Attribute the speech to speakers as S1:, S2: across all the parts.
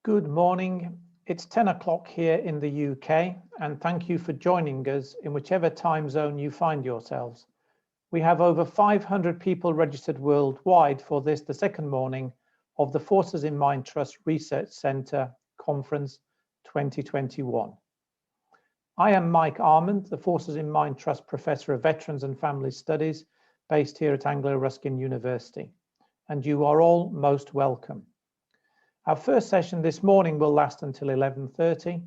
S1: Good morning. It's 10 o'clock here in the UK, and thank you for joining us in whichever time zone you find yourselves. We have over 500 people registered worldwide for this, the second morning of the Forces in Mind Trust Research Centre Conference 2021. I am Mike Almond, the Forces in Mind Trust Professor of Veterans and Family Studies based here at Anglo Ruskin University, and you are all most welcome. Our first session this morning will last until 11:30.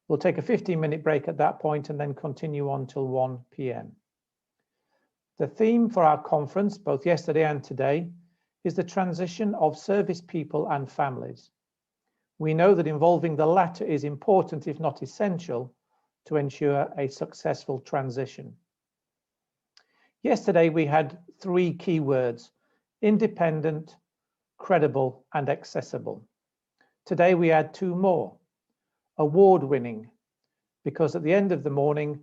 S1: We'll take a 15-minute break at that point and then continue on till 1 p.m. The theme for our conference, both yesterday and today, is the transition of service people and families. We know that involving the latter is important, if not essential, to ensure a successful transition. Yesterday, we had three key words: independent, credible, and accessible. Today we add two more: award-winning, because at the end of the morning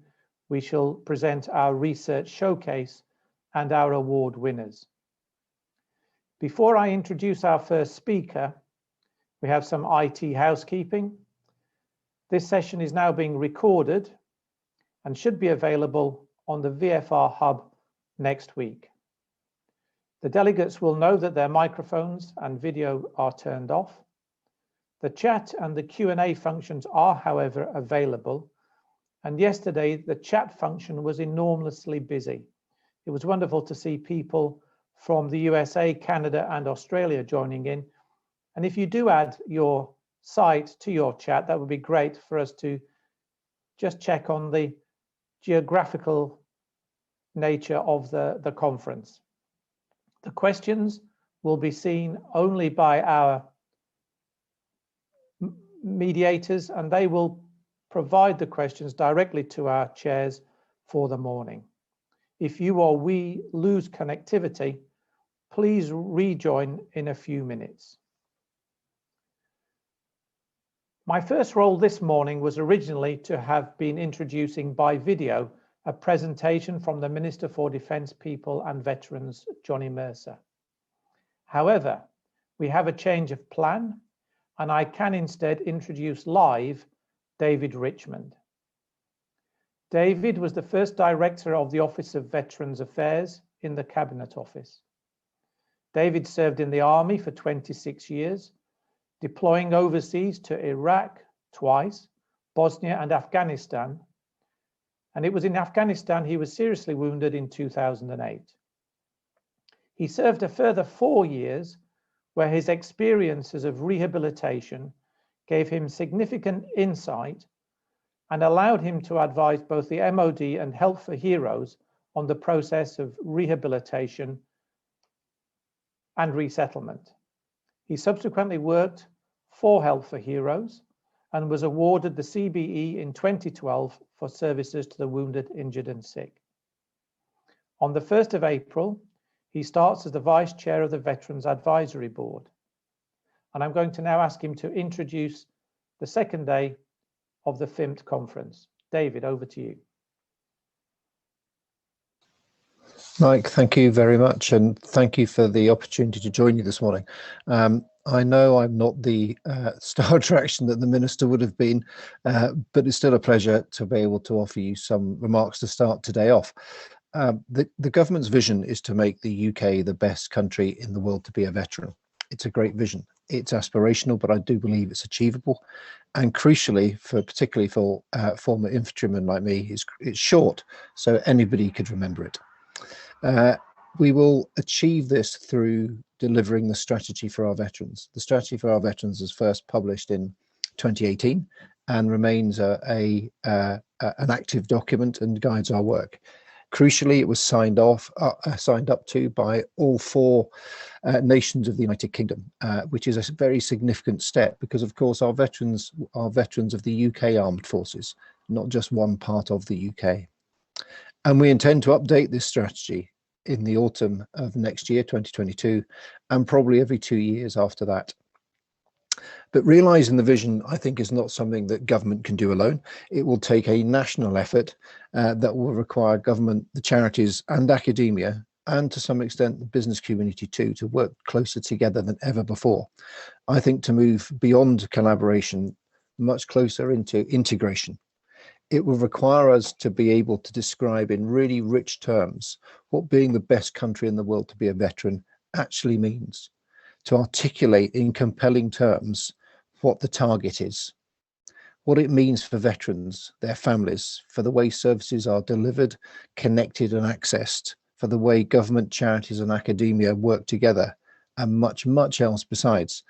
S1: we shall present our research showcase and our award winners. Before I introduce our first speaker, we have some IT housekeeping. This session is now being recorded and should be available on the VFR Hub next week. The delegates will know that their microphones and video are turned off. The chat and the Q&A functions are, however, available. And yesterday, the chat function was enormously busy. It was wonderful to see people from the USA, Canada, and Australia joining in. And if you do add your site to your chat, that would be great for us to just check on the geographical nature of the conference. The questions will be seen only by our mediators, and they will provide the questions directly to our chairs for the morning. If you or we lose connectivity, please rejoin in a few minutes. My first role this morning was originally to have been introducing by video a presentation from the Minister for Defence, People and Veterans, Johnny Mercer. However, we have a change of plan, and I can instead introduce live David Richmond. David was the first director of the Office of Veterans Affairs in the Cabinet Office. David served in the Army for 26 years, deploying overseas to Iraq twice, Bosnia and Afghanistan. And it was in Afghanistan he was seriously wounded in 2008. He served a further 4 years where his experiences of rehabilitation gave him significant insight and allowed him to advise both the MOD and Help for Heroes on the process of rehabilitation and resettlement. He subsequently worked for Help for Heroes and was awarded the CBE in 2012 for services to the wounded, injured and sick. On the 1st of April, he starts as the Vice Chair of the Veterans Advisory Board. And I'm going to now ask him to introduce the second day of the FiMpacT conference. David, over to you.
S2: Mike, thank you very much, and thank you for the opportunity to join you this morning. I know I'm not the star attraction that the Minister would have been, but it's still a pleasure to be able to offer you some remarks to start today off. The government's vision is to make the UK the best country in the world to be a veteran. It's a great vision. It's aspirational, but I do believe it's achievable. And crucially, particularly for former infantrymen like me, it's short, so anybody could remember it. We will achieve this through delivering the strategy for our veterans. The strategy for our veterans was first published in 2018 and remains an active document and guides our work. Crucially, it was signed up to by all four nations of the United Kingdom, which is a very significant step because, of course, our veterans are veterans of the UK Armed Forces, not just one part of the UK. And we intend to update this strategy in the autumn of next year, 2022, and probably every 2 years after that. But realising the vision, I think, is not something that government can do alone. It will take a national effort that will require government, the charities and academia and to some extent the business community too, to work closer together than ever before. I think to move beyond collaboration, much closer into integration. It will require us to be able to describe in really rich terms what being the best country in the world to be a veteran actually means, to articulate in compelling terms what the target is, what it means for veterans, their families, for the way services are delivered, connected and accessed, for the way government, charities and academia work together, and much, much else besides.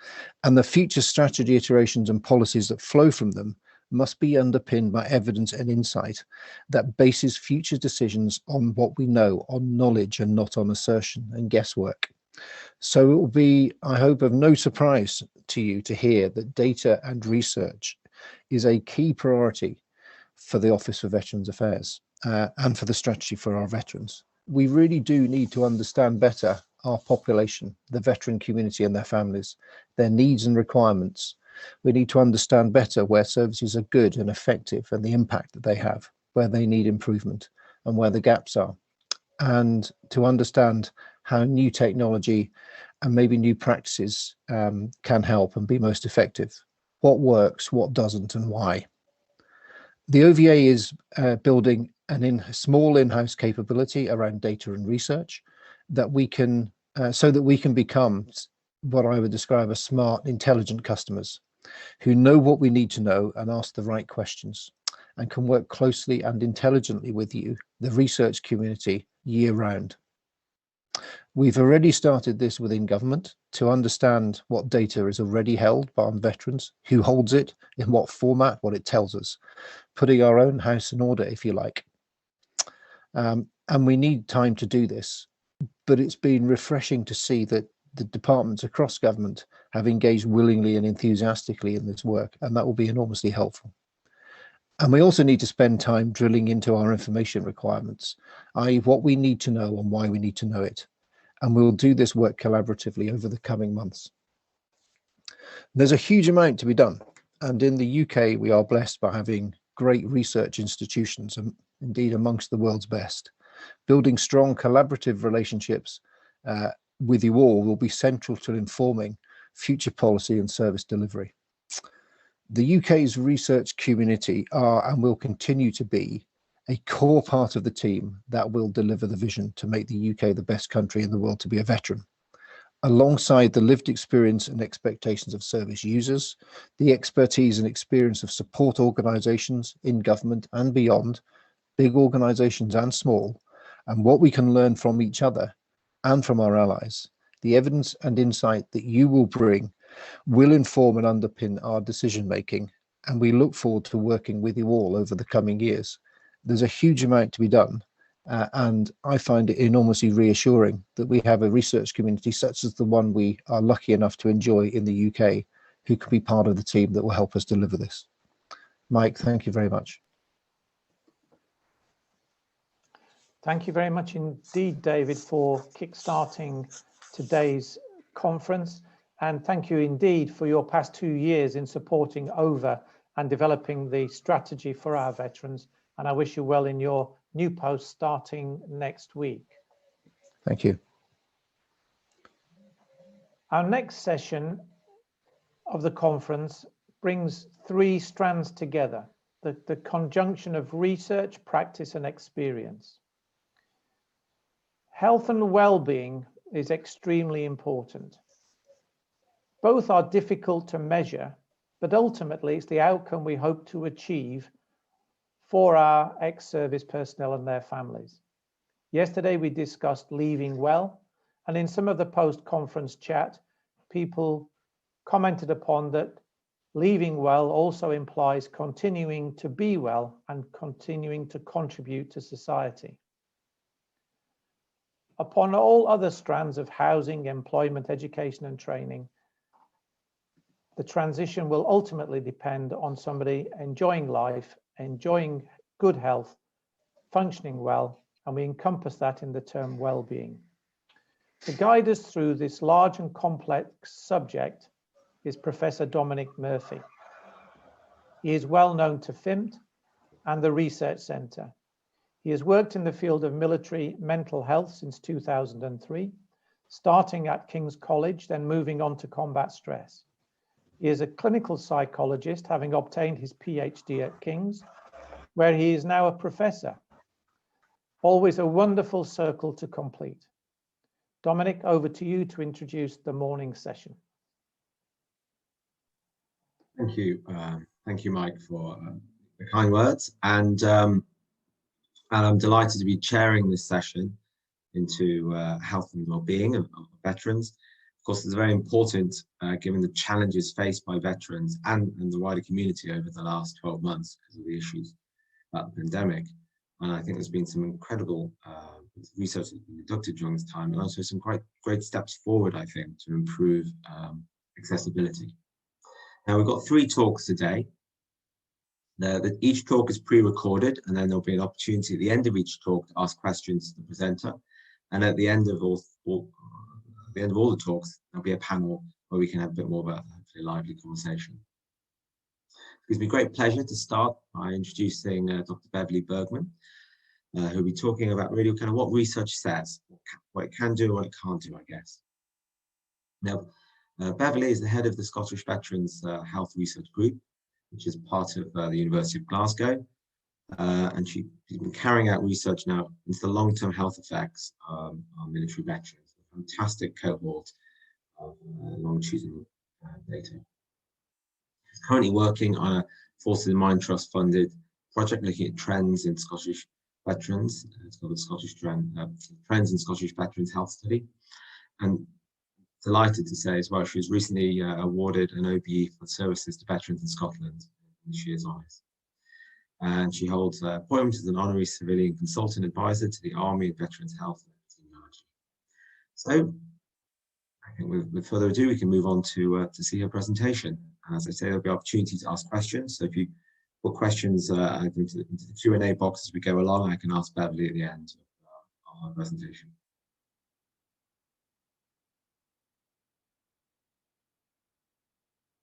S2: And the future strategy iterations and policies that flow from them must be underpinned by evidence and insight that bases future decisions on what we know, on knowledge and not on assertion and guesswork. So it will be, I hope, of no surprise to you to hear that data and research is a key priority for the Office for Veterans Affairs and for the strategy for our veterans. We really do need to understand better our population, the veteran community and their families, their needs and requirements. We need to understand better where services are good and effective and the impact that they have, where they need improvement and where the gaps are, and to understand how new technology and maybe new practices can help and be most effective. What works, what doesn't, and why. The OVA is building a small in-house capability around data and research that we can, so that we can become what I would describe as smart, intelligent customers who know what we need to know and ask the right questions and can work closely and intelligently with you, the research community, year round. We've already started this within government to understand what data is already held by veterans, who holds it, in what format, what it tells us, putting our own house in order, if you like. And we need time to do this, but it's been refreshing to see that the departments across government have engaged willingly and enthusiastically in this work, and that will be enormously helpful. And we also need to spend time drilling into our information requirements, i.e. what we need to know and why we need to know it. And we'll do this work collaboratively over the coming months. There's a huge amount to be done. And in the UK, we are blessed by having great research institutions, and indeed amongst the world's best. Building strong collaborative relationships with you all will be central to informing future policy and service delivery. The UK's research community are and will continue to be a core part of the team that will deliver the vision to make the UK the best country in the world to be a veteran, alongside the lived experience and expectations of service users, the expertise and experience of support organisations in government and beyond, big organisations and small, and what we can learn from each other and from our allies. The evidence and insight that you will bring will inform and underpin our decision making, and we look forward to working with you all over the coming years. There's a huge amount to be done, and I find it enormously reassuring that we have a research community such as the one we are lucky enough to enjoy in the UK, who can be part of the team that will help us deliver this. Mike, thank you very much.
S1: Thank you very much indeed, David, for kickstarting today's conference. And thank you indeed for your past 2 years in supporting OVA and developing the strategy for our veterans. And I wish you well in your new post starting next week.
S2: Thank you.
S1: Our next session of the conference brings 3 strands together, the conjunction of research, practice and experience. Health and well-being is extremely important. Both are difficult to measure, but ultimately it's the outcome we hope to achieve for our ex-service personnel and their families. Yesterday we discussed leaving well, and in some of the post-conference chat, people commented upon that leaving well also implies continuing to be well and continuing to contribute to society. Upon all other strands of housing, employment, education and training, the transition will ultimately depend on somebody enjoying life, enjoying good health, functioning well, and we encompass that in the term well-being. To guide us through this large and complex subject is Professor Dominic Murphy. He is well known to FiMpacT and the Research Centre. He has worked in the field of military mental health since 2003, starting at King's College, then moving on to combat stress. He is a clinical psychologist, having obtained his PhD at King's, where he is now a professor. Always a wonderful circle to complete. Dominic, over to you to introduce the morning session.
S3: Thank you, Mike, for the kind words. And I'm delighted to be chairing this session into health and well-being of veterans. Of course, it's very important, given the challenges faced by veterans and the wider community over the last 12 months because of the issues about the pandemic. And I think there's been some incredible research that's been conducted during this time, and also some quite great steps forward, I think, to improve accessibility. Now, we've got 3 talks today. Each talk is pre-recorded, and then there'll be an opportunity at the end of each talk to ask questions to the presenter. And at the end of all the talks, there'll be a panel where we can have a bit more of a lively conversation. It gives me great pleasure to start by introducing Dr. Beverly Bergman, who'll be talking about really kind of what research says, what it can do, what it can't do, I guess. Now, Beverly is the head of the Scottish Veterans Health Research Group, which is part of the University of Glasgow. And she's been carrying out research now into the long-term health effects on military veterans. A fantastic cohort of longitudinal data. She's currently working on a Forces in Mind Trust funded project looking at trends in Scottish veterans. It's called the Scottish Trends in Scottish Veterans Health Study. And delighted to say as well, she was recently awarded an OBE for services to veterans in Scotland this year's honours. And she holds appointment as an honorary civilian consultant advisor to the Army and Veterans Health Technology. So I think with further ado, we can move on to see her presentation. And as I say, there'll be opportunity to ask questions. So if you put questions into the Q&A box as we go along, I can ask Beverly at the end of our presentation.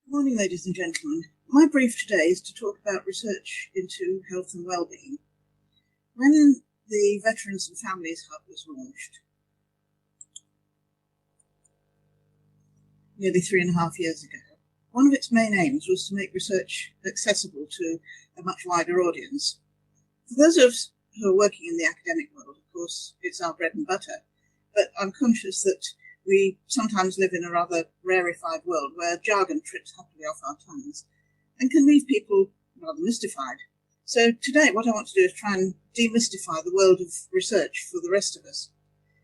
S4: Good morning, ladies and gentlemen. My brief today is to talk about research into health and well-being. When the Veterans and Families Hub was launched, nearly 3.5 years ago, one of its main aims was to make research accessible to a much wider audience. For those of us who are working in the academic world, of course, it's our bread and butter, but I'm conscious that we sometimes live in a rather rarefied world where jargon trips happily off our tongues and can leave people rather mystified. So today what I want to do is try and demystify the world of research for the rest of us.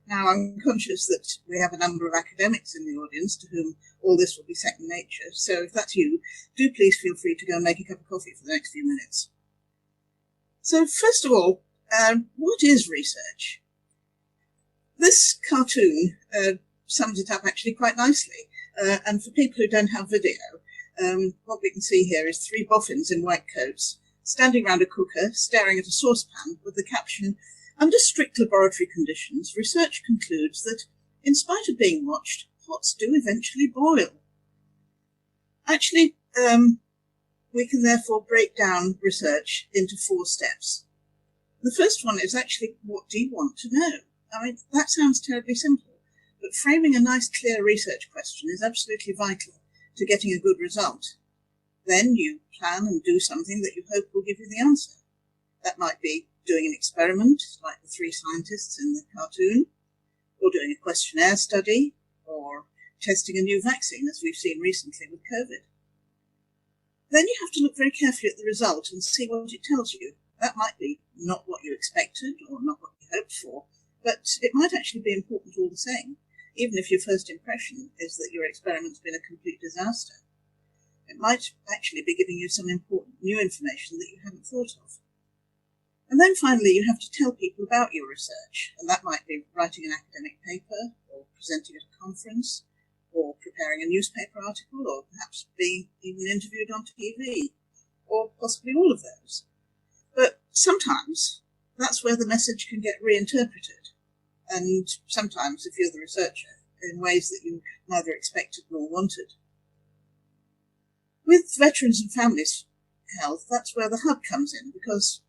S4: Now, I'm conscious that we have a number of academics in the audience to whom all this will be second nature. So if that's you, do please feel free to go and make a cup of coffee for the next few minutes. So first of all, what is research? This cartoon sums it up actually quite nicely. And for people who don't have video, what we can see here is 3 boffins in white coats standing around a cooker, staring at a saucepan with the caption, "Under strict laboratory conditions, research concludes that, in spite of being watched, pots do eventually boil." Actually, we can therefore break down research into 4 steps. The first one is actually, what do you want to know? I mean, that sounds terribly simple, but framing a nice, clear research question is absolutely vital to getting a good result. Then you plan and do something that you hope will give you the answer. That might be doing an experiment, like the 3 scientists in the cartoon, or doing a questionnaire study, or testing a new vaccine, as we've seen recently with COVID. Then you have to look very carefully at the result and see what it tells you. That might be not what you expected or not what you hoped for, but it might actually be important all the same, even if your first impression is that your experiment's been a complete disaster. It might actually be giving you some important new information that you hadn't thought of. And then finally, you have to tell people about your research, and that might be writing an academic paper, or presenting at a conference, or preparing a newspaper article, or perhaps being even interviewed on TV, or possibly all of those. But sometimes that's where the message can get reinterpreted, and sometimes, if you're the researcher, in ways that you neither expected nor wanted. With Veterans and Families Health, that's where the hub comes in, because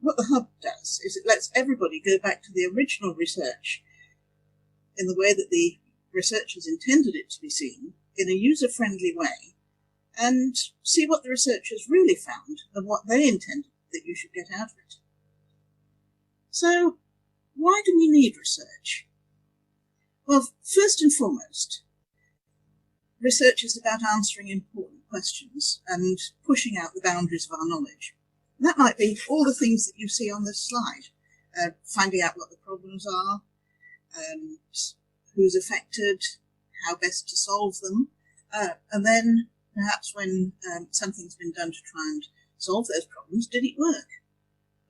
S4: what the hub does is it lets everybody go back to the original research in the way that the researchers intended it to be seen, in a user-friendly way, and see what the researchers really found and what they intended that you should get out of it. So, why do we need research? Well, first and foremost, research is about answering important questions and pushing out the boundaries of our knowledge. And that might be all the things that you see on this slide, finding out what the problems are, and who's affected, how best to solve them, and then perhaps when something's been done to try and solve those problems, did it work?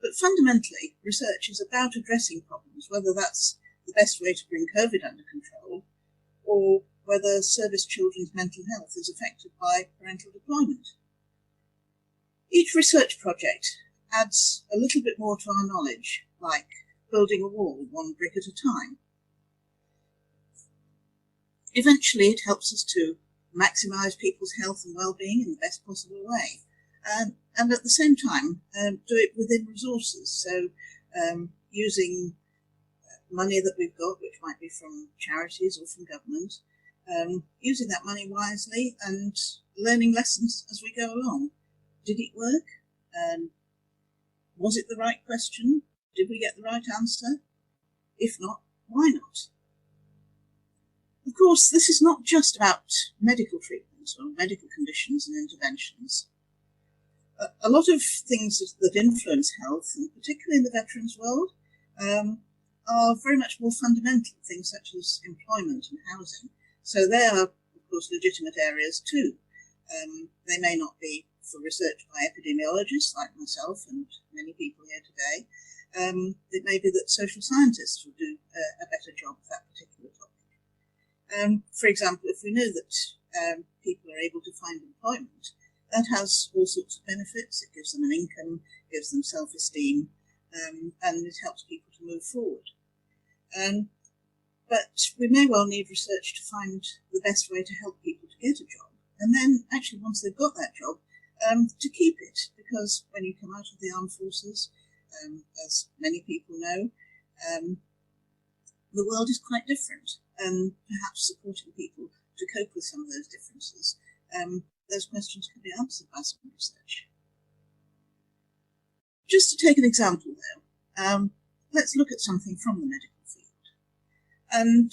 S4: But fundamentally, research is about addressing problems, whether that's the best way to bring COVID under control, or whether service children's mental health is affected by parental deployment. Each research project adds a little bit more to our knowledge, like building a wall one brick at a time. Eventually, it helps us to maximise people's health and well-being in the best possible way, and at the same time do it within resources. So using money that we've got, which might be from charities or from government, using that money wisely and learning lessons as we go along. Did it work? Was it the right question? Did we get the right answer? If not, why not? Of course, this is not just about medical treatments or medical conditions and interventions. A lot of things that influence health, and particularly in the veterans world, are very much more fundamental, things such as employment and housing. So they are, of course, legitimate areas too. They may not be for research by epidemiologists like myself and many people here today. It may be that social scientists will do a better job of that particular topic. For example, if we know that people are able to find employment, that has all sorts of benefits. It gives them an income, gives them self-esteem, and it helps people to move forward. But we may well need research to find the best way to help people to get a job. And then actually, once they've got that job, to keep it. Because when you come out of the armed forces, as many people know, the world is quite different. And perhaps supporting people to cope with some of those differences, those questions can be answered by some research. Just to take an example though, let's look at something from the medical field. And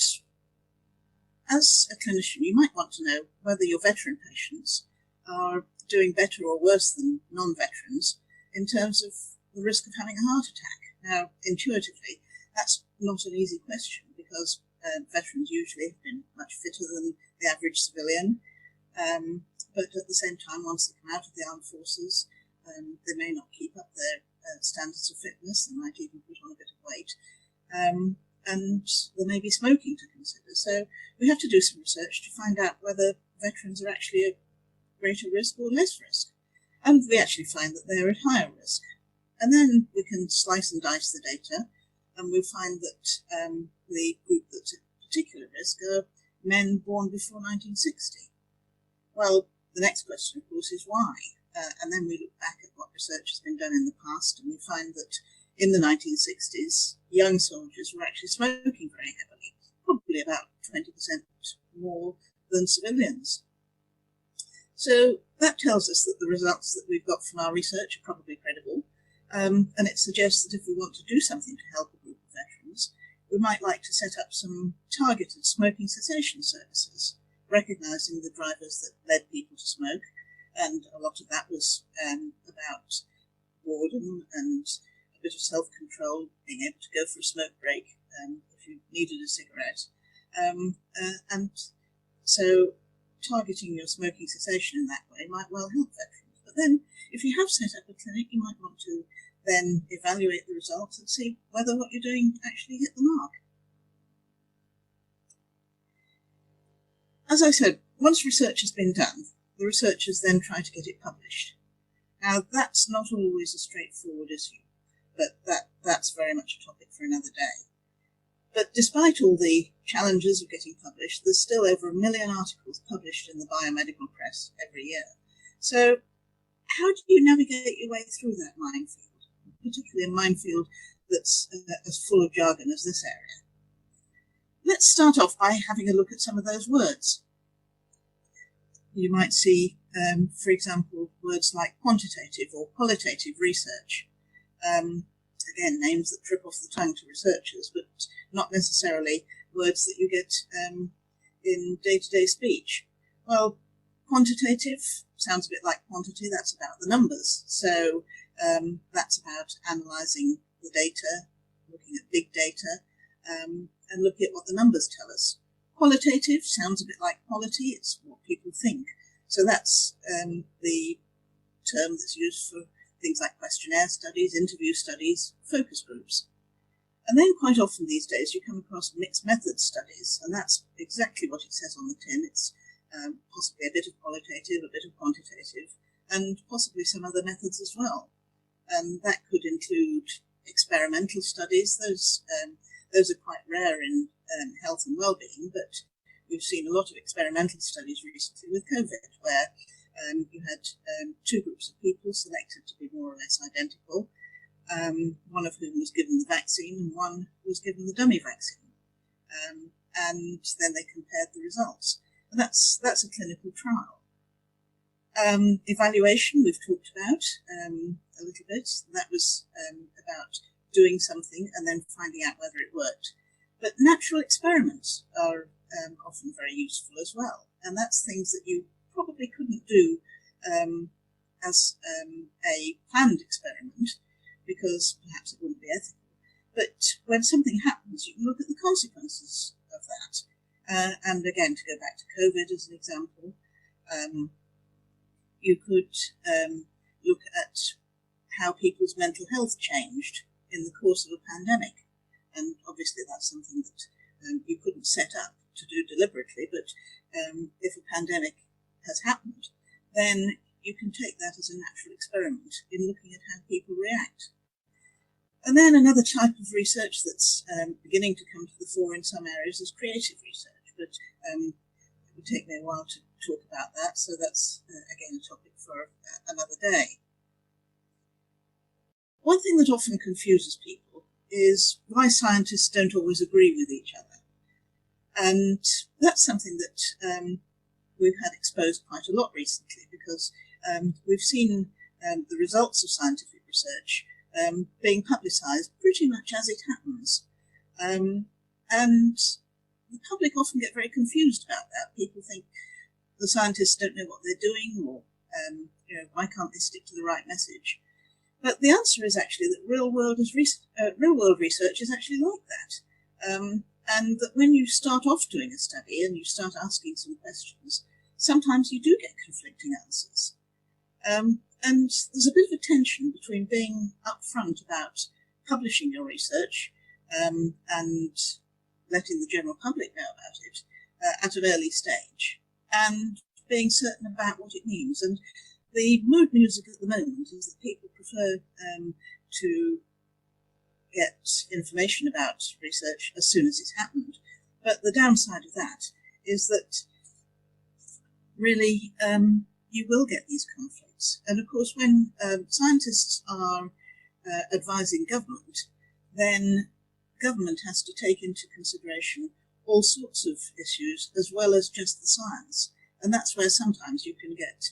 S4: as a clinician, you might want to know whether your veteran patients are doing better or worse than non-veterans in terms of the risk of having a heart attack. Now, intuitively, that's not an easy question because veterans usually have been much fitter than the average civilian. But at the same time, once they come out of the armed forces, they may not keep up their standards of fitness. They might even put on a bit of weight. And there may be smoking to consider. So we have to do some research to find out whether veterans are actually at greater risk or less risk. And we actually find that they're at higher risk. And then we can slice and dice the data, and we find that the group that's at particular risk are men born before 1960. Well, the next question, of course, is why? And then we look back at what research has been done in the past, and we find that in the 1960s, young soldiers were actually smoking very heavily, probably about 20% more than civilians. So that tells us that the results that we've got from our research are probably credible, and it suggests that if we want to do something to help a group of veterans, we might like to set up some targeted smoking cessation services, recognising the drivers that led people to smoke, and a lot of that was about boredom and a bit of self-control, being able to go for a smoke break if you needed a cigarette. And so targeting your smoking cessation in that way might well help veterans. But then if you have set up a clinic, you might want to then evaluate the results and see whether what you're doing actually hit the mark. As I said, once research has been done, the researchers then try to get it published. Now, that's not always a straightforward issue, but that's very much a topic for another day. But despite all the challenges of getting published, there's still over 1 million articles published in the biomedical press every year. So how do you navigate your way through that minefield? particularly a minefield that's as full of jargon as this area. Let's start off by having a look at some of those words. You might see, for example, words like quantitative or qualitative research. Again, names that trip off the tongue to researchers, but not necessarily words that you get in day-to-day speech. Well, quantitative sounds a bit like quantity. That's about the numbers. So that's about analysing the data, looking at big data, and looking at what the numbers tell us. Qualitative sounds a bit like quality. It's what people think. So that's the term that's used for things like questionnaire studies, interview studies, focus groups. And then quite often these days you come across mixed method studies, and that's exactly what it says on the tin. It's possibly a bit of qualitative, a bit of quantitative, and possibly some other methods as well. And that could include experimental studies. Those are quite rare in health and wellbeing, but we've seen a lot of experimental studies recently with COVID, where you had two groups of people selected to be more or less identical, one of whom was given the vaccine and one was given the dummy vaccine. And then they compared the results. And that's a clinical trial. Evaluation we've talked about a little bit. That was about doing something and then finding out whether it worked. But natural experiments are often very useful as well. And that's things that you probably couldn't do as a planned experiment, because perhaps it wouldn't be ethical. But when something happens, you can look at the consequences of that. And again, to go back to COVID as an example, you could look at how people's mental health changed in the course of a pandemic. And obviously that's something that you couldn't set up to do deliberately, but if a pandemic has happened, then you can take that as a natural experiment in looking at how people react. And then another type of research that's beginning to come to the fore in some areas is creative research, but it would take me a while to talk about that, so that's again a topic for another day. One thing that often confuses people is why scientists don't always agree with each other. And that's something that we've had exposed quite a lot recently, because we've seen the results of scientific research being publicised pretty much as it happens. And the public often get very confused about that. People think the scientists don't know what they're doing, or why can't they stick to the right message? But the answer is actually that real world research is actually like that. And that when you start off doing a study and you start asking some questions, sometimes you do get conflicting answers. And there's a bit of a tension between being upfront about publishing your research and letting the general public know about it at an early stage, and being certain about what it means. And the mood music at the moment is that people prefer to get information about research as soon as it's happened. But the downside of that is that really you will get these conflicts. And of course, when scientists are advising government, then government has to take into consideration all sorts of issues as well as just the science. And that's where sometimes you can get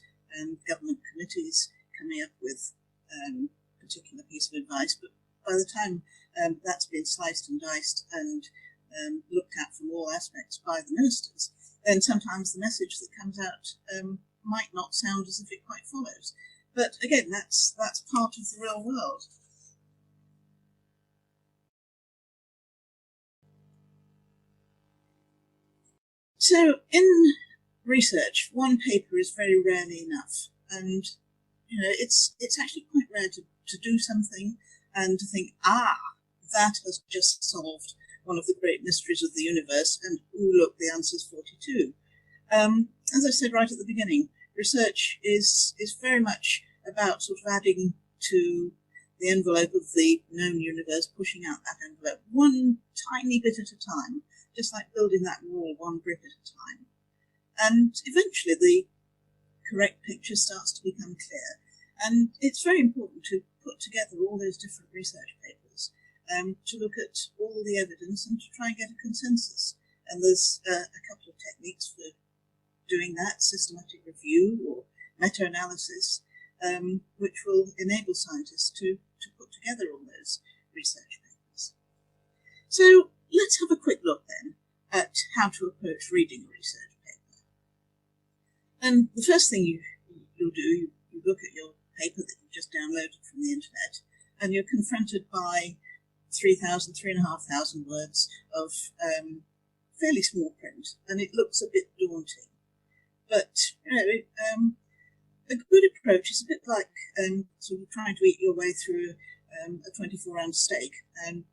S4: government committees coming up with a particular piece of advice, but by the time that's been sliced and diced and looked at from all aspects by the ministers, then sometimes the message that comes out might not sound as if it quite follows. But again, that's part of the real world. So in research, one paper is very rarely enough, and it's actually quite rare to do something and to think, that has just solved one of the great mysteries of the universe, and look, the answer's 42. As I said right at the beginning, research is very much about sort of adding to the envelope of the known universe, pushing out that envelope one tiny bit at a time, just like building that wall one brick at a time. And eventually the correct picture starts to become clear. And it's very important to put together all those different research papers to look at all the evidence and to try and get a consensus. And there's a couple of techniques for doing that: systematic review or meta-analysis, which will enable scientists to put together all those research papers. So let's have a quick look then at how to approach reading a research paper. And the first thing you'll do, you look at your paper that you've just downloaded from the internet, and you're confronted by 3,000, 3,500 words of fairly small print, and it looks a bit daunting. But a good approach is a bit like sort of trying to eat your way through a 24-ounce steak, and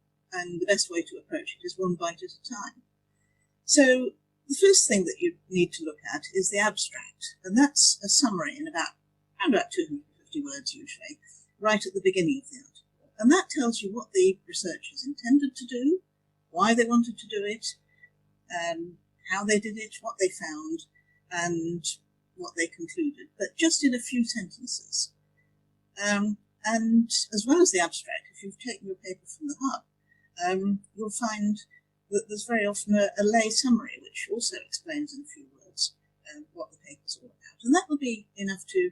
S4: the best way to approach it is one bite at a time. So the first thing that you need to look at is the abstract, and that's a summary in around about 250 words usually, right at the beginning of the article. And that tells you what the researchers intended to do, why they wanted to do it, how they did it, what they found, and what they concluded, but just in a few sentences. And as well as the abstract, if you've taken your paper from the hub, you'll find that there's very often a lay summary, which also explains in a few words what the paper's all about. And that will be enough to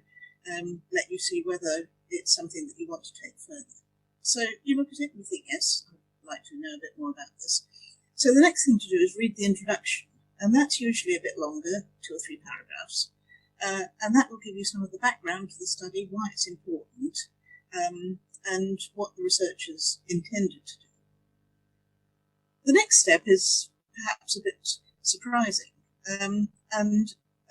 S4: let you see whether it's something that you want to take further. So you look at it and you think, yes, I'd like to know a bit more about this. So the next thing to do is read the introduction. And that's usually a bit longer, 2 or 3 paragraphs. And that will give you some of the background to the study, why it's important, and what the researchers intended to do. The next step is perhaps a bit surprising. And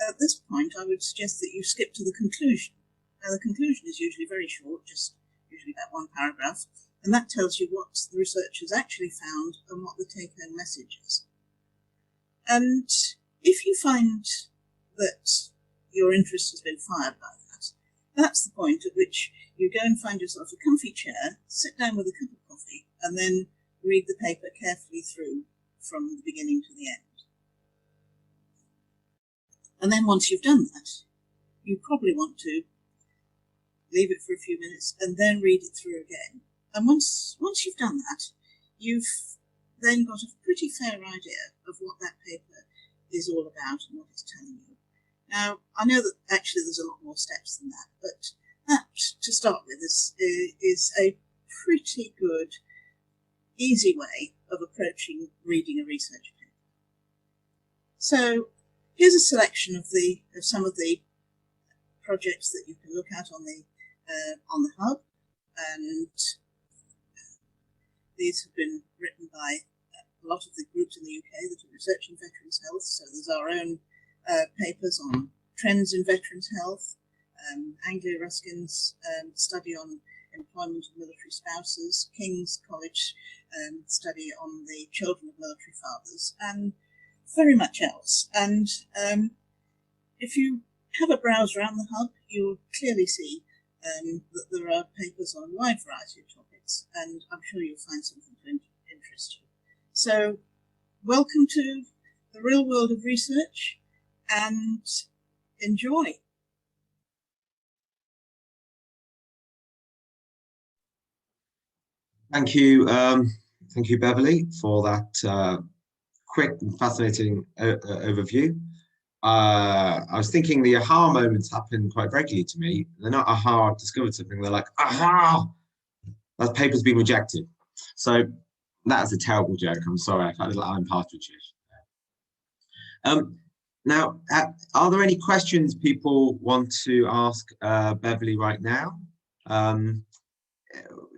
S4: at this point, I would suggest that you skip to the conclusion. Now, the conclusion is usually very short, just usually about 1 paragraph, and that tells you what the researchers actually found and what the take-home message is. And if you find that your interest has been fired by that, that's the point at which you go and find yourself a comfy chair, sit down with a cup of coffee, and then read the paper carefully through from the beginning to the end. And then once you've done that, you probably want to leave it for a few minutes and then read it through again. And once you've done that, you've then got a pretty fair idea of what that paper is all about and what it's telling you. Now, I know that actually there's a lot more steps than that, but that, to start with, is a pretty good, easy way of approaching reading a research paper. So here's a selection of some of the projects that you can look at on the hub, and these have been written by a lot of the groups in the UK that are researching veterans' health. So there's our own papers on trends in veterans' health, Anglia Ruskin's study on employment of military spouses, King's College study on the children of military fathers, and very much else. And if you have a browse around the hub, you'll clearly see that there are papers on a wide variety of topics, and I'm sure you'll find something to interest you. So welcome to the real world of research, and enjoy.
S3: Thank you, Beverly, for that quick and fascinating overview. I was thinking the aha moments happen quite regularly to me. They're not aha, I've discovered something. They're like, aha, that paper's been rejected. So that's a terrible joke. I'm sorry, I got a little Alan Partridge. Now, are there any questions people want to ask Beverly right now?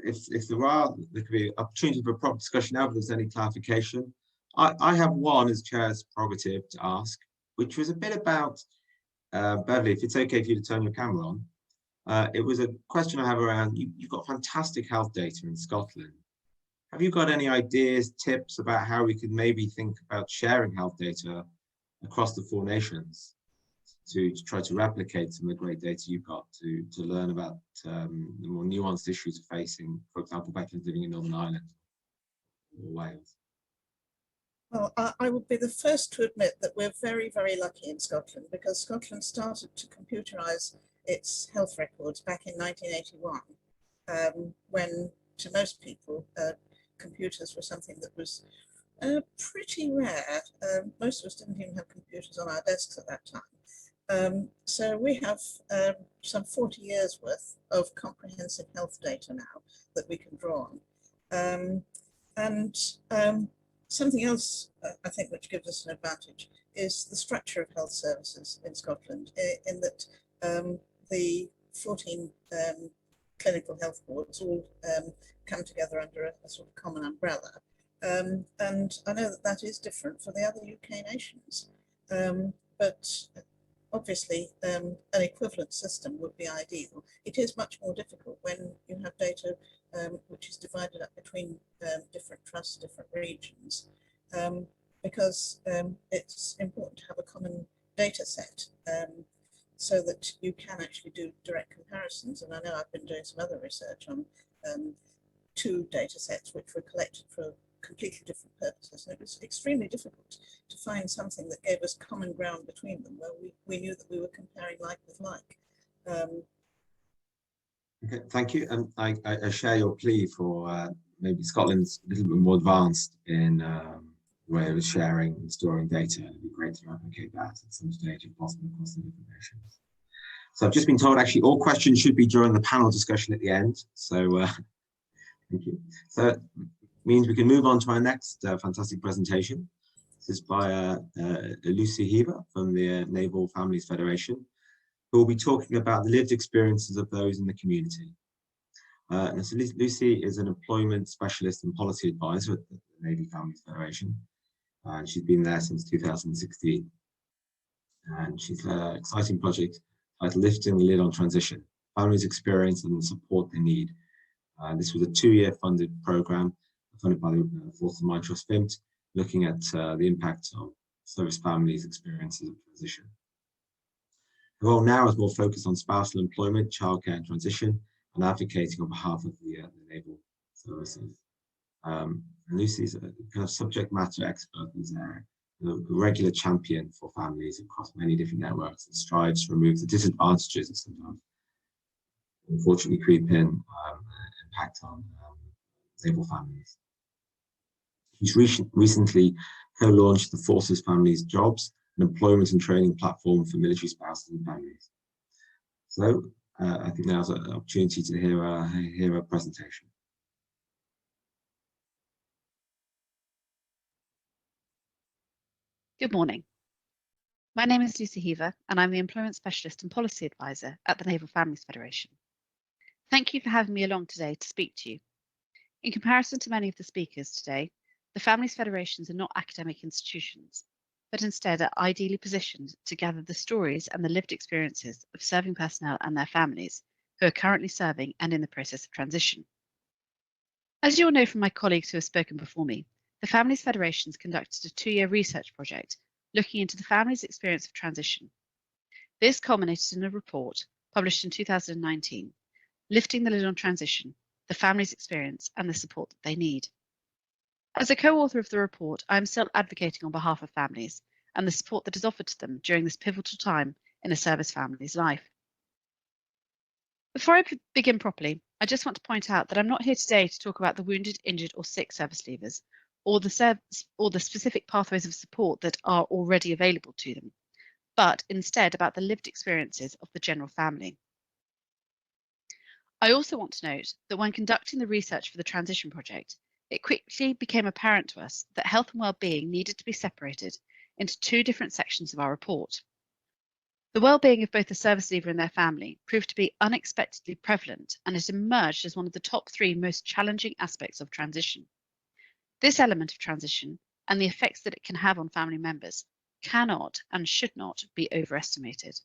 S3: If there are, there could be an opportunity for a proper discussion now, if there's any clarification. I have one as chair's prerogative to ask, which was a bit about, Beverly, if it's okay for you to turn your camera on. It was a question I have around, you've got fantastic health data in Scotland. Have you got any ideas, tips about how we could maybe think about sharing health data across the 4 nations to try to replicate some of the great data you've got to learn about the more nuanced issues facing, for example, veterans living in Northern Ireland or Wales?
S4: Well, I would be the first to admit that we're very, very lucky in Scotland, because Scotland started to computerise its health records back in 1981. when to most people computers were something that was pretty rare. Most of us didn't even have computers on our desks at that time. So we have some 40 years worth of comprehensive health data now that we can draw on. Something else I think which gives us an advantage is the structure of health services in Scotland, in that the 14 clinical health boards all come together under a sort of common umbrella. And I know that that is different for the other UK nations. But obviously, an equivalent system would be ideal. It is much more difficult when you have data which is divided up between different trusts, different regions, because it's important to have a common data set so that you can actually do direct comparisons. And I know I've been doing some other research on two data sets which were collected for completely different purposes, and it was extremely difficult to find something that gave us common ground between them, where we knew that we were comparing like with like.
S3: Okay, thank you. I share your plea for maybe Scotland's a little bit more advanced in way of sharing and storing data. It'd be great to replicate that at some stage if possible across the different nations. So I've just been told actually all questions should be during the panel discussion at the end. So thank you. So means we can move on to our next fantastic presentation. This is by Lucy Heaver from the Naval Families Federation, who will be talking about the lived experiences of those in the community. And so Lucy is an employment specialist and policy advisor at the Naval Families Federation, and she's been there since 2016. And she's had an exciting project titled Lifting the Lid on Transition, Families' Experience and the Support They Need. This was a 2-year funded programme funded by the Forces of Mind Trust FiMpacT, looking at the impact of service families' experiences of transition. The role now is more focused on spousal employment, childcare and transition, and advocating on behalf of the naval services. And Lucy's a kind of subject matter expert in this area, a regular champion for families across many different networks, and strives to remove the disadvantages that sometimes unfortunately creep in and impact on naval families. He's recently co-launched the Forces Families Jobs, an employment and training platform for military spouses and families. So I think now's an opportunity to hear a presentation.
S5: Good morning. My name is Lucy Heaver, and I'm the Employment Specialist and Policy Advisor at the Naval Families Federation. Thank you for having me along today to speak to you. In comparison to many of the speakers today, the Families Federations are not academic institutions, but instead are ideally positioned to gather the stories and the lived experiences of serving personnel and their families who are currently serving and in the process of transition. As you all know from my colleagues who have spoken before me, the Families Federations conducted a 2-year research project looking into the families' experience of transition. This culminated in a report published in 2019, Lifting the Lid on Transition, the Families' Experience and the Support that They Need. As a co-author of the report, I am still advocating on behalf of families and the support that is offered to them during this pivotal time in a service family's life. Before I begin properly, I just want to point out that I'm not here today to talk about the wounded, injured or sick service leavers or the specific pathways of support that are already available to them, but instead about the lived experiences of the general family. I also want to note that when conducting the research for the transition project, it quickly became apparent to us that health and well-being needed to be separated into 2 different sections of our report. The well-being of both the service leaver and their family proved to be unexpectedly prevalent, and it emerged as one of the top 3 most challenging aspects of transition. This element of transition and the effects that it can have on family members cannot and should not be overestimated.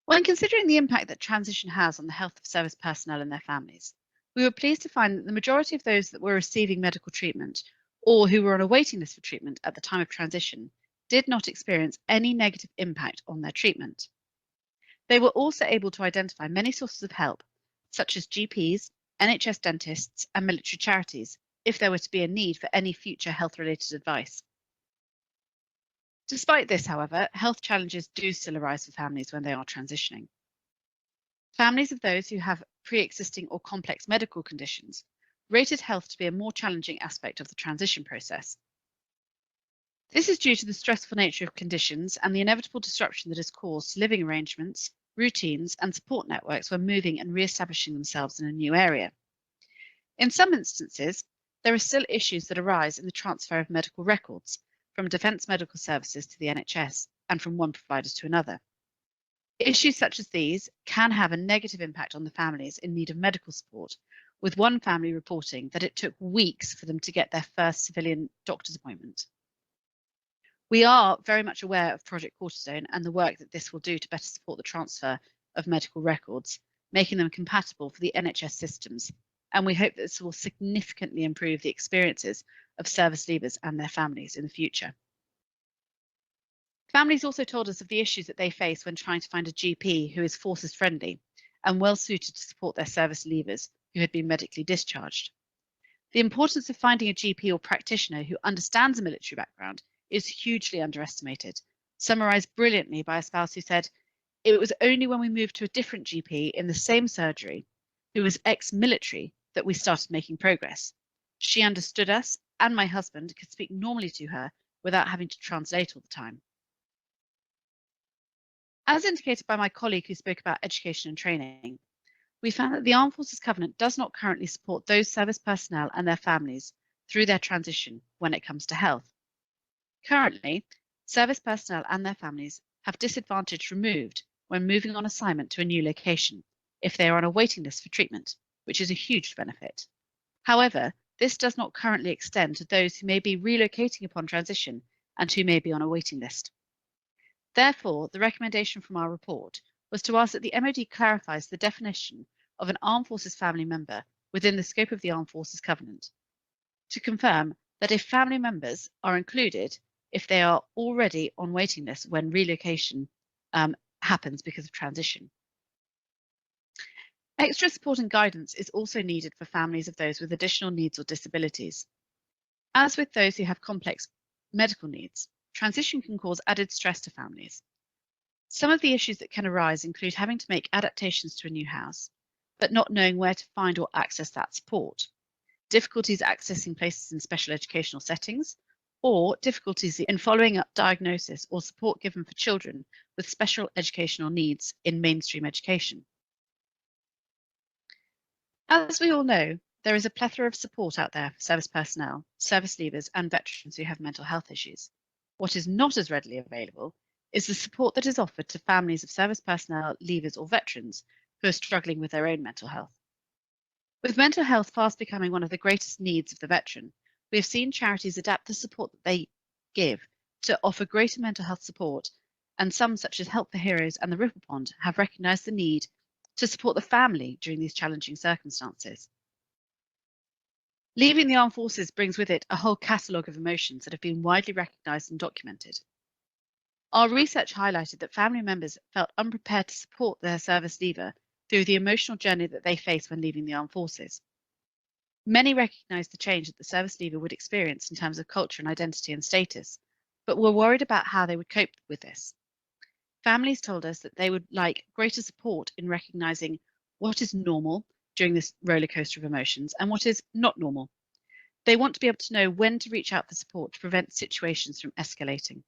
S5: When considering the impact that transition has on the health of service personnel and their families, we were pleased to find that the majority of those that were receiving medical treatment or who were on a waiting list for treatment at the time of transition did not experience any negative impact on their treatment. They were also able to identify many sources of help, such as GPs, NHS dentists, and military charities, if there were to be a need for any future health-related advice. Despite this, however, health challenges do still arise for families when they are transitioning. Families of those who have pre-existing or complex medical conditions, rated health to be a more challenging aspect of the transition process. This is due to the stressful nature of conditions and the inevitable disruption that is caused to living arrangements, routines, and support networks when moving and re-establishing themselves in a new area. In some instances, there are still issues that arise in the transfer of medical records from Defence Medical Services to the NHS and from one provider to another. Issues such as these can have a negative impact on the families in need of medical support, with one family reporting that it took weeks for them to get their first civilian doctor's appointment. We are very much aware of Project Cortisone and the work that this will do to better support the transfer of medical records, making them compatible for the NHS systems, and we hope that this will significantly improve the experiences of service leavers and their families in the future. Families also told us of the issues that they face when trying to find a GP who is forces friendly and well suited to support their service leavers who had been medically discharged. The importance of finding a GP or practitioner who understands a military background is hugely underestimated, summarised brilliantly by a spouse who said, "It was only when we moved to a different GP in the same surgery who was ex-military that we started making progress. She understood us, and my husband could speak normally to her without having to translate all the time." As indicated by my colleague who spoke about education and training, we found that the Armed Forces Covenant does not currently support those service personnel and their families through their transition when it comes to health. Currently, service personnel and their families have disadvantage removed when moving on assignment to a new location if they are on a waiting list for treatment, which is a huge benefit. However, this does not currently extend to those who may be relocating upon transition and who may be on a waiting list. Therefore, the recommendation from our report was to ask that the MOD clarifies the definition of an Armed Forces family member within the scope of the Armed Forces Covenant, to confirm that if family members are included if they are already on waiting lists when relocation happens because of transition. Extra support and guidance is also needed for families of those with additional needs or disabilities. As with those who have complex medical needs, transition can cause added stress to families. Some of the issues that can arise include having to make adaptations to a new house, but not knowing where to find or access that support, difficulties accessing places in special educational settings, or difficulties in following up diagnosis or support given for children with special educational needs in mainstream education. As we all know, there is a plethora of support out there for service personnel, service leavers, and veterans who have mental health issues. What is not as readily available is the support that is offered to families of service personnel, leavers, or veterans who are struggling with their own mental health. With mental health fast becoming one of the greatest needs of the veteran, we have seen charities adapt the support that they give to offer greater mental health support, and some, such as Help for Heroes and the Ripple Pond, have recognised the need to support the family during these challenging circumstances. Leaving the armed forces brings with it a whole catalogue of emotions that have been widely recognised and documented. Our research highlighted that family members felt unprepared to support their service leaver through the emotional journey that they face when leaving the armed forces. Many recognised the change that the service leaver would experience in terms of culture and identity and status, but were worried about how they would cope with this. Families told us that they would like greater support in recognising what is normal during this roller coaster of emotions and what is not normal. They want to be able to know when to reach out for support to prevent situations from escalating.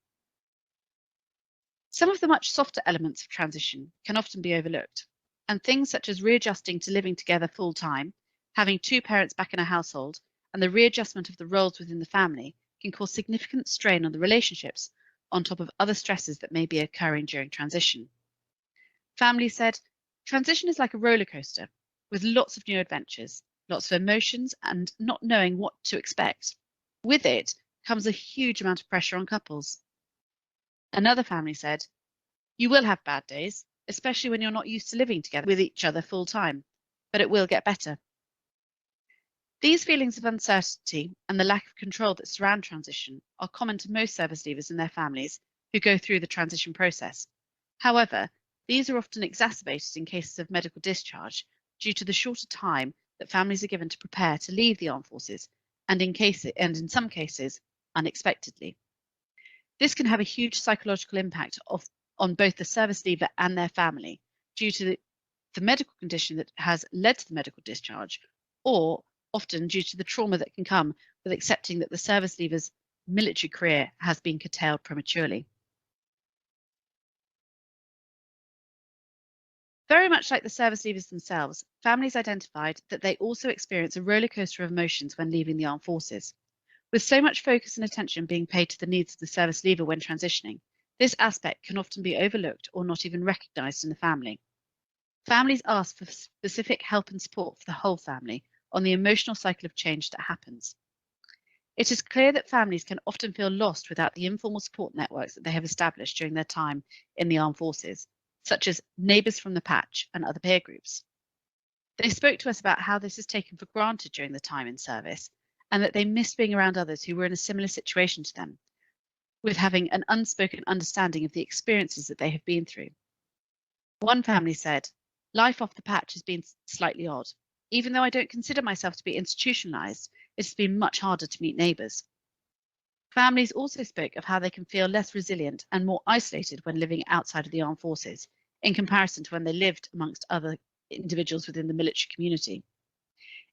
S5: Some of the much softer elements of transition can often be overlooked, and things such as readjusting to living together full time, having two parents back in a household, and the readjustment of the roles within the family can cause significant strain on the relationships on top of other stresses that may be occurring during transition. Families said, transition is like a roller coaster with lots of new adventures, lots of emotions, and not knowing what to expect. With it comes a huge amount of pressure on couples. Another family said, you will have bad days, especially when you're not used to living together with each other full time, but it will get better. These feelings of uncertainty and the lack of control that surround transition are common to most service leavers and their families who go through the transition process. However, these are often exacerbated in cases of medical discharge due to the shorter time that families are given to prepare to leave the armed forces, and in some cases, unexpectedly. This can have a huge psychological impact on both the service leaver and their family due to the medical condition that has led to the medical discharge, or often due to the trauma that can come with accepting that the service leaver's military career has been curtailed prematurely. Very much like the service leavers themselves, families identified that they also experience a rollercoaster of emotions when leaving the armed forces. With so much focus and attention being paid to the needs of the service leaver when transitioning, this aspect can often be overlooked or not even recognised in the family. Families ask for specific help and support for the whole family on the emotional cycle of change that happens. It is clear that families can often feel lost without the informal support networks that they have established during their time in the armed forces, such as neighbours from the patch and other peer groups. They spoke to us about how this is taken for granted during the time in service, and that they miss being around others who were in a similar situation to them, with having an unspoken understanding of the experiences that they have been through. One family said, "Life off the patch has been slightly odd. Even though I don't consider myself to be institutionalised, it's been much harder to meet neighbours." Families also spoke of how they can feel less resilient and more isolated when living outside of the armed forces, in comparison to when they lived amongst other individuals within the military community.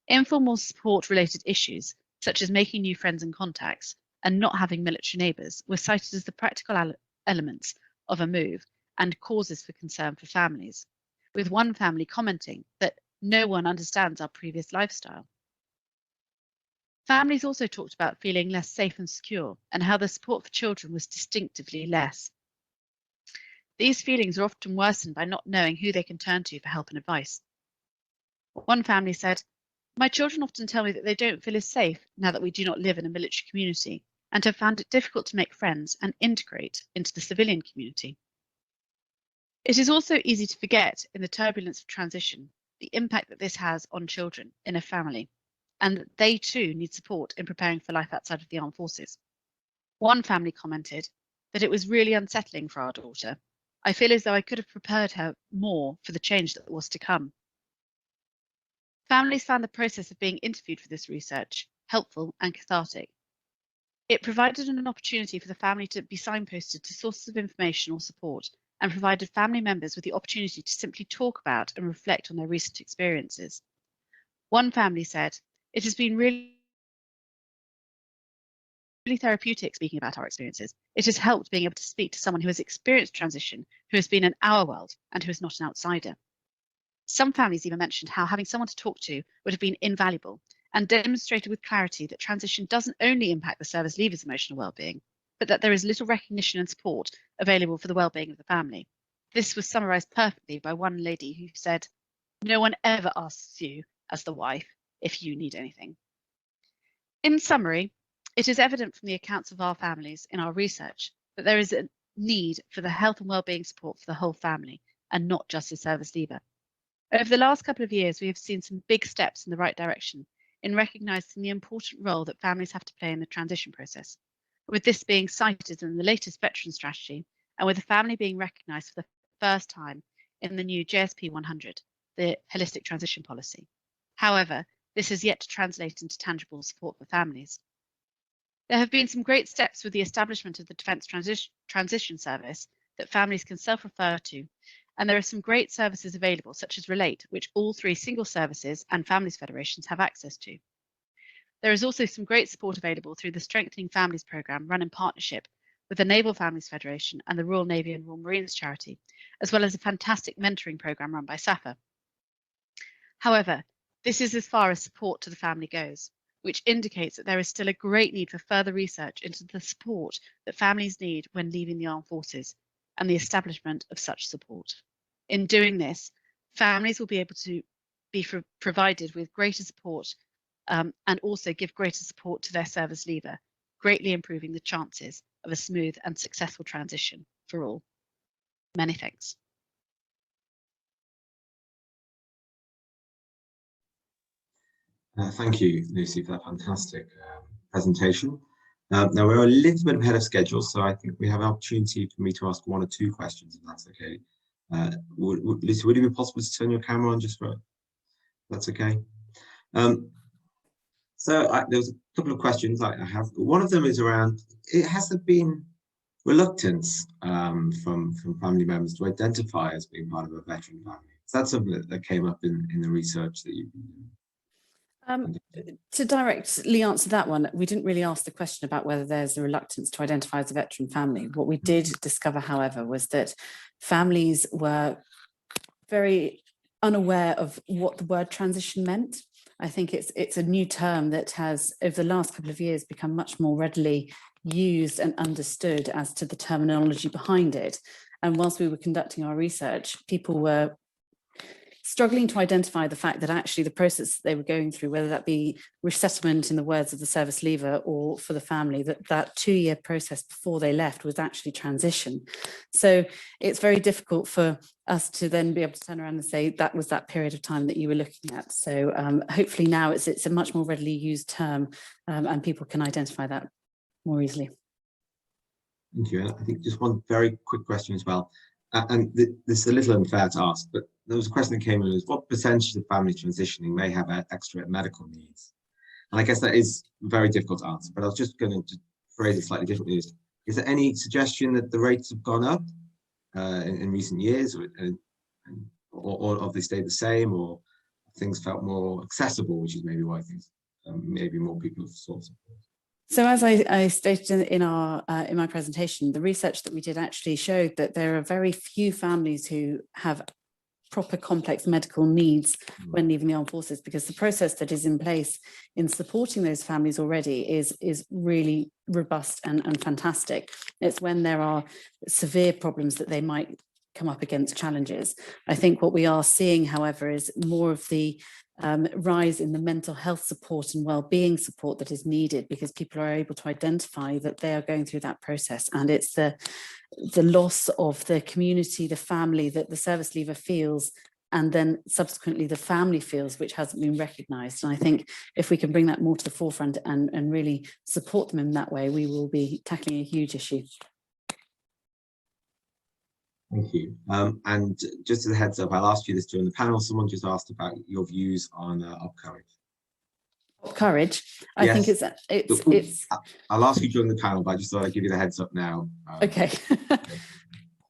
S5: Informal support-related issues, such as making new friends and contacts and not having military neighbours, were cited as the practical elements of a move and causes for concern for families, with one family commenting that no one understands our previous lifestyle. Families also talked about feeling less safe and secure and how the support for children was distinctively less. These feelings are often worsened by not knowing who they can turn to for help and advice. One family said, "My children often tell me that they don't feel as safe now that we do not live in a military community and have found it difficult to make friends and integrate into the civilian community." It is also easy to forget in the turbulence of transition the impact that this has on children in a family, and that they too need support in preparing for life outside of the armed forces. One family commented that it was really unsettling for our daughter. "I feel as though I could have prepared her more for the change that was to come." Families found the process of being interviewed for this research helpful and cathartic. It provided an opportunity for the family to be signposted to sources of information or support, and provided family members with the opportunity to simply talk about and reflect on their recent experiences. One family said, "It has been really therapeutic speaking about our experiences. It has helped being able to speak to someone who has experienced transition, who has been in our world and who is not an outsider." Some families even mentioned how having someone to talk to would have been invaluable, and demonstrated with clarity that transition doesn't only impact the service leaver's emotional well-being, but that there is little recognition and support available for the well-being of the family. This was summarised perfectly by one lady who said, "No one ever asks you, as the wife, if you need anything." In summary, it is evident from the accounts of our families in our research that there is a need for the health and well-being support for the whole family, and not just the service leaver. Over the last couple of years, we have seen some big steps in the right direction in recognising the important role that families have to play in the transition process, with this being cited in the latest veteran strategy, and with the family being recognised for the first time in the new JSP 100, the holistic transition policy. However, this has yet to translate into tangible support for families. There have been some great steps with the establishment of the Defence Transition Service that families can self-refer to, and there are some great services available, such as Relate, which all three single services and families federations have access to. There is also some great support available through the Strengthening Families programme run in partnership with the Naval Families Federation and the Royal Navy and Royal Marines charity, as well as a fantastic mentoring programme run by SAFA. However, this is as far as support to the family goes, which indicates that there is still a great need for further research into the support that families need when leaving the armed forces and the establishment of such support. In doing this, families will be able to be provided with greater support and also give greater support to their service leaver, greatly improving the chances of a smooth and successful transition for all. Many thanks.
S3: Thank you, Lucy, for that fantastic presentation. Now we're a little bit ahead of schedule, so I think we have an opportunity for me to ask one or two questions, if that's okay. Lucy, would it be possible to turn your camera on just for that's okay? So there's a couple of questions I have. One of them is around, has there been reluctance from family members to identify as being part of a veteran family? Is that something that came up in the research that you've been doing?
S6: To directly answer that one, we didn't really ask the question about whether there's a reluctance to identify as a veteran family. What we did discover, however, was that families were very unaware of what the word transition meant. I think it's a new term that has, over the last couple of years, become much more readily used and understood as to the terminology behind it. And whilst we were conducting our research, people were struggling to identify the fact that actually the process they were going through, whether that be resettlement in the words of the service leaver or for the family, that 2-year process before they left was actually transition. So it's very difficult for us to then be able to turn around and say that was that period of time that you were looking at. So hopefully now it's a much more readily used term and people can identify that more easily.
S3: Thank you. I think just one very quick question as well. And this is a little unfair to ask, but there was a question that came in: is what percentage of families transitioning may have extra medical needs? And I guess that is very difficult to answer, but I was just going to phrase it slightly differently. Is there any suggestion that the rates have gone up in recent years, or have they stayed the same, or things felt more accessible, which is maybe why things maybe more people have sought support?
S6: So as I stated in my presentation, the research that we did actually showed that there are very few families who have proper complex medical needs when leaving the armed forces, because the process that is in place in supporting those families already is really robust and fantastic. It's when there are severe problems that they might come up against challenges. I think what we are seeing, however, is more of the rise in the mental health support and well-being support that is needed, because people are able to identify that they are going through that process, and it's the loss of the community, the family that the service leaver feels, and then subsequently the family feels, which hasn't been recognised. And I think if we can bring that more to the forefront and really support them in that way, we will be tackling a huge issue.
S3: Thank you. And just as a heads up, I'll ask you this during the panel. Someone just asked about your views on courage.
S6: Courage. I think it's.
S3: I'll ask you during the panel, but I just thought I'd give you the heads up now. Okay.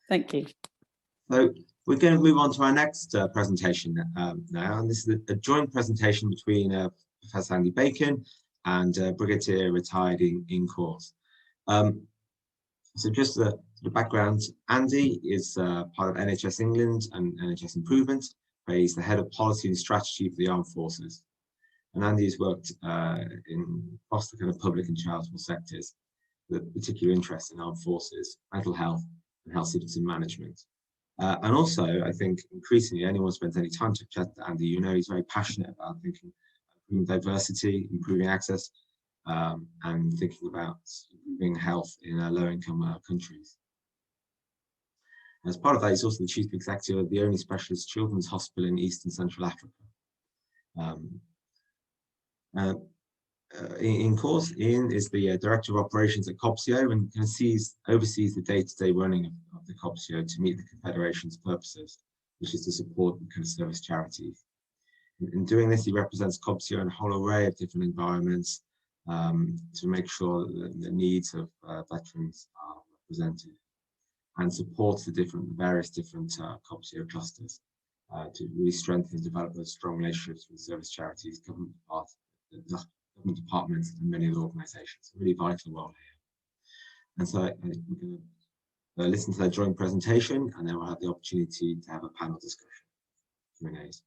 S6: Thank you.
S3: So we're going to move on to our next presentation now, and this is a joint presentation between Professor Andy Bacon and Brigadier retired in Caws. So just the background: Andy is part of NHS England and NHS Improvement, where he's the head of policy and strategy for the armed forces. And Andy has worked across the kind of public and charitable sectors with particular interest in armed forces, mental health, and health citizen management. And also, I think increasingly, anyone spends any time to chat to Andy, you know he's very passionate about thinking improving diversity, improving access, and thinking about improving health in low-income countries. As part of that, he's also the chief executive of the only specialist children's hospital in East and Central Africa. In Caws, Ian is the director of operations at Cobseo and kind of oversees the day-to-day running of the Cobseo to meet the Confederation's purposes, which is to support the kind of service charities. In doing this, he represents Cobseo in a whole array of different environments to make sure that the needs of veterans are represented, and supports the various different Cobseo clusters to really strengthen and develop those strong relationships with service charities, government departments, and many other organisations. A really vital role here. And so we're going to listen to their joint presentation, and then we'll have the opportunity to have a panel discussion, Q&As.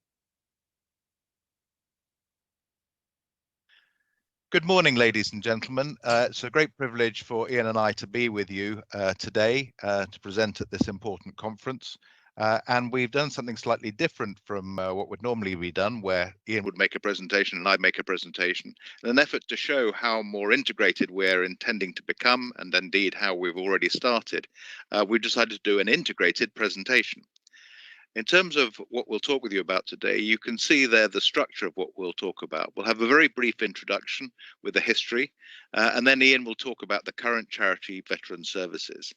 S7: Good morning, ladies and gentlemen. It's a great privilege for Ian and I to be with you today to present at this important conference. And we've done something slightly different from what would normally be done, where Ian would make a presentation and I'd make a presentation, in an effort to show how more integrated we're intending to become, and indeed how we've already started. We've decided to do an integrated presentation. In terms of what we'll talk with you about today, you can see there the structure of what we'll talk about. We'll have a very brief introduction with a history, and then Ian will talk about the current charity veteran services.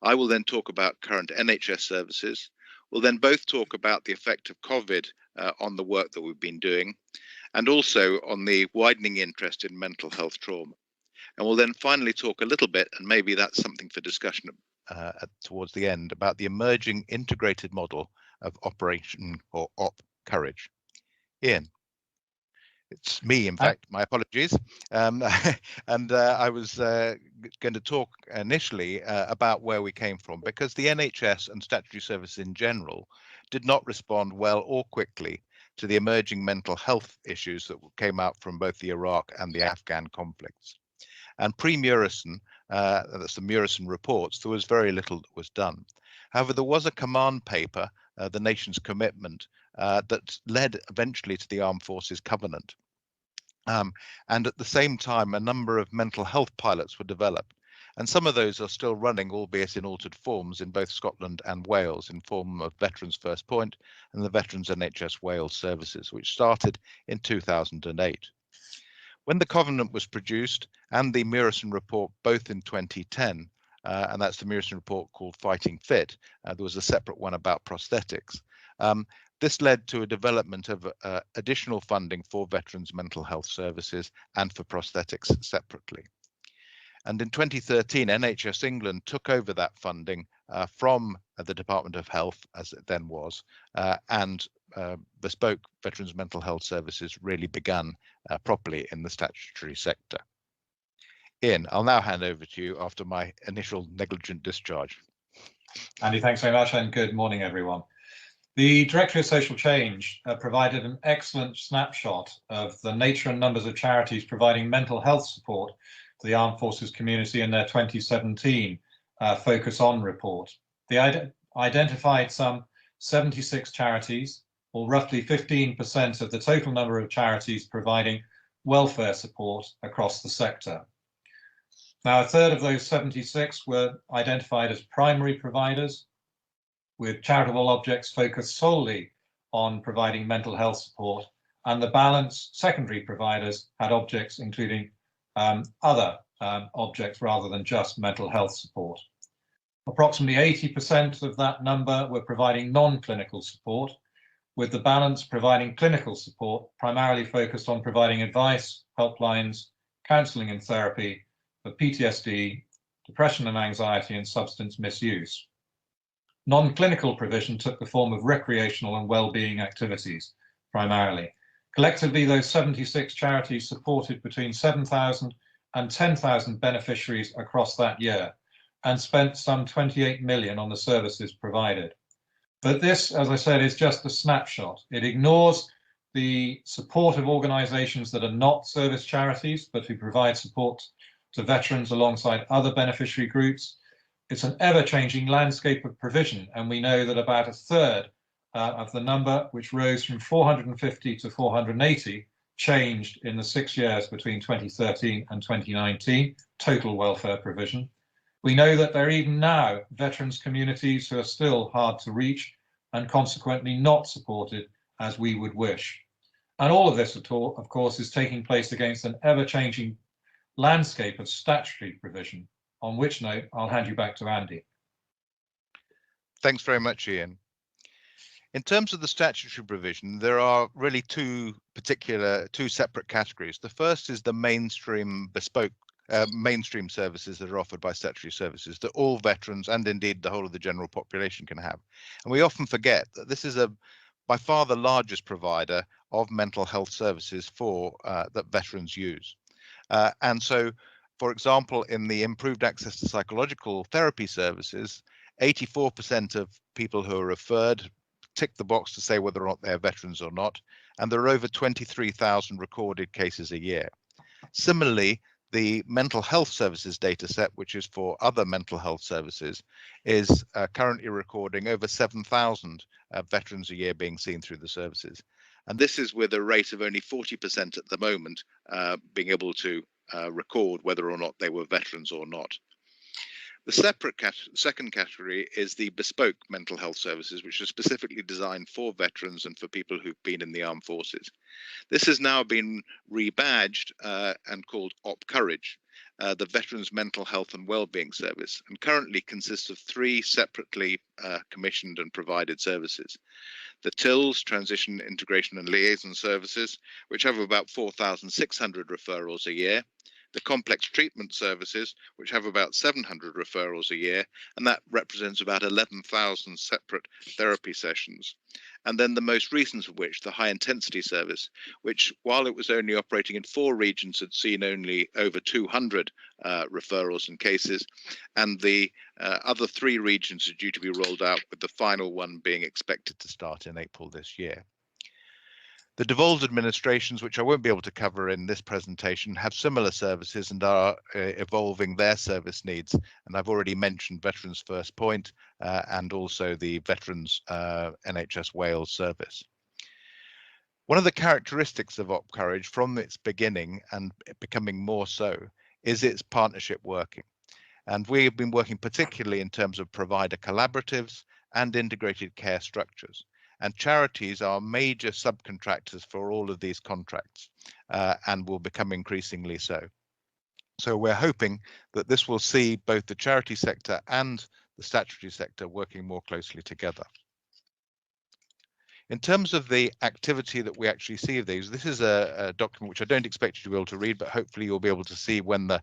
S7: I will then talk about current NHS services. We'll then both talk about the effect of COVID on the work that we've been doing, and also on the widening interest in mental health trauma. And we'll then finally talk a little bit, and maybe that's something for discussion towards the end, about the emerging integrated model of Operation or Op Courage. Ian. It's me, in fact, my apologies. And I was going to talk initially about where we came from, because the NHS and statutory services in general did not respond well or quickly to the emerging mental health issues that came out from both the Iraq and the Afghan conflicts. And pre-Murison, that's the Murison reports, there was very little that was done. However, there was a command paper, the nation's commitment, that led eventually to the Armed Forces Covenant. And at the same time, a number of mental health pilots were developed. And some of those are still running, albeit in altered forms, in both Scotland and Wales, in form of Veterans First Point and the Veterans NHS Wales services, which started in 2008. When the Covenant was produced and the Murison report, both in 2010, and that's the Murison report called Fighting Fit, there was a separate one about prosthetics. This led to a development of additional funding for veterans' mental health services and for prosthetics separately. And in 2013, NHS England took over that funding from the Department of Health, as it then was, and bespoke veterans' mental health services really began properly in the statutory sector. Ian, I'll now hand over to you after my initial negligent discharge.
S8: Andy, thanks very much, and good morning, everyone. The Directory of Social Change provided an excellent snapshot of the nature and numbers of charities providing mental health support to the Armed Forces community in their 2017 Focus On report. They identified some 76 charities, or roughly 15% of the total number of charities providing welfare support across the sector. Now, a third of those 76 were identified as primary providers, with charitable objects focused solely on providing mental health support, and the balance, secondary providers, had objects including other objects rather than just mental health support. Approximately 80% of that number were providing non-clinical support, with the balance providing clinical support, primarily focused on providing advice, helplines, counselling and therapy for PTSD, depression and anxiety, and substance misuse. Non-clinical provision took the form of recreational and wellbeing activities, primarily. Collectively, those 76 charities supported between 7,000 and 10,000 beneficiaries across that year and spent some 28 million on the services provided. But this, as I said, is just a snapshot. It ignores the support of organisations that are not service charities, but who provide support to veterans alongside other beneficiary groups. It's an ever-changing landscape of provision, and we know that about a third of the number, which rose from 450 to 480, changed in the 6 years between 2013 and 2019, total welfare provision. We know that there are even now veterans communities who are still hard to reach and consequently not supported as we would wish. And all of this, of course, is taking place against an ever-changing landscape of statutory provision, on which note I'll hand you back to Andy.
S7: Thanks very much, Ian. In terms of the statutory provision, there are really two separate categories. The first is the mainstream bespoke mainstream services that are offered by statutory services that all veterans and indeed the whole of the general population can have. And we often forget that this is by far the largest provider of mental health services that veterans use. And so, for example, in the improved access to psychological therapy services, 84% of people who are referred tick the box to say whether or not they're veterans or not, and there are over 23,000 recorded cases a year. Similarly, the mental health services data set, which is for other mental health services, is currently recording over 7,000 veterans a year being seen through the services. And this is with a rate of only 40% at the moment being able to record whether or not they were veterans or not. The second category is the bespoke mental health services, which are specifically designed for veterans and for people who've been in the armed forces. This has now been rebadged and called Op Courage, the Veterans Mental Health and Wellbeing Service, and currently consists of 3 separately commissioned and provided services. The TILS, Transition, Integration and Liaison Services, which have about 4,600 referrals a year. the complex treatment services, which have about 700 referrals a year, and that represents about 11,000 separate therapy sessions. And then the most recent of which, the high intensity service, which while it was only operating in 4 regions, had seen only over 200 referrals and cases, and the other 3 regions are due to be rolled out, with the final one being expected to start in April this year. The devolved administrations, which I won't be able to cover in this presentation, have similar services and are evolving their service needs. And I've already mentioned Veterans First Point and also the Veterans NHS Wales service. One of the characteristics of OpCourage from its beginning and becoming more so is its partnership working. And we have been working particularly in terms of provider collaboratives and integrated care structures. And charities are major subcontractors for all of these contracts and will become increasingly so. So we're hoping that this will see both the charity sector and the statutory sector working more closely together. In terms of the activity that we actually see of these, this is a document which I don't expect you to be able to read, but hopefully you'll be able to see when the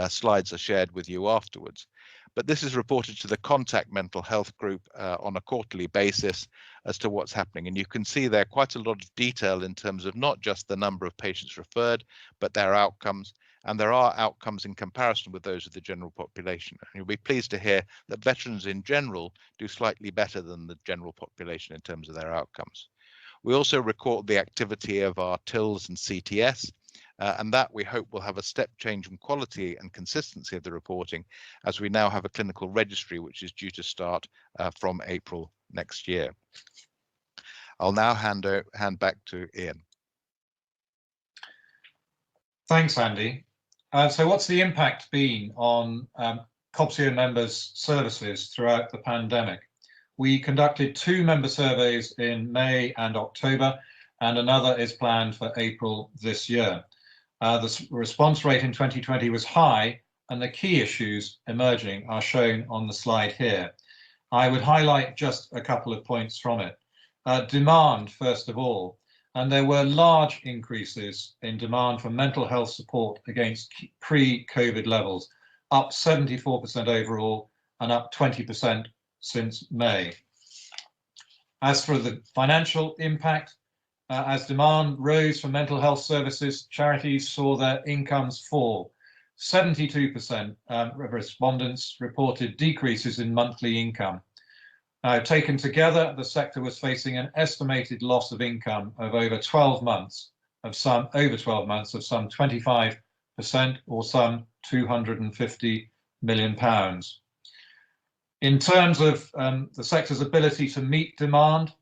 S7: slides are shared with you afterwards. But this is reported to the Contact Mental Health Group on a quarterly basis as to what's happening. And you can see there quite a lot of detail in terms of not just the number of patients referred, but their outcomes. And there are outcomes in comparison with those of the general population. And you'll be pleased to hear that veterans in general do slightly better than the general population in terms of their outcomes. We also record the activity of our TILs and CTS. And that we hope will have a step change in quality and consistency of the reporting, as we now have a clinical registry which is due to start from April next year. I'll now hand back to Ian.
S8: Thanks, Andy. So what's the impact been on Cobseo members' services throughout the pandemic? We conducted 2 member surveys in May and October, and another is planned for April this year. The response rate in 2020 was high, and the key issues emerging are shown on the slide here. I would highlight just a couple of points from it. Demand, first of all, and there were large increases in demand for mental health support against pre-COVID levels, up 74% overall and up 20% since May. As for the financial impact, as demand rose for mental health services, charities saw their incomes fall. 72% of respondents reported decreases in monthly income. Taken together, the sector was facing an estimated loss of income of over 12 months of some 25% or some £250 million. In terms of the sector's ability to meet demand,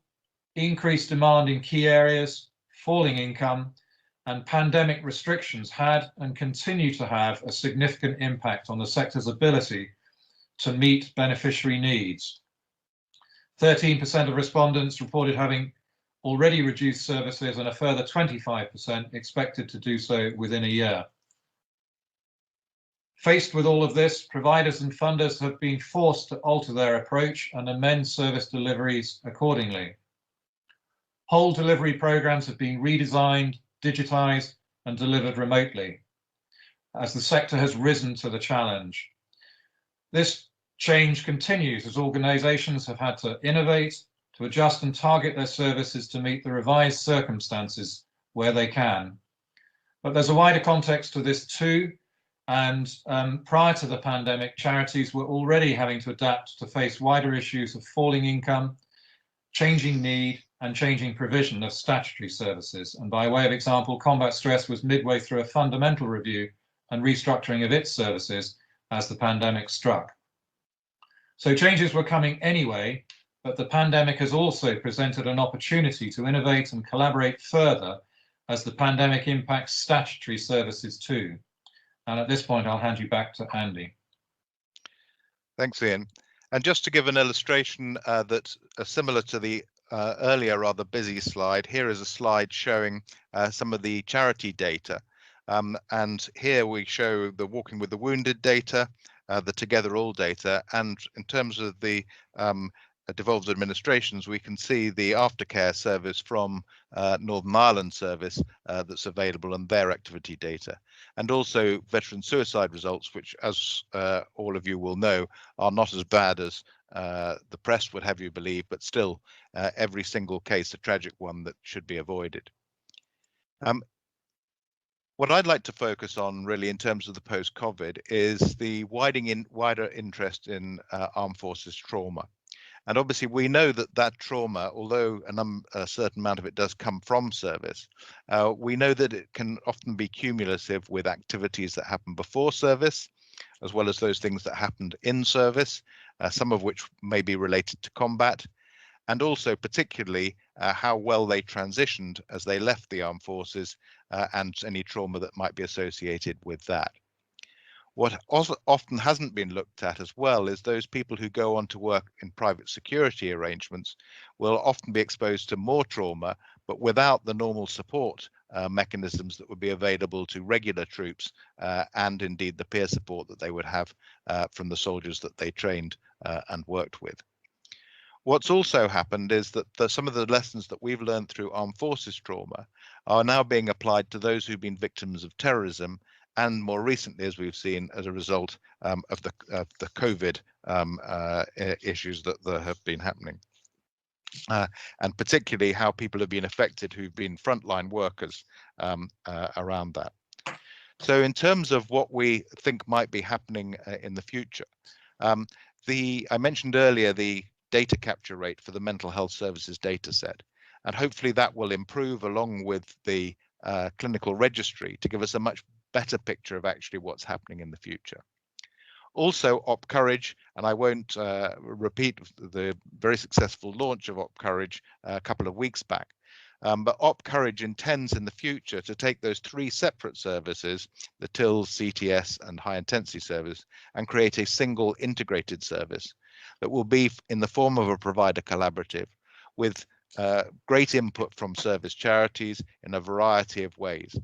S8: increased demand in key areas, falling income, and pandemic restrictions had and continue to have a significant impact on the sector's ability to meet beneficiary needs. 13% of respondents reported having already reduced services, and a further 25% expected to do so within a year. Faced with all of this, providers and funders have been forced to alter their approach and amend service deliveries accordingly. Whole delivery programs have been redesigned, digitized, and delivered remotely as the sector has risen to the challenge. This change continues as organizations have had to innovate, to adjust and target their services to meet the revised circumstances where they can. But there's a wider context to this too, and prior to the pandemic, charities were already having to adapt to face wider issues of falling income, changing need, and changing provision of statutory services. And by way of example, Combat Stress was midway through a fundamental review and restructuring of its services as the pandemic struck. So changes were coming anyway, but the pandemic has also presented an opportunity to innovate and collaborate further as the pandemic impacts statutory services too. And at this point, I'll hand you back to Andy.
S7: Thanks, Ian. And just to give an illustration that's similar to the earlier rather busy slide, here is a slide showing some of the charity data. And here we show the Walking with the Wounded data, the Together All data, and in terms of the devolved administrations, we can see the aftercare service from Northern Ireland service that's available and their activity data, and also veteran suicide results, which, as all of you will know, are not as bad as the press would have you believe, but still every single case a tragic one that should be avoided. What I'd like to focus on really in terms of the post-COVID is the wider interest in armed forces trauma. And obviously we know that trauma, although a certain amount of it does come from service, we know that it can often be cumulative with activities that happen before service, as well as those things that happened in service, some of which may be related to combat, and also particularly how well they transitioned as they left the armed forces and any trauma that might be associated with that. What often hasn't been looked at as well is those people who go on to work in private security arrangements will often be exposed to more trauma, but without the normal support mechanisms that would be available to regular troops and indeed the peer support that they would have from the soldiers that they trained and worked with. What's also happened is that some of the lessons that we've learned through armed forces trauma are now being applied to those who've been victims of terrorism, and more recently, as we've seen, as a result of the COVID issues that have been happening, and particularly how people have been affected who've been frontline workers around that. So in terms of what we think might be happening in the future, I mentioned earlier the data capture rate for the mental health services data set, and hopefully that will improve along with the clinical registry to give us a much better picture of actually what's happening in the future. Also, Op Courage, and I won't repeat the very successful launch of Op Courage a couple of weeks back, but Op Courage intends in the future to take those three separate services, the TILS, CTS and high intensity service, and create a single integrated service that will be in the form of a provider collaborative with great input from service charities in a variety of ways.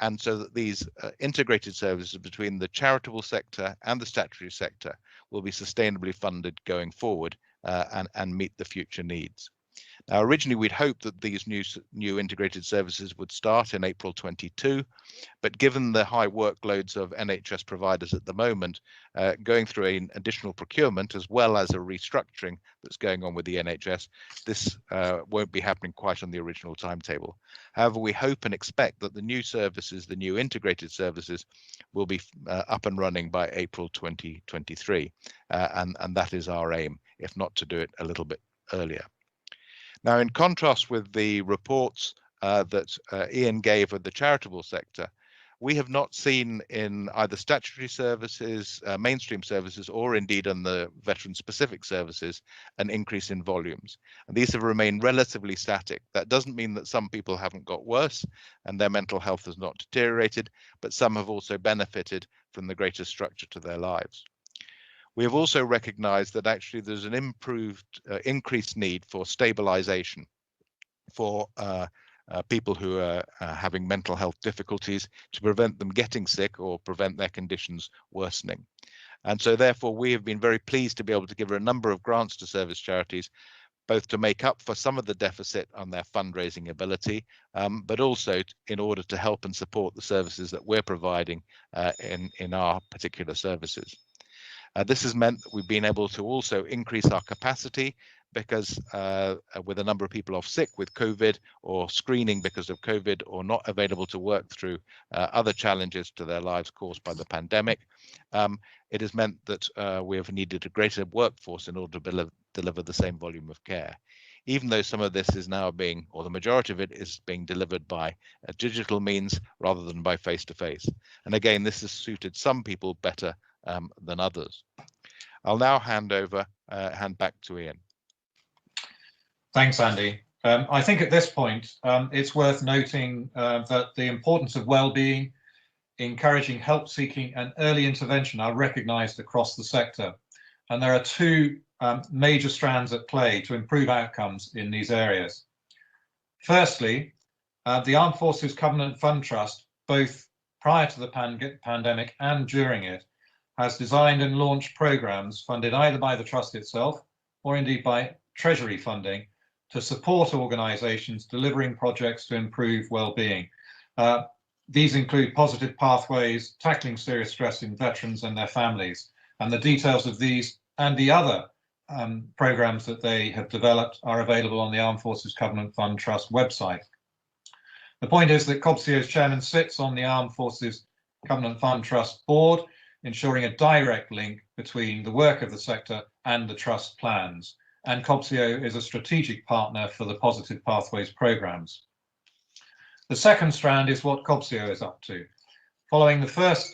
S7: And so that these integrated services between the charitable sector and the statutory sector will be sustainably funded going forward and meet the future needs. Now, originally, we'd hoped that these new integrated services would start in April 22, but given the high workloads of NHS providers at the moment, going through an additional procurement as well as a restructuring that's going on with the NHS, this won't be happening quite on the original timetable. However, we hope and expect that the new services, the new integrated services, will be up and running by April 2023, and that is our aim, if not to do it a little bit earlier. Now, in contrast with the reports that Ian gave of the charitable sector, we have not seen in either statutory services, mainstream services, or indeed on the veteran-specific services, an increase in volumes. And these have remained relatively static. That doesn't mean that some people haven't got worse and their mental health has not deteriorated, but some have also benefited from the greater structure to their lives. We have also recognized that actually there's an increased need for stabilization for people who are having mental health difficulties to prevent them getting sick or prevent their conditions worsening. And so therefore we have been very pleased to be able to give a number of grants to service charities, both to make up for some of the deficit on their fundraising ability, but also in order to help and support the services that we're providing in our particular services. This has meant that we've been able to also increase our capacity because with a number of people off sick with COVID or screening because of COVID or not available to work through other challenges to their lives caused by the pandemic, it has meant that we have needed a greater workforce in order to deliver the same volume of care. Even though some of this is now being, or the majority of it is being delivered by digital means rather than by face-to-face. And again, this has suited some people better than others. I'll now hand back to Ian.
S8: Thanks, Andy. I think at this point, it's worth noting that the importance of well-being, encouraging help seeking and early intervention are recognised across the sector. And there are two major strands at play to improve outcomes in these areas. Firstly, the Armed Forces Covenant Fund Trust, both prior to the pandemic and during it, has designed and launched programmes funded either by the Trust itself or indeed by Treasury funding to support organisations delivering projects to improve well-being. These include positive pathways, tackling serious stress in veterans and their families. And the details of these and the other programmes that they have developed are available on the Armed Forces Covenant Fund Trust website. The point is that Cobseo's chairman sits on the Armed Forces Covenant Fund Trust board, ensuring a direct link between the work of the sector and the trust plans. And Cobseo is a strategic partner for the Positive Pathways programmes. The second strand is what Cobseo is up to. Following the first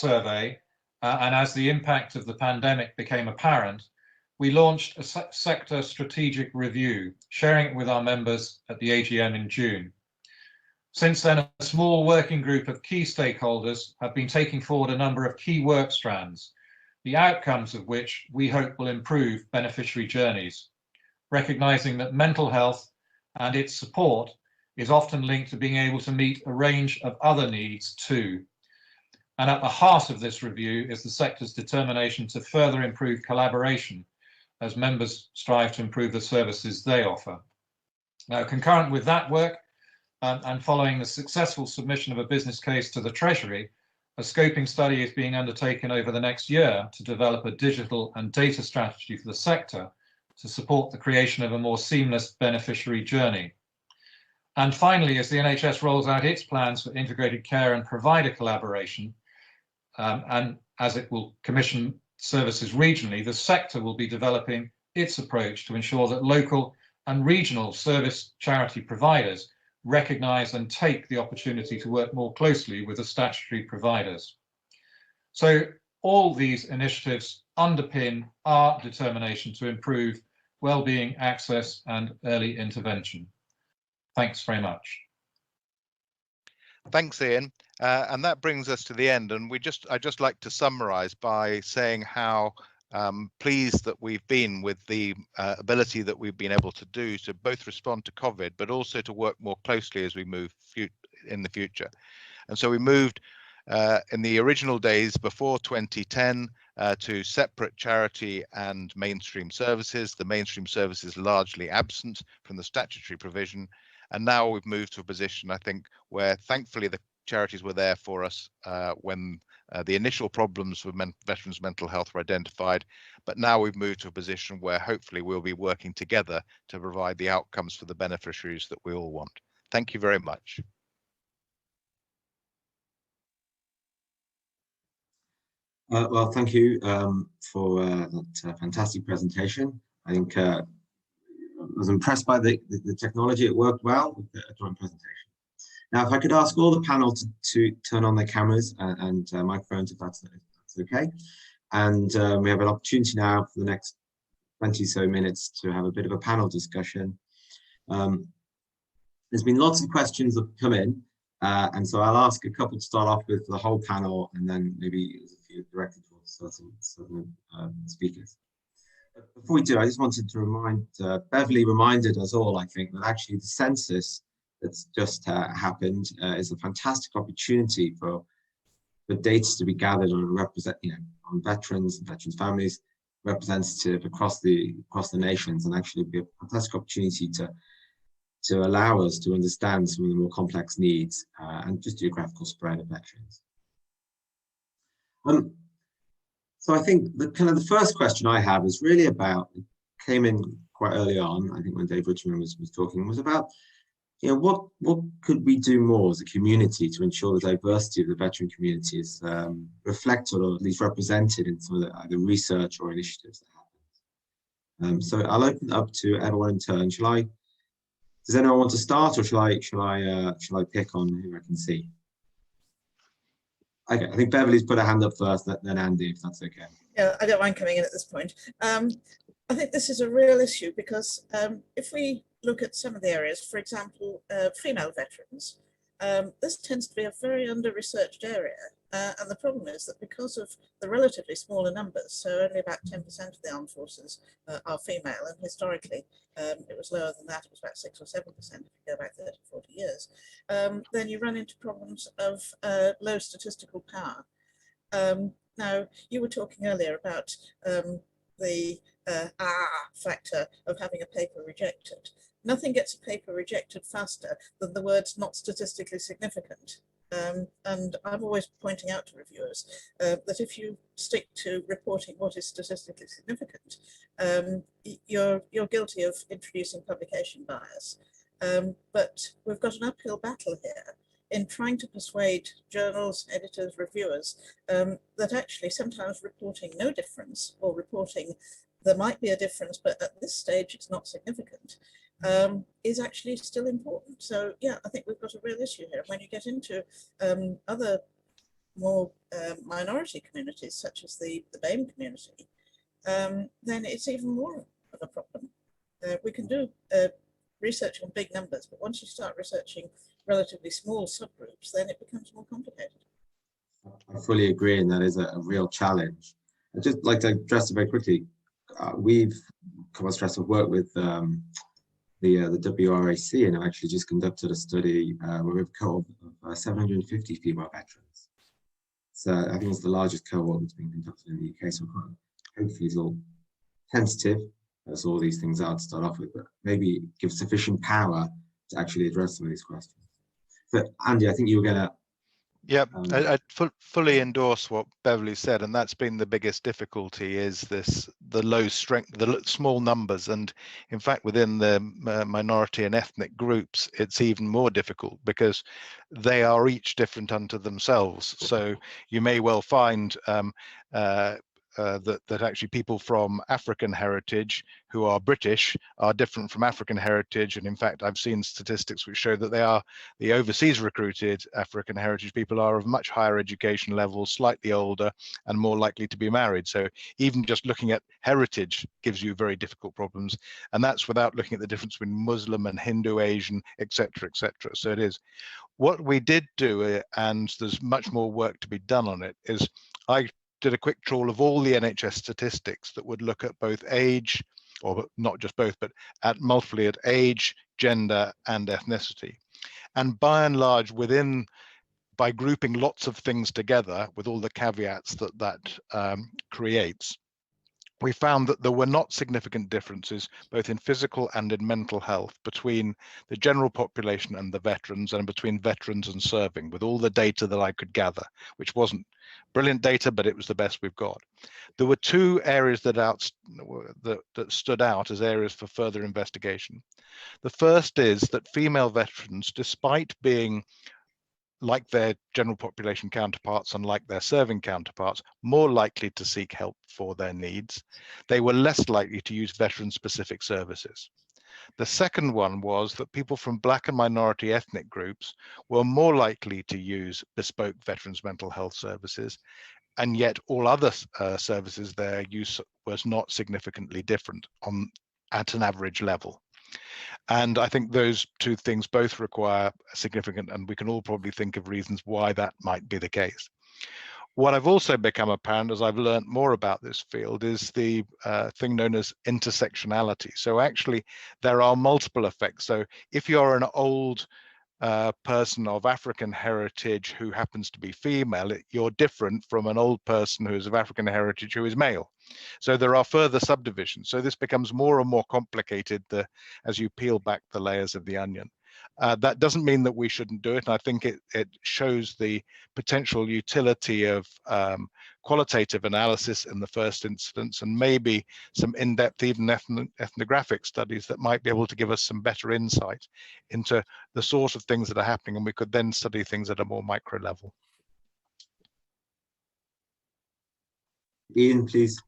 S8: survey, and as the impact of the pandemic became apparent, we launched a sector strategic review, sharing it with our members at the AGM in June. Since then, a small working group of key stakeholders have been taking forward a number of key work strands, the outcomes of which we hope will improve beneficiary journeys, recognising that mental health and its support is often linked to being able to meet a range of other needs too. And at the heart of this review is the sector's determination to further improve collaboration as members strive to improve the services they offer. Now, concurrent with that work, and following the successful submission of a business case to the Treasury, a scoping study is being undertaken over the next year to develop a digital and data strategy for the sector to support the creation of a more seamless beneficiary journey. And finally, as the NHS rolls out its plans for integrated care and provider collaboration, and as it will commission services regionally, the sector will be developing its approach to ensure that local and regional service charity providers recognise and take the opportunity to work more closely with the statutory providers. So all these initiatives underpin our determination to improve wellbeing, access and early intervention. Thanks very much.
S7: Thanks, Ian. And that brings us to the end. And I'd just like to summarise by saying how pleased that we've been with the ability that we've been able to do to both respond to COVID, but also to work more closely as we move in the future. And so we moved in the original days before 2010 to separate charity and mainstream services. The mainstream services largely absent from the statutory provision. And now we've moved to a position, I think, where thankfully the charities were there for us when the initial problems with veterans' mental health were identified. But now we've moved to a position where hopefully we'll be working together to provide the outcomes for the beneficiaries that we all want. Thank you very much.
S3: Well, thank you for that fantastic presentation. I think I was impressed by the technology. It worked well with the joint presentation. Now, if I could ask all the panel to turn on their cameras and microphones, if that's okay. And we have an opportunity now for the next 20 so minutes to have a bit of a panel discussion. There's been lots of questions that have come in, and so I'll ask a couple to start off with the whole panel, and then maybe a few directed towards certain speakers. Before we do, I just wanted to remind, Beverly reminded us all, I think, that actually the census that's just happened is a fantastic opportunity for data to be gathered on on veterans and veterans' families, representative across the nations, and actually be a fantastic opportunity to allow us to understand some of the more complex needs and just geographical spread of veterans. So I think the first question I have is really about, it came in quite early on, I think when Dave Richmond was talking, was about, what could we do more as a community to ensure the diversity of the veteran community is reflected or at least represented in some of the either research or initiatives that happen. So I'll open it up to everyone in turn. Does anyone want to start, or shall I pick on who I can see? Okay, I think Beverly's put her hand up first, then Andy, if that's okay.
S4: Yeah, I don't mind coming in at this point. I think this is a real issue because if we look at some of the areas, for example, female veterans, this tends to be a very under-researched area. And the problem is that because of the relatively smaller numbers, so only about 10% of the armed forces are female, and historically it was lower than that, it was about 6 or 7% if you go back 30, 40 years, then you run into problems of low statistical power. Now, you were talking earlier about the factor of having a paper rejected. Nothing gets a paper rejected faster than the words "not statistically significant." And I'm always pointing out to reviewers that if you stick to reporting what is statistically significant, you're guilty of introducing publication bias. But we've got an uphill battle here in trying to persuade journals, editors, reviewers that actually sometimes reporting no difference, or reporting there might be a difference, but at this stage it's not significant, is actually still important. So yeah, I think we've got a real issue here. When you get into other more minority communities, such as the BAME community, then it's even more of a problem. We can do research on big numbers, but once you start researching relatively small subgroups, then it becomes more complicated.
S3: I fully agree, and that is a real challenge. I'd just like to address it very quickly. We've, Cobseo Trust, have worked with the WRAC, and have actually just conducted a study where we've cohort of 750 female veterans. So I think it's the largest cohort that's been conducted in the UK so far. Hopefully it's all tentative, as all these things are to start off with, but maybe give sufficient power to actually address some of these questions. But Andy, I think you were going to...
S7: Yep, I fully endorse what Beverly said, and that's been the biggest difficulty, is the low strength, the small numbers, and in fact within the minority and ethnic groups it's even more difficult because they are each different unto themselves. So you may well find that actually people from African heritage who are British are different from African heritage, and in fact I've seen statistics which show that the overseas recruited African heritage people are of much higher education levels, slightly older, and more likely to be married. So even just looking at heritage gives you very difficult problems, and that's without looking at the difference between Muslim and Hindu, Asian, etc., etc. So it is. What we did do, and there's much more work to be done on it, is I did a quick trawl of all the NHS statistics that would look at both age, or not just both, but at multiply at age, gender, and ethnicity. And by and large, by grouping lots of things together with all the caveats that creates, we found that there were not significant differences both in physical and in mental health between the general population and the veterans, and between veterans and serving, with all the data that I could gather, which wasn't brilliant data, but it was the best we've got. There were two areas that stood out as areas for further investigation. The first is that female veterans, despite being like their general population counterparts and like their serving counterparts, more likely to seek help for their needs, they were less likely to use veteran-specific services. The second one was that people from Black and minority ethnic groups were more likely to use bespoke veterans mental health services, and yet all other services, their use was not significantly different at an average level. And I think those two things both require significant, and we can all probably think of reasons why that might be the case. What I've also become apparent as I've learned more about this field is the thing known as intersectionality. So actually there are multiple effects. So if you're an old person of African heritage who happens to be female, you're different from an old person who is of African heritage who is male. So there are further subdivisions. So this becomes more and more complicated as you peel back the layers of the onion. That doesn't mean that we shouldn't do it. And I think it shows the potential utility of qualitative analysis in the first instance, and maybe some in-depth even ethnographic studies that might be able to give us some better insight into the sort of things that are happening, and we could then study things at a more micro level.
S3: Ian, please.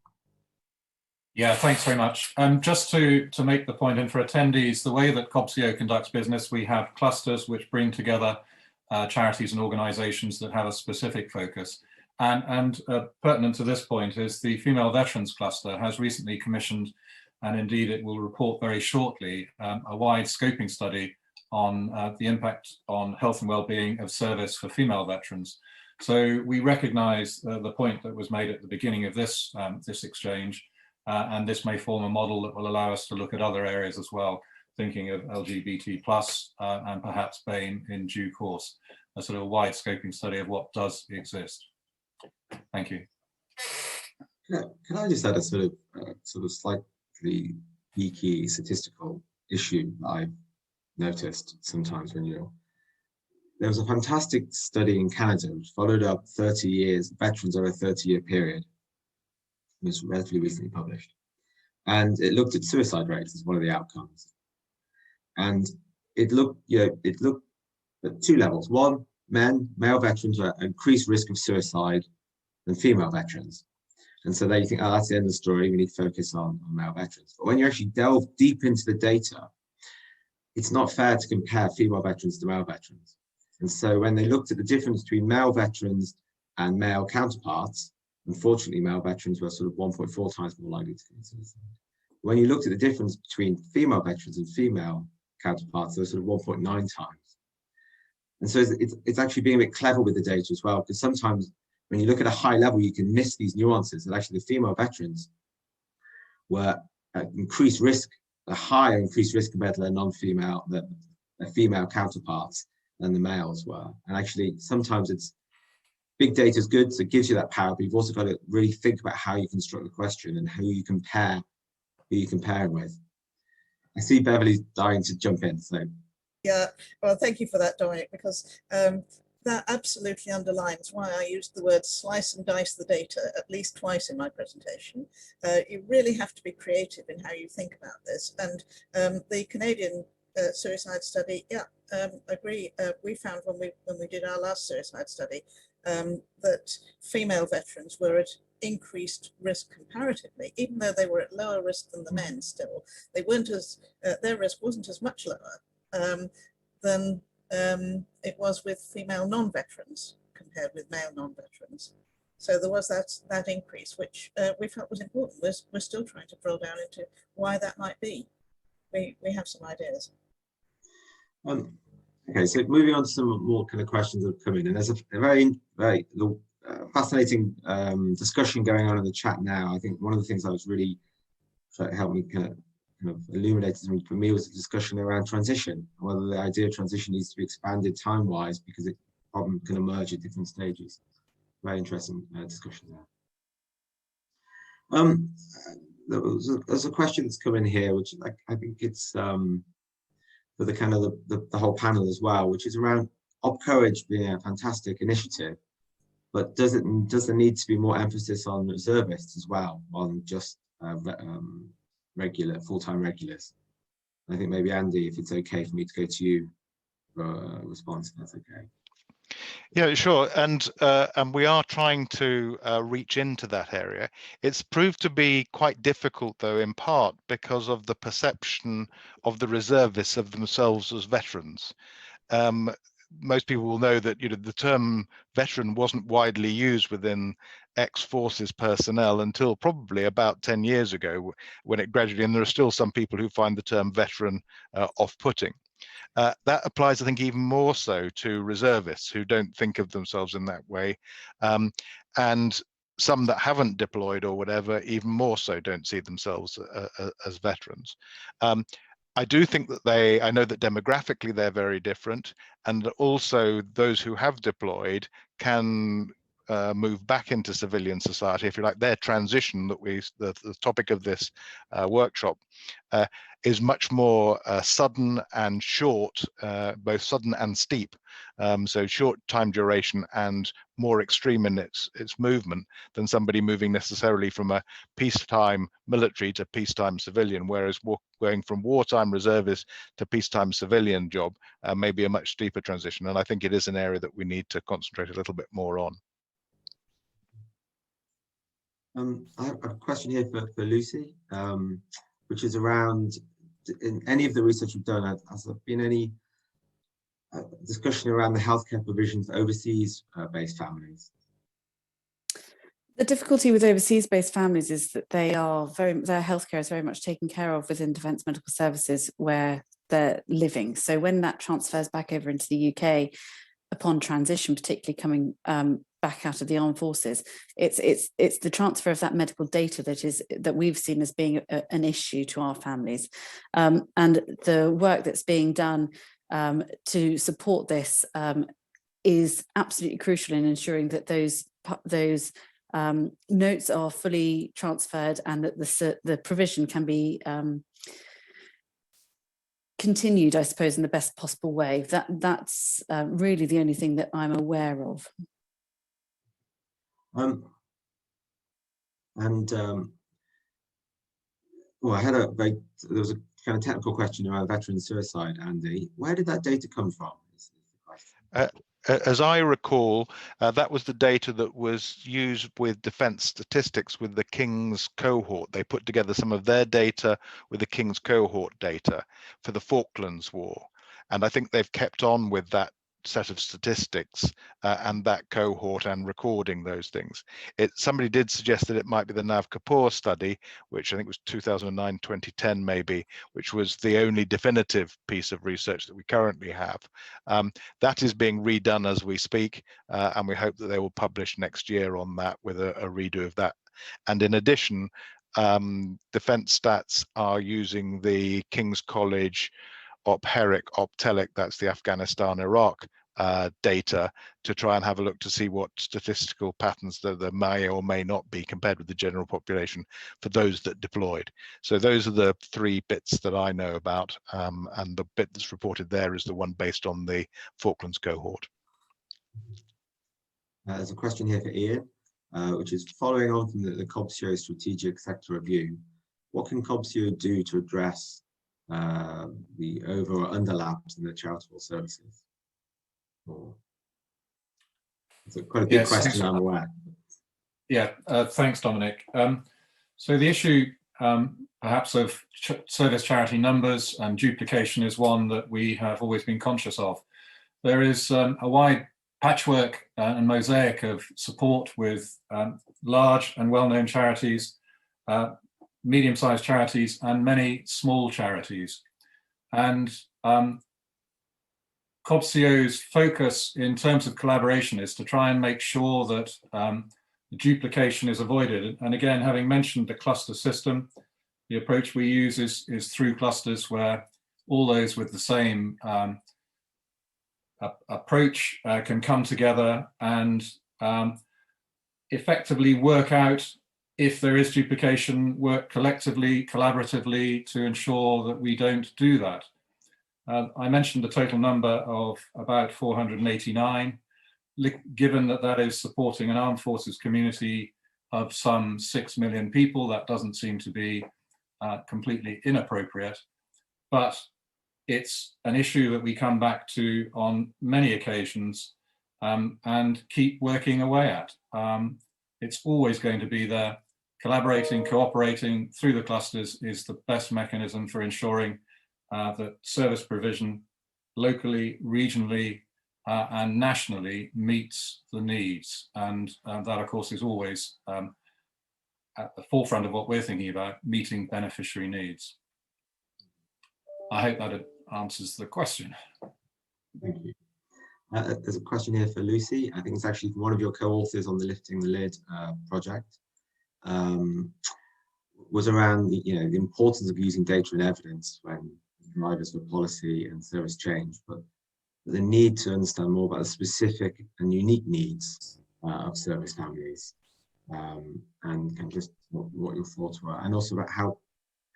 S8: Yeah, thanks very much. Just to make the point, and for attendees, the way that Cobseo conducts business, we have clusters which bring together charities and organizations that have a specific focus. And pertinent to this point is the Female Veterans Cluster has recently commissioned, and indeed it will report very shortly, a wide scoping study on the impact on health and well-being of service for female veterans. So we recognize the point that was made at the beginning of this exchange, and this may form a model that will allow us to look at other areas as well, thinking of LGBT+, and perhaps BAME in due course, a sort of wide scoping study of what does exist. Thank you.
S3: Can I just add a sort of slightly geeky statistical issue that I've noticed sometimes when there was a fantastic study in Canada which followed up 30 years, veterans over a 30-year period. It was relatively recently published. And it looked at suicide rates as one of the outcomes. And it looked at two levels. One, male veterans are at increased risk of suicide than female veterans. And so there you think, oh, that's the end of the story. We need to focus on male veterans. But when you actually delve deep into the data, it's not fair to compare female veterans to male veterans. And so when they looked at the difference between male veterans and male counterparts, unfortunately, male veterans were sort of 1.4 times more likely to commit suicide. When you looked at the difference between female veterans and female counterparts, they were sort of 1.9 times. And so it's actually being a bit clever with the data as well, because sometimes when you look at a high level, you can miss these nuances. And actually the female veterans were at increased risk, a higher increased risk compared to their non-female, their female counterparts than the males were. And actually sometimes big data is good, so it gives you that power, but you've also got to really think about how you construct the question and who you compare, who you're comparing with. I see Beverly's dying to jump in, so.
S4: Yeah, well, thank you for that, Dominic, because that absolutely underlines why I used the word slice and dice the data at least twice in my presentation. You really have to be creative in how you think about this. And the Canadian suicide study, yeah, agree. We found when we did our last suicide study that female veterans were at increased risk comparatively, even though they were at lower risk than the men. Still, they weren't as their risk wasn't as much lower than it was with female non-veterans compared with male non-veterans. So there was that increase, which we felt was important. We're still trying to drill down into why that might be. We have some ideas.
S3: Okay, so moving on to some more kind of questions that have come in, and there's a very fascinating discussion going on in the chat now. I think one of the things that was really helped me kind of illuminated something for me was a discussion around transition, whether the idea of transition needs to be expanded time-wise because it often can emerge at different stages. Very interesting discussion there. There's a question that's come in here, which I think it's for the kind of the whole panel as well, which is around OpCourage being a fantastic initiative, but does there need to be more emphasis on reservists as well, on just regular full-time regulars? I think maybe Andy, if it's okay for me to go to you for a response, if that's okay.
S7: Yeah, sure. And we are trying to reach into that area. It's proved to be quite difficult, though, in part because of the perception of the reservists of themselves as veterans. Most people will know that the term veteran wasn't widely used within ex-forces personnel until probably about 10 years ago, when it gradually, and there are still some people who find the term veteran off-putting. That applies, I think, even more so to reservists who don't think of themselves in that way, and some that haven't deployed or whatever, even more so, don't see themselves as veterans. I do think that I know that demographically they're very different, and also those who have deployed can move back into civilian society, if you like. Their transition that the topic of this workshop is much more sudden and short, both sudden and steep. So short time duration and more extreme in its movement than somebody moving necessarily from a peacetime military to peacetime civilian, whereas going from wartime reservist to peacetime civilian job may be a much steeper transition. And I think it is an area that we need to concentrate a little bit more on.
S3: I have a question here for Lucy, which is around, in any of the research you've done, has there been any discussion around the healthcare provision for overseas-based families?
S6: The difficulty with overseas-based families is that their healthcare is very much taken care of within Defence Medical Services where they're living. So when that transfers back over into the UK, upon transition, particularly coming back out of the armed forces, it's the transfer of that medical data that we've seen as being an issue to our families, and the work that's being done to support this is absolutely crucial in ensuring that those notes are fully transferred and that the provision can be continued, I suppose, in the best possible way. That's really the only thing that I'm aware of.
S3: Well, there was a kind of technical question around veteran suicide, Andy. Where did that data come from? Is the question.
S7: As I recall, that was the data that was used with Defence Statistics with the King's cohort. They put together some of their data with the King's cohort data for the Falklands War. And I think they've kept on with that set of statistics and that cohort and recording those things. Somebody did suggest that it might be the Nav Kapoor study, which I think was 2009, 2010 maybe, which was the only definitive piece of research that we currently have. That is being redone as we speak, and we hope that they will publish next year on that with a redo of that. And in addition, Defence Stats are using the King's College Optelic, that's the Afghanistan-Iraq data, to try and have a look to see what statistical patterns there may or may not be compared with the general population for those that deployed. So those are the three bits that I know about, and the bit that's reported there is the one based on the Falklands cohort.
S3: There's a question here for Ian, which is following on from the Cobseo strategic sector review. What can Cobseo do to address the over or underlaps in the charitable services? It's quite a big question, I'm aware.
S8: Yeah, thanks, Dominic. So the issue perhaps of service charity numbers and duplication is one that we have always been conscious of. There is a wide patchwork and mosaic of support with large and well-known charities, medium-sized charities, and many small charities. And Cobseo's focus in terms of collaboration is to try and make sure that the duplication is avoided. And again, having mentioned the cluster system, the approach we use is through clusters where all those with the same approach can come together and effectively work out if there is duplication, work collectively, collaboratively to ensure that we don't do that. I mentioned the total number of about 489. Given that that is supporting an armed forces community of some 6 million people, that doesn't seem to be completely inappropriate. But it's an issue that we come back to on many occasions and keep working away at. It's always going to be there. Collaborating, cooperating through the clusters is the best mechanism for ensuring that service provision locally, regionally, and nationally meets the needs. And that, of course, is always at the forefront of what we're thinking about, meeting beneficiary needs. I hope that answers the question.
S3: Thank you. There's a question here for Lucy. I think it's actually from one of your co-authors on the Lifting the Lid project. Was around the importance of using data and evidence when drivers for policy and service change, but the need to understand more about the specific and unique needs of service families, and just what your thoughts were, and also about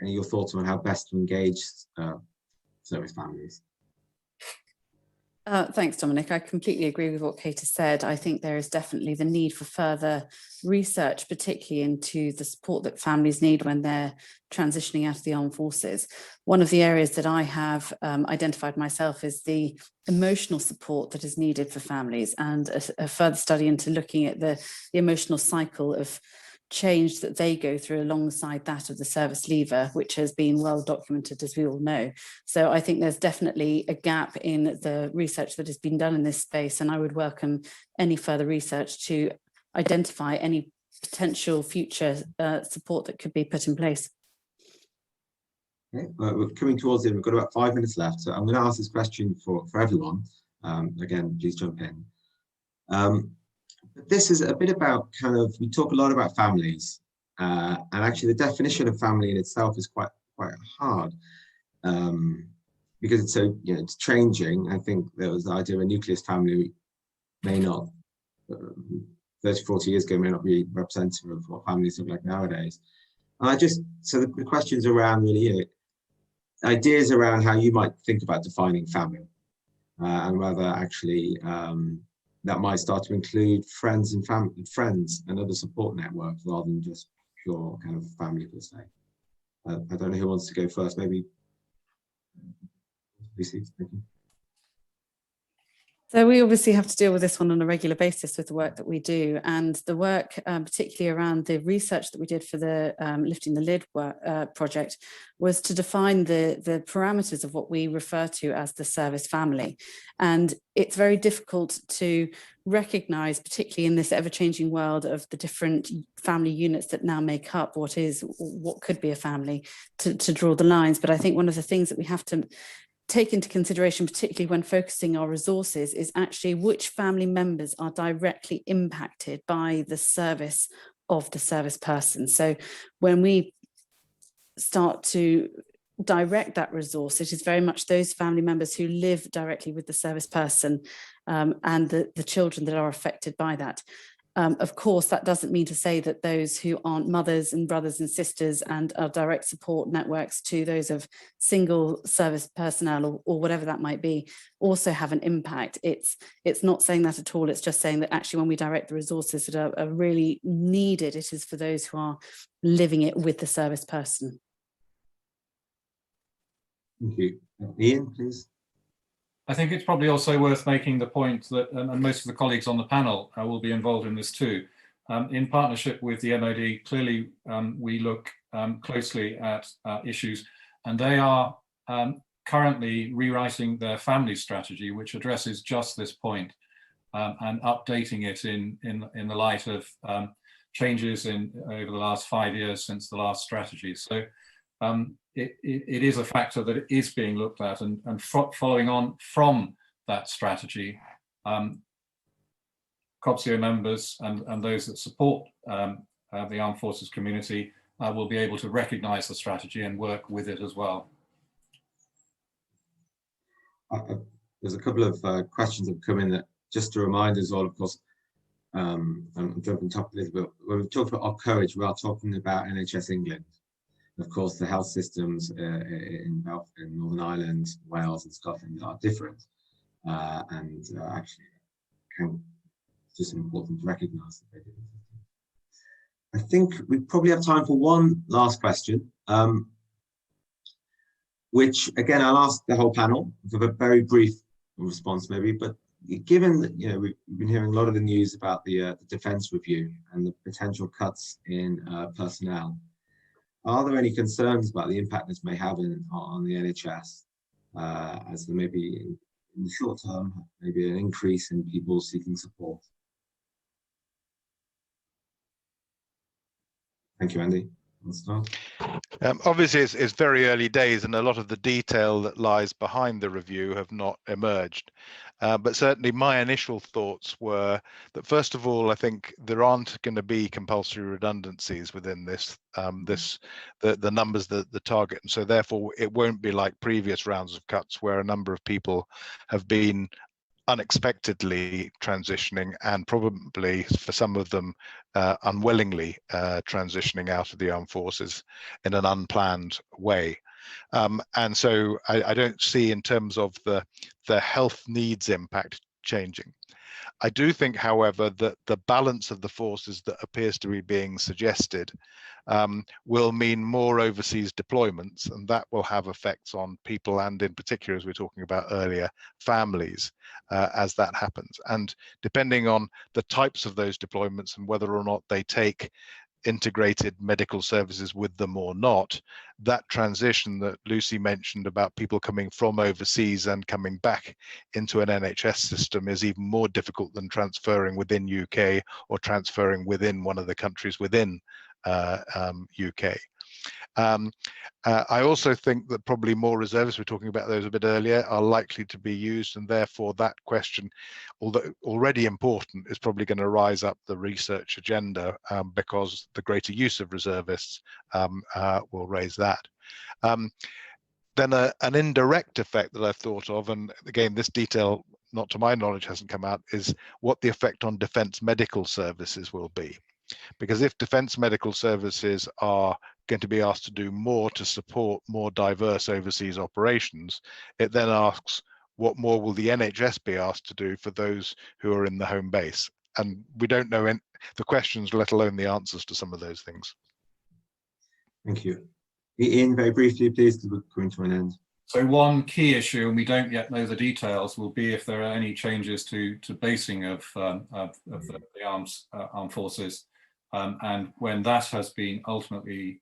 S3: your thoughts on how best to engage service families.
S6: Thanks, Dominic. I completely agree with what Kate has said. I think there is definitely the need for further research, particularly into the support that families need when they're transitioning out of the armed forces. One of the areas that I have identified myself is the emotional support that is needed for families, and a further study into looking at the emotional cycle of change that they go through alongside that of the service leaver, which has been well documented, as we all know. So I think there's definitely a gap in the research that has been done in this space, and I would welcome any further research to identify any potential future support that could be put in place.
S3: Okay, we're coming towards the end. We've got about 5 minutes left, so I'm going to ask this question for everyone. Again, please jump in. This is a bit about we talk a lot about families, and actually the definition of family in itself is quite hard, because it's so it's changing. I think there was the idea of a nucleus family may not 30, 40 years ago may not be representative of what families look like nowadays. And so the questions around really ideas around how you might think about defining family, and whether actually that might start to include friends and other support networks rather than just pure kind of family per se. I don't know who wants to go first. Maybe Lucy. Thank you.
S6: So we obviously have to deal with this one on a regular basis with the work that we do, and the work particularly around the research that we did for the Lifting the Lid project was to define the parameters of what we refer to as the service family. And it's very difficult to recognise, particularly in this ever-changing world of the different family units that now make up what could be a family, to draw the lines. But I think one of the things that we have to take into consideration, particularly when focusing our resources, is actually which family members are directly impacted by the service of the service person. So when we start to direct that resource, it is very much those family members who live directly with the service person and the children that are affected by that. Of course, that doesn't mean to say that those who aren't mothers and brothers and sisters and are direct support networks to those of single service personnel or whatever that might be also have an impact. It's not saying that at all. It's just saying that actually when we direct the resources that are really needed, it is for those who are living it with the service person.
S3: Thank you. Ian, please.
S8: I think it's probably also worth making the point that, and most of the colleagues on the panel will be involved in this too, in partnership with the MOD, clearly we look closely at issues, and they are currently rewriting their family strategy, which addresses just this point, and updating it in the light of changes over the last 5 years since the last strategy. So it is a factor that it is being looked at, and following on from that strategy, Cobseo members and those that support the armed forces community will be able to recognise the strategy and work with it as well.
S3: There's a couple of questions that have come in that just to remind us all, of course, I'm jumping top a little bit. When we talk about our courage, we are talking about NHS England. Of course, the health systems in Northern Ireland, Wales and Scotland are different. Actually, it's just important to recognise that they're different. I think we probably have time for one last question, which again, I'll ask the whole panel with a very brief response maybe, but given that, you know, we've been hearing a lot of the news about the defence review and the potential cuts in personnel, are there any concerns about the impact this may have on the NHS, as there may be in the short term, maybe an increase in people seeking support? Thank you, Andy.
S7: Obviously, it's very early days, and a lot of the detail that lies behind the review have not emerged. But certainly my initial thoughts were that, first of all, I think there aren't going to be compulsory redundancies within this, the numbers that the target, and so therefore it won't be like previous rounds of cuts where a number of people have been unexpectedly transitioning, and probably for some of them unwillingly transitioning out of the armed forces in an unplanned way. And so I don't see, in terms of the health needs impact, changing. I do think, however, that the balance of the forces that appears to be being suggested will mean more overseas deployments, and that will have effects on people, and in particular, as we were talking about earlier, families, as that happens. And depending on the types of those deployments and whether or not they take integrated medical services with them or not, that transition that Lucy mentioned about people coming from overseas and coming back into an NHS system is even more difficult than transferring within UK or transferring within one of the countries within UK. I also think that probably more reservists, we were talking about those a bit earlier, are likely to be used, and therefore that question, although already important, is probably going to rise up the research agenda, because the greater use of reservists will raise that. Then an indirect effect that I've thought of, and again, this detail, not to my knowledge, hasn't come out, is what the effect on defence medical services will be. Because if defence medical services are going to be asked to do more to support more diverse overseas operations, it then asks, what more will the NHS be asked to do for those who are in the home base? And we don't know the questions, let alone the answers to some of those things.
S3: Thank you. Ian, very briefly, please, because we're coming to an end.
S8: So one key issue, and we don't yet know the details, will be if there are any changes to basing of the armed forces. And when that has been ultimately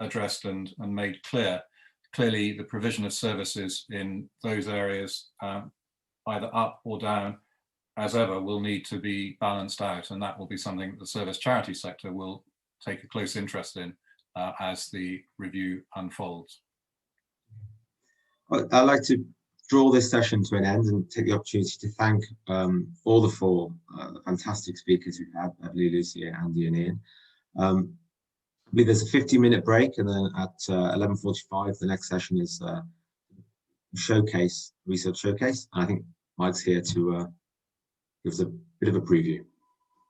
S8: addressed and made clear, clearly the provision of services in those areas, either up or down, as ever, will need to be balanced out. And that will be something the service charity sector will take a close interest in as the review unfolds.
S3: I'd like to draw this session to an end and take the opportunity to thank all the four fantastic speakers we've had, Beverly, Lucy, Andy and Ian. I believe there's a 15-minute break, and then at 11:45 the next session is research showcase. And I think Mike's here to give us a bit of a preview.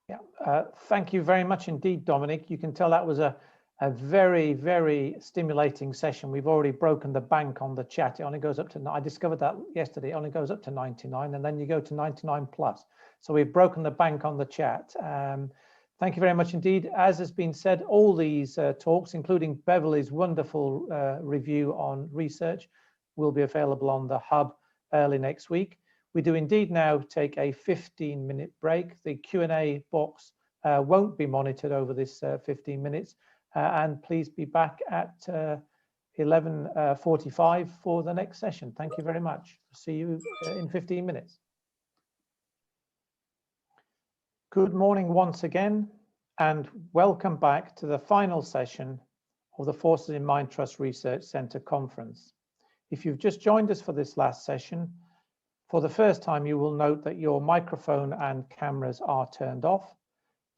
S1: Yeah, thank you very much indeed, Dominic. You can tell that was a very, very stimulating session. We've already broken the bank on the chat. It only goes up to, I discovered that yesterday, it only goes up to 99, and then you go to 99 plus. So we've broken the bank on the chat. Thank you very much indeed. As has been said, all these talks, including Beverly's wonderful review on research, will be available on the hub early next week. We do indeed now take a 15-minute break. The Q&A box won't be monitored over this 15 minutes. And please be back at 11:45 for the next session. Thank you very much. See you in 15 minutes. Good morning once again, and welcome back to the final session of the Forces in Mind Trust Research Centre conference. If you've just joined us for this last session, for the first time, you will note that your microphone and cameras are turned off.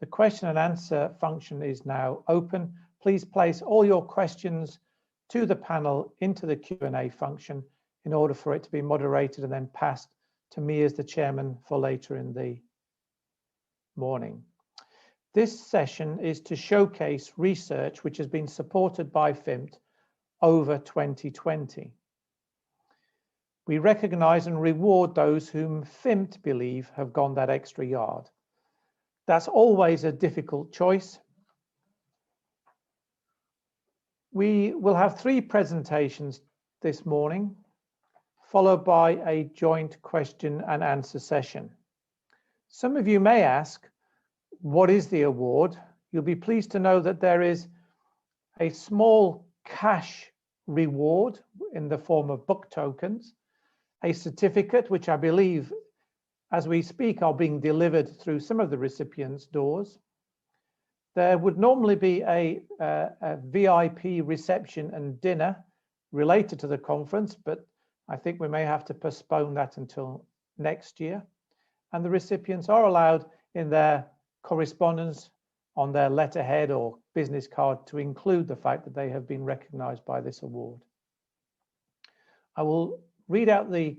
S1: The question and answer function is now open. Please place all your questions to the panel into the Q&A function in order for it to be moderated and then passed to me as the chairman for later in the morning. This session is to showcase research which has been supported by FiMpacT over 2020. We recognise and reward those whom FiMpacT believe have gone that extra yard. That's always a difficult choice. We will have 3 presentations this morning, followed by a joint question and answer session. Some of you may ask, what is the award? You'll be pleased to know that there is a small cash reward in the form of book tokens, a certificate, which I believe as we speak are being delivered through some of the recipients' doors. There would normally be a VIP reception and dinner related to the conference, but I think we may have to postpone that until next year. And the recipients are allowed in their correspondence on their letterhead or business card to include the fact that they have been recognized by this award. I will read out the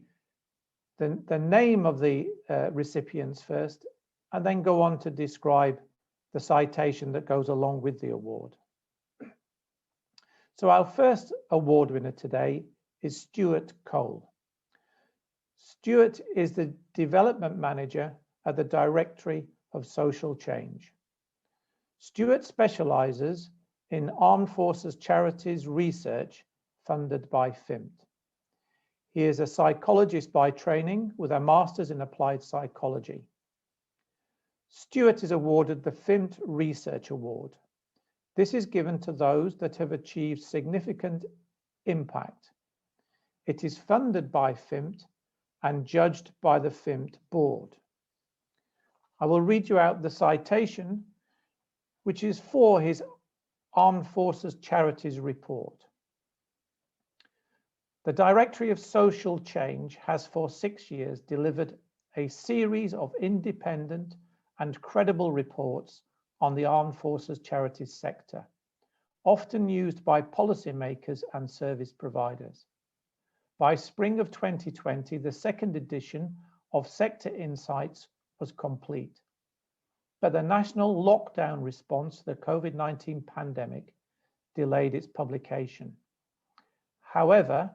S1: name of the recipients first, and then go on to describe the citation that goes along with the award. So our first award winner today is Stuart Cole. Stuart is the Development Manager at the Directory of Social Change. Stuart specialises in Armed Forces Charities research funded by FiMpacT. He is a psychologist by training with a master's in applied psychology. Stuart is awarded the FiMpacT Research Award. This is given to those that have achieved significant impact. It is funded by FiMpacT and judged by the FiMpacT board. I will read you out the citation, which is for his Armed Forces Charities report. The Directory of Social Change has for 6 years delivered a series of independent and credible reports on the Armed Forces Charities sector, often used by policymakers and service providers. By spring of 2020, the second edition of Sector Insights was complete. But the national lockdown response to the COVID-19 pandemic delayed its publication. However,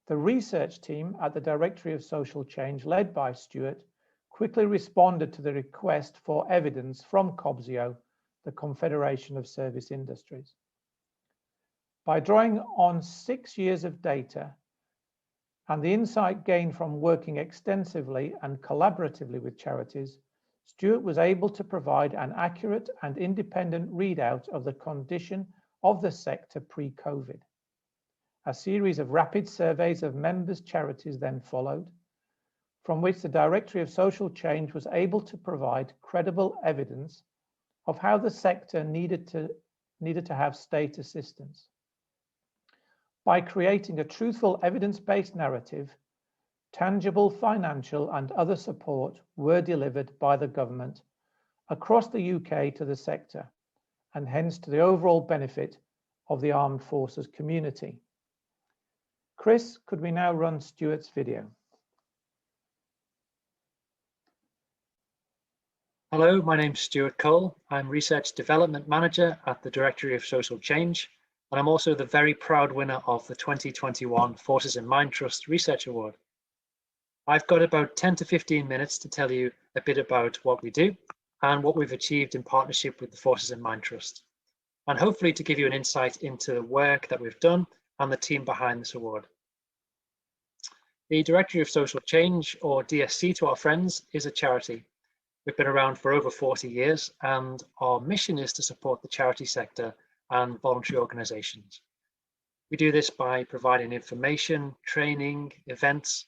S1: the research team at the Directory of Social Change, led by Stuart, quickly responded to the request for evidence from Cobseo, the Confederation of Service Industries. By drawing on 6 years of data and the insight gained from working extensively and collaboratively with charities, Stuart was able to provide an accurate and independent readout of the condition of the sector pre-COVID. A series of rapid surveys of members' charities then followed, from which the Directory of Social Change was able to provide credible evidence of how the sector needed to have state assistance. By creating a truthful evidence-based narrative, tangible financial and other support were delivered by the government across the UK to the sector, and hence to the overall benefit of the armed forces community. Chris, could we now run Stuart's video?
S9: Hello, my name's Stuart Cole. I'm Research Development Manager at the Directory of Social Change, and I'm also the very proud winner of the 2021 Forces in Mind Trust Research Award. I've got about 10 to 15 minutes to tell you a bit about what we do and what we've achieved in partnership with the Forces in Mind Trust, and hopefully to give you an insight into the work that we've done and the team behind this award. The Directory of Social Change, or DSC to our friends, is a charity. We've been around for over 40 years, and our mission is to support the charity sector and voluntary organisations. We do this by providing information, training, events,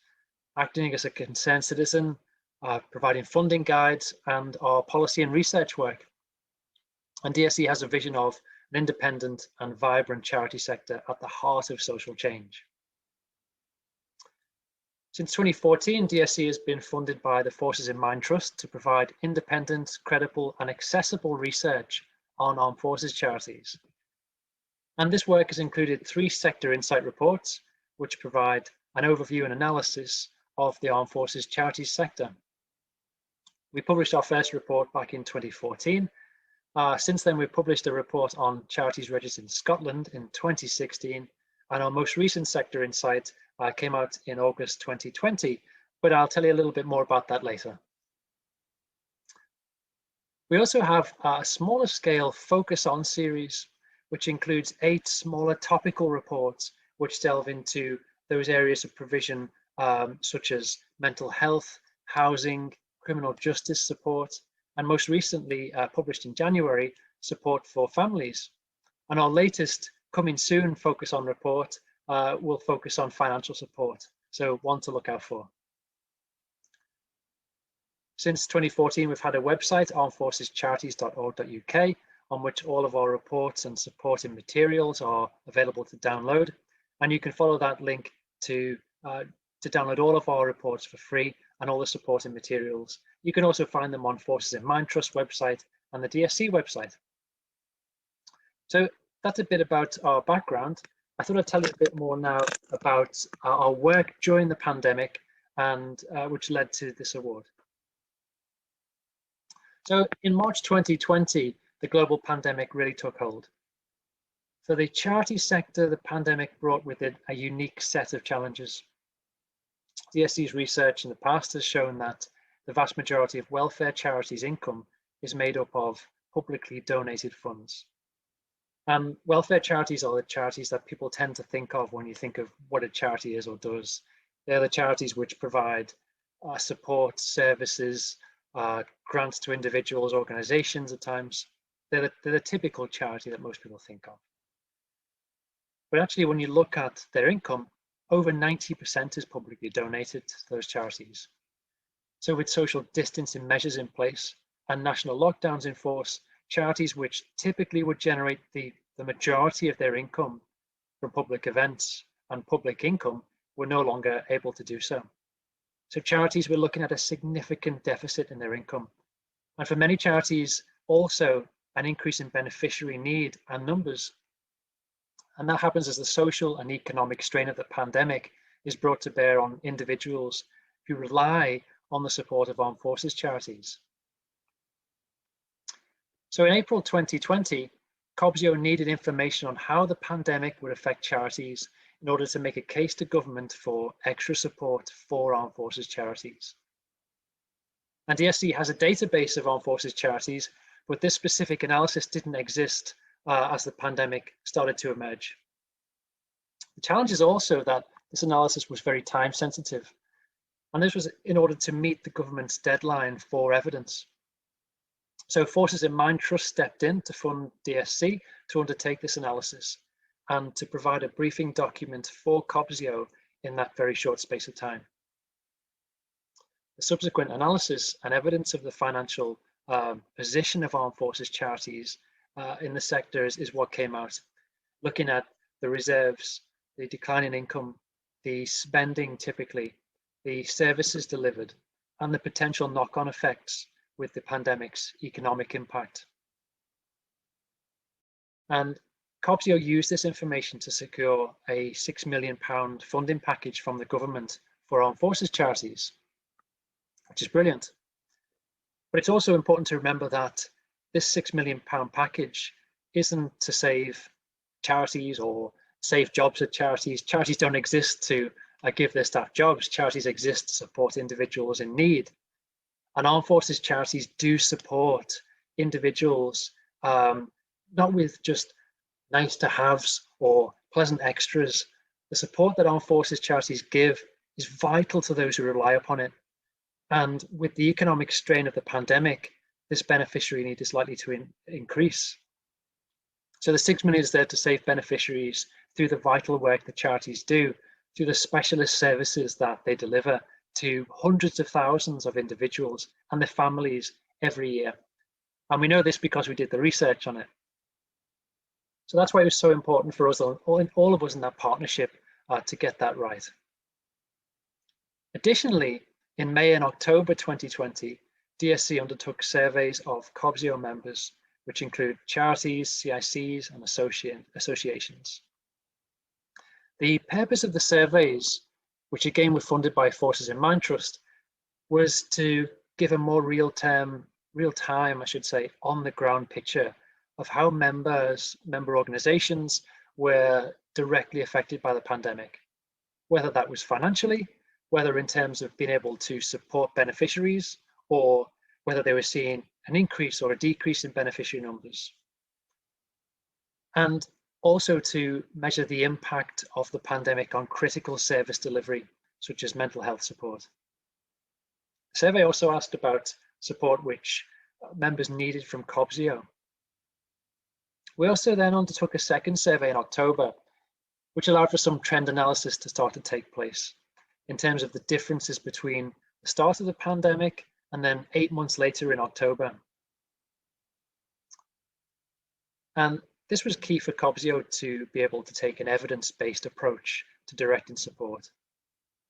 S9: acting as a concerned citizen, providing funding guides, and our policy and research work. And DSC has a vision of an independent and vibrant charity sector at the heart of social change. Since 2014, DSC has been funded by the Forces in Mind Trust to provide independent, credible, and accessible research on armed forces charities. And this work has included 3 sector insight reports, which provide an overview and analysis of the armed forces charities sector. We published our first report back in 2014. Since then, we've published a report on charities registered in Scotland in 2016, and our most recent sector insight came out in August 2020, but I'll tell you a little bit more about that later. We also have a smaller scale Focus On series, which includes 8 smaller topical reports, which delve into those areas of provision such as mental health, housing, criminal justice support, and most recently published in January, support for families. And our latest coming soon Focus On report will focus on financial support, so one to look out for. Since 2014, we've had a website, armedforcescharities.org.uk, on which all of our reports and supporting materials are available to download. And you can follow that link to download all of our reports for free and all the supporting materials. You can also find them on Forces in Mind Trust website and the DSC website. So that's a bit about our background. I thought I'd tell you a bit more now about our work during the pandemic and which led to this award. So in March 2020, the global pandemic really took hold. For the charity sector, the pandemic brought with it a unique set of challenges. DSC's research in the past has shown that the vast majority of welfare charities' income is made up of publicly donated funds. Welfare charities are the charities that people tend to think of when you think of what a charity is or does. They're the charities which provide support, services, grants to individuals, organizations at times. They're the typical charity that most people think of. But actually, when you look at their income, over 90% is publicly donated to those charities. So with social distancing measures in place and national lockdowns in force, charities which typically would generate the majority of their income from public events and public income were no longer able to do so. So charities were looking at a significant deficit in their income. And for many charities, also an increase in beneficiary need and numbers. And that happens as the social and economic strain of the pandemic is brought to bear on individuals who rely on the support of armed forces charities. So in April 2020, Cobseo needed information on how the pandemic would affect charities in order to make a case to government for extra support for armed forces charities. And DSC has a database of armed forces charities, but this specific analysis didn't exist as the pandemic started to emerge. The challenge is also that this analysis was very time sensitive, and this was in order to meet the government's deadline for evidence. So Forces in Mind Trust stepped in to fund DSC to undertake this analysis and to provide a briefing document for Cobseo in that very short space of time. The subsequent analysis and evidence of the financial position of armed forces charities in the sector is what came out, looking at the reserves, the decline in income, the spending typically, the services delivered, and the potential knock-on effects with the pandemic's economic impact. And Cobseo used this information to secure a £6 million funding package from the government for armed forces charities, which is brilliant. But it's also important to remember that this £6 million package isn't to save charities or save jobs at charities. Charities don't exist to give their staff jobs. Charities exist to support individuals in need. And armed forces charities do support individuals, not with just nice to haves or pleasant extras. The support that armed forces charities give is vital to those who rely upon it. And with the economic strain of the pandemic, this beneficiary need is likely to increase. So the £6 million is there to save beneficiaries through the vital work that charities do, through the specialist services that they deliver to hundreds of thousands of individuals and their families every year. And we know this because we did the research on it. So that's why it was so important for us, all of us in that partnership, to get that right. Additionally, in May and October 2020, DSC undertook surveys of Cobseo members, which include charities, CICs, and associations. The purpose of the surveys, which again were funded by Forces in Mind Trust, was to give a more real-time, I should say, on-the-ground picture of how member organizations were directly affected by the pandemic, whether that was financially, whether in terms of being able to support beneficiaries, or whether they were seeing an increase or a decrease in beneficiary numbers. And also to measure the impact of the pandemic on critical service delivery, such as mental health support. The survey also asked about support which members needed from Cobseo. We also then undertook a second survey in October, which allowed for some trend analysis to start to take place in terms of the differences between the start of the pandemic and then 8 months later in October. And this was key for Cobseo to be able to take an evidence-based approach to directing support,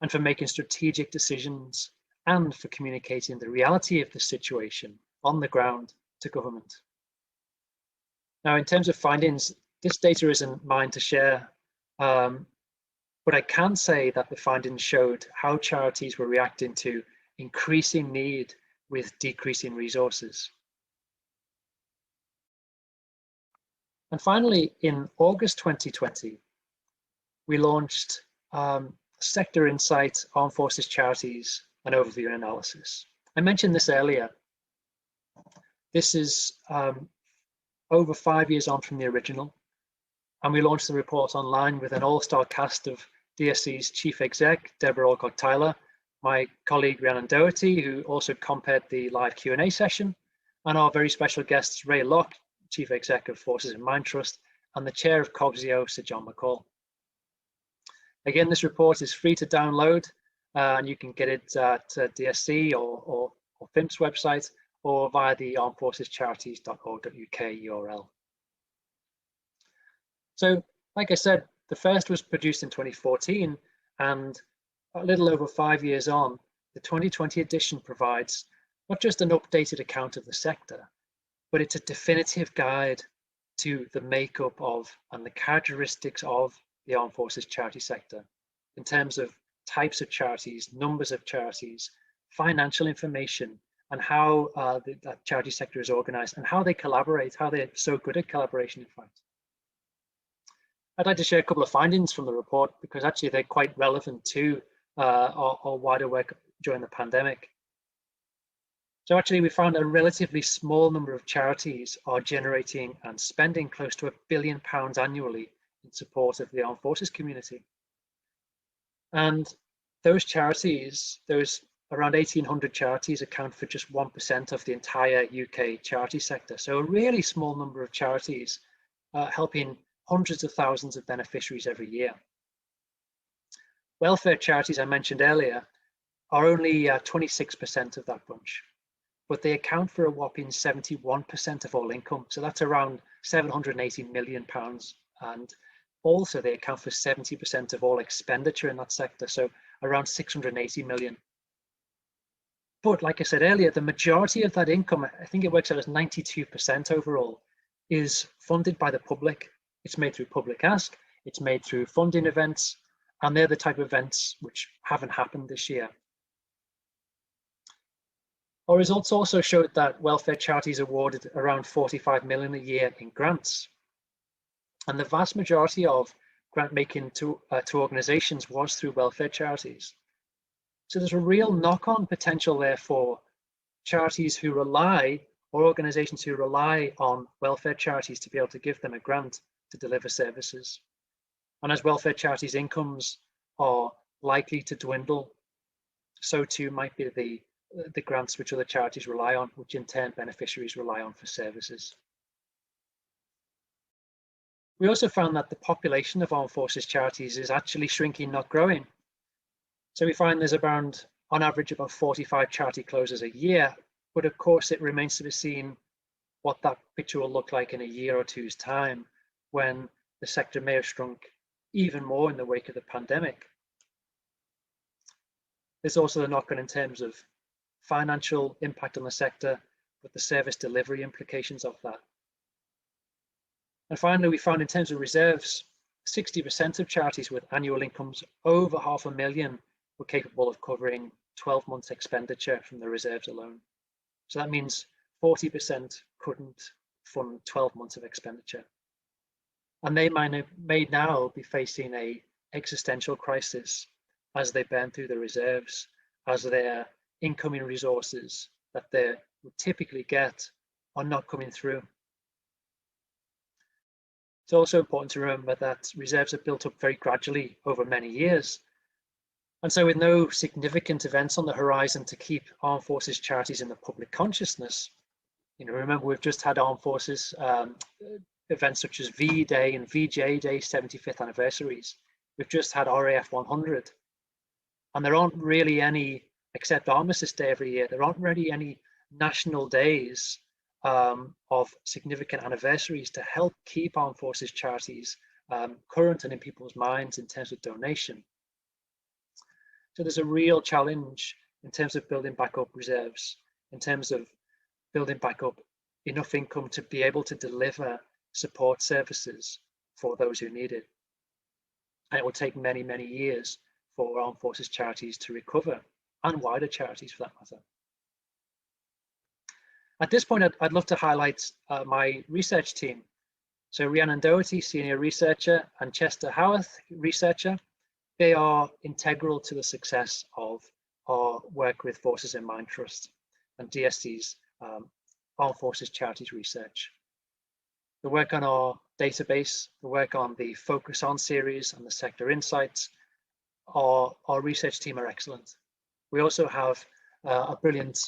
S9: and for making strategic decisions, and for communicating the reality of the situation on the ground to government. Now, in terms of findings, this data isn't mine to share, but I can say that the findings showed how charities were reacting to increasing need with decreasing resources. And finally, in August 2020, we launched Sector Insight, Armed Forces Charities, an Overview and Analysis. I mentioned this earlier. This is over 5 years on from the original, and we launched the report online with an all-star cast of DSC's Chief Exec, Deborah Alcock-Tyler, my colleague Rhiannon Doherty, who also compared the live Q&A session, and our very special guests, Ray Locke, Chief Exec of Forces in Mind Trust, and the Chair of Cobseo, Sir John McCall. Again, this report is free to download, and you can get it at DSC or FiMP's website, or via the armedforcescharities.org.uk URL. So, like I said, the first was produced in 2014, and a little over 5 years on, the 2020 edition provides not just an updated account of the sector, but it's a definitive guide to the makeup of and the characteristics of the armed forces charity sector in terms of types of charities, numbers of charities, financial information, and how that charity sector is organized and how they collaborate, how they're so good at collaboration, in fact. I'd like to share a couple of findings from the report because actually they're quite relevant to our wider work during the pandemic. So actually we found a relatively small number of charities are generating and spending close to £1 billion annually in support of the armed forces community. And those charities, those around 1,800 charities, account for just 1% of the entire UK charity sector. So a really small number of charities helping hundreds of thousands of beneficiaries every year. Welfare charities I mentioned earlier are only 26% of that bunch, but they account for a whopping 71% of all income. So that's around £780 million. And also they account for 70% of all expenditure in that sector. So around 680 million. But like I said earlier, the majority of that income, I think it works out as 92% overall, is funded by the public. It's made through public ask, it's made through funding events, and they're the type of events which haven't happened this year. Our results also showed that welfare charities awarded around 45 million a year in grants. And the vast majority of grant making to organizations was through welfare charities. So there's a real knock-on potential there for charities who rely, or organizations who rely on welfare charities to be able to give them a grant to deliver services. And as welfare charities' incomes are likely to dwindle, so too might be the grants which other charities rely on, which in turn beneficiaries rely on for services. We also found that the population of armed forces charities is actually shrinking, not growing. So we find there's around, on average, about 45 charity closures a year, but of course it remains to be seen what that picture will look like in a year or two's time, when the sector may have shrunk even more in the wake of the pandemic. There's also the knock-on in terms of financial impact on the sector, but the service delivery implications of that. And finally, we found in terms of reserves, 60% of charities with annual incomes over £500,000 were capable of covering 12 months expenditure from the reserves alone. So that means 40% couldn't fund 12 months of expenditure. And they may now be facing an existential crisis as they burn through the reserves, as their incoming resources that they would typically get are not coming through. It's also important to remember that reserves are built up very gradually over many years. And so with no significant events on the horizon to keep armed forces charities in the public consciousness, remember we've just had armed forces events such as V Day and VJ Day 75th anniversaries. We've just had RAF 100. And there aren't really any, except Armistice Day every year, there aren't really any national days of significant anniversaries to help keep armed forces charities current and in people's minds in terms of donation. So there's a real challenge in terms of building back up reserves, in terms of building back up enough income to be able to deliver support services for those who need it. And it will take many, many years for armed forces charities to recover, and wider charities for that matter. At this point, I'd love to highlight my research team. So Rhiannon Doherty, senior researcher, and Chester Howarth, researcher. They are integral to the success of our work with Forces in Mind Trust and DST's Armed Forces Charities research. The work on our database, the work on the Focus On series and the sector insights, our research team are excellent. We also have a brilliant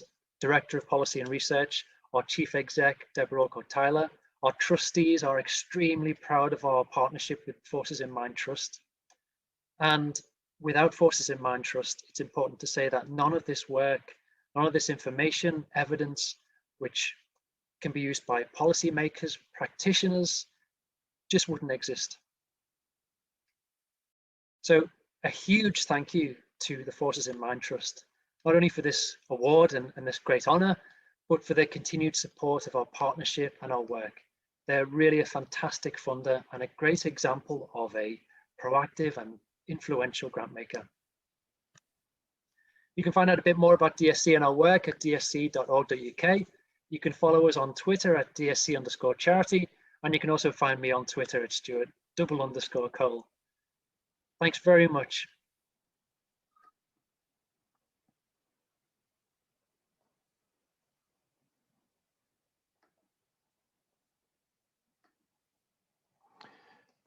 S9: Director of Policy and Research, our Chief Exec, Deborah Alcott-Tyler. Our trustees are extremely proud of our partnership with Forces in Mind Trust. And without Forces in Mind Trust, it's important to say that none of this work, none of this information, evidence, which can be used by policymakers, practitioners, just wouldn't exist. So a huge thank you to the Forces in Mind Trust, not only for this award and this great honour, but for their continued support of our partnership and our work. They're really a fantastic funder and a great example of a proactive and influential grant maker. You can find out a bit more about DSC and our work at dsc.org.uk. You can follow us on Twitter at dsc_charity, and you can also find me on Twitter at Stuart_Cole. Thanks very much.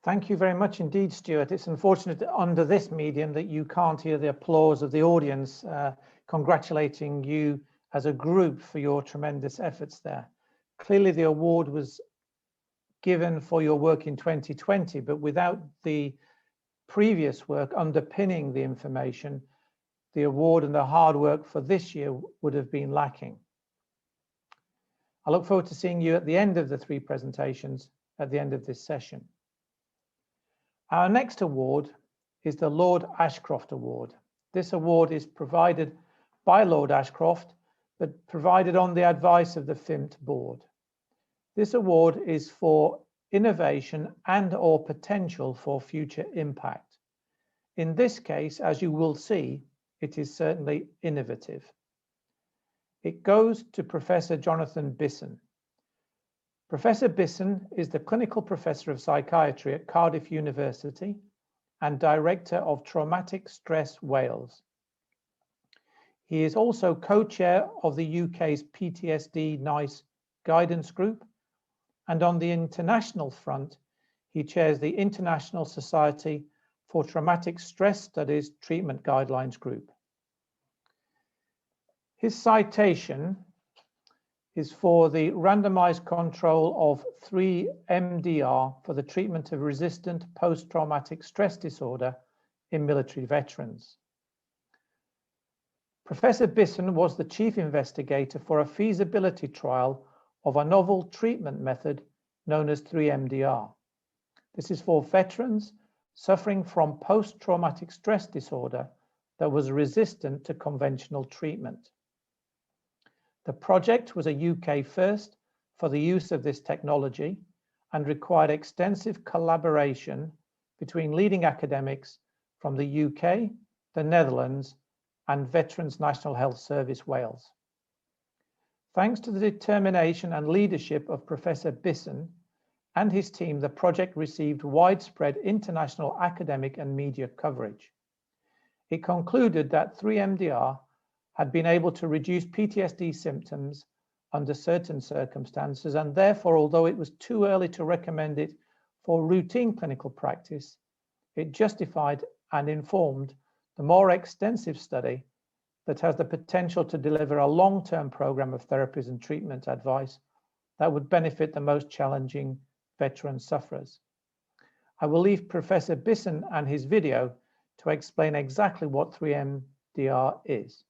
S1: Thank you very much indeed, Stuart. It's unfortunate under this medium that you can't hear the applause of the audience congratulating you as a group for your tremendous efforts there. Clearly the award was given for your work in 2020, but without the previous work underpinning the information, the award and the hard work for this year would have been lacking. I look forward to seeing you at the end of the 3 presentations at the end of this session. Our next award is the Lord Ashcroft Award. This award is provided by Lord Ashcroft, but provided on the advice of the FiMpacT board. This award is for innovation and/or potential for future impact. In this case, as you will see, it is certainly innovative. It goes to Professor Jonathan Bisson. Professor Bisson is the Clinical Professor of Psychiatry at Cardiff University and Director of Traumatic Stress Wales. He is also co-chair of the UK's PTSD NICE Guidance Group, and on the international front, he chairs the International Society for Traumatic Stress Studies Treatment Guidelines Group. His citation is for the randomized control of 3-MDR for the treatment of resistant post-traumatic stress disorder in military veterans. Professor Bisson was the chief investigator for a feasibility trial of a novel treatment method known as 3-MDR. This is for veterans suffering from post-traumatic stress disorder that was resistant to conventional treatment. The project was a UK first for the use of this technology and required extensive collaboration between leading academics from the UK, the Netherlands, and Veterans National Health Service Wales. Thanks to the determination and leadership of Professor Bisson and his team, the project received widespread international academic and media coverage. It concluded that 3-MDR had been able to reduce PTSD symptoms under certain circumstances, and therefore, although it was too early to recommend it for routine clinical practice, it justified and informed the more extensive study that has the potential to deliver a long-term program of therapies and treatment advice that would benefit the most challenging veteran sufferers. I will leave Professor Bisson and his video to explain exactly what 3-MDR is.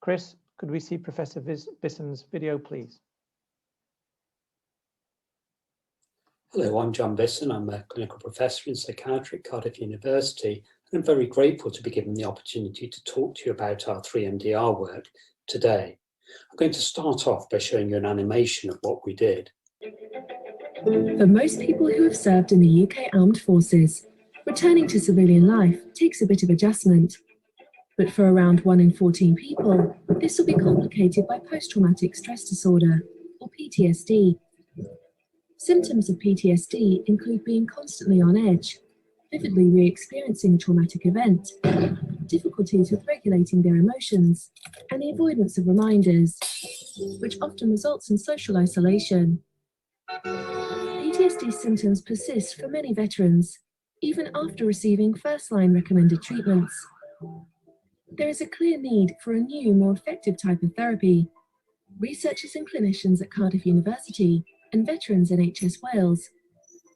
S1: Chris, could we see Professor Bisson's video, please?
S10: Hello, I'm John Bisson. I'm a clinical professor in psychiatry at Cardiff University, and I'm very grateful to be given the opportunity to talk to you about our 3-MDR work today. I'm going to start off by showing you an animation of what we did.
S11: For most people who have served in the UK Armed Forces, returning to civilian life takes a bit of adjustment. But for around 1 in 14 people, this will be complicated by post-traumatic stress disorder, or PTSD. Symptoms of PTSD include being constantly on edge, vividly re-experiencing a traumatic event, difficulties with regulating their emotions, and the avoidance of reminders, which often results in social isolation. PTSD symptoms persist for many veterans, even after receiving first-line recommended treatments. There is a clear need for a new, more effective type of therapy. Researchers and clinicians at Cardiff University and veterans NHS Wales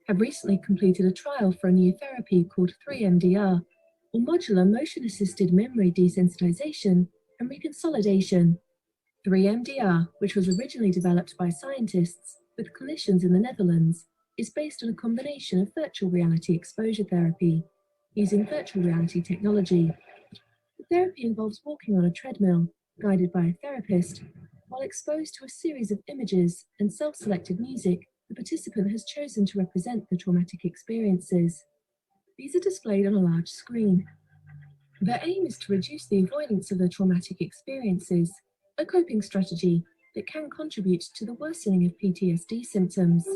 S11: have recently completed a trial for a new therapy called 3-MDR, or Modular Motion-Assisted Memory Desensitization and Reconsolidation. 3-MDR, which was originally developed by scientists with clinicians in the Netherlands, is based on a combination of virtual reality exposure therapy using virtual reality technology. The therapy involves walking on a treadmill, guided by a therapist, while exposed to a series of images and self-selected music the participant has chosen to represent the traumatic experiences. These are displayed on a large screen. Their aim is to reduce the avoidance of their traumatic experiences, a coping strategy that can contribute to the worsening of PTSD symptoms.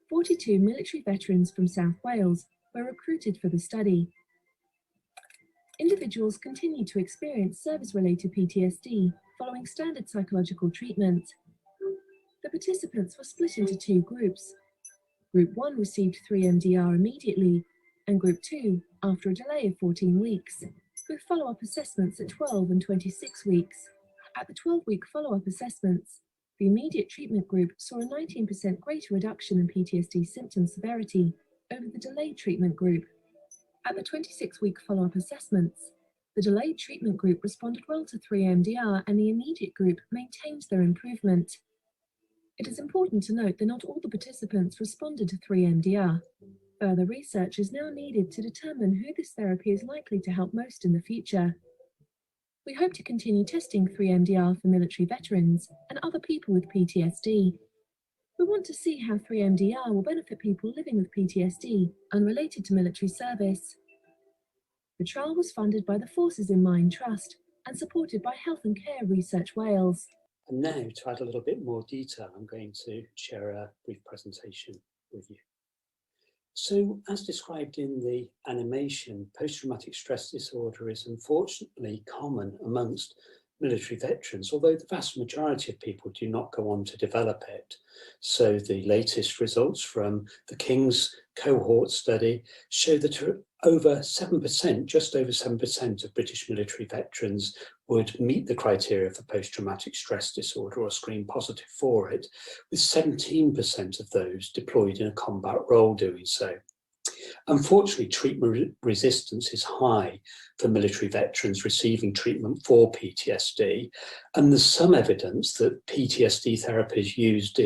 S11: 42 military veterans from South Wales were recruited for the study. Individuals continue to experience service-related PTSD following standard psychological treatment. The participants were split into two groups. Group 1 received 3-MDR immediately, and Group 2 after a delay of 14 weeks, with follow-up assessments at 12 and 26 weeks. At the 12-week follow-up assessments, the immediate treatment group saw a 19% greater reduction in PTSD symptom severity over the delayed treatment group. At the 26-week follow-up assessments, the delayed treatment group responded well to 3-MDR and the immediate group maintained their improvement. It is important to note that not all the participants responded to 3-MDR. Further research is now needed to determine who this therapy is likely to help most in the future. We hope to continue testing 3-MDR for military veterans and other people with PTSD. We want to see how 3-MDR will benefit people living with PTSD unrelated to military service. The trial was funded by the Forces in Mind Trust and supported by Health and Care Research Wales.
S10: And now, to add a little bit more detail, I'm going to share a brief presentation with you. So, as described in the animation, post-traumatic stress disorder is unfortunately common amongst military veterans, although the vast majority of people do not go on to develop it. So the latest results from the King's cohort study show that over 7%, just over 7% of British military veterans would meet the criteria for post-traumatic stress disorder or screen positive for it, with 17% of those deployed in a combat role doing so. Unfortunately, treatment resistance is high for military veterans receiving treatment for PTSD, and there's some evidence that PTSD therapies used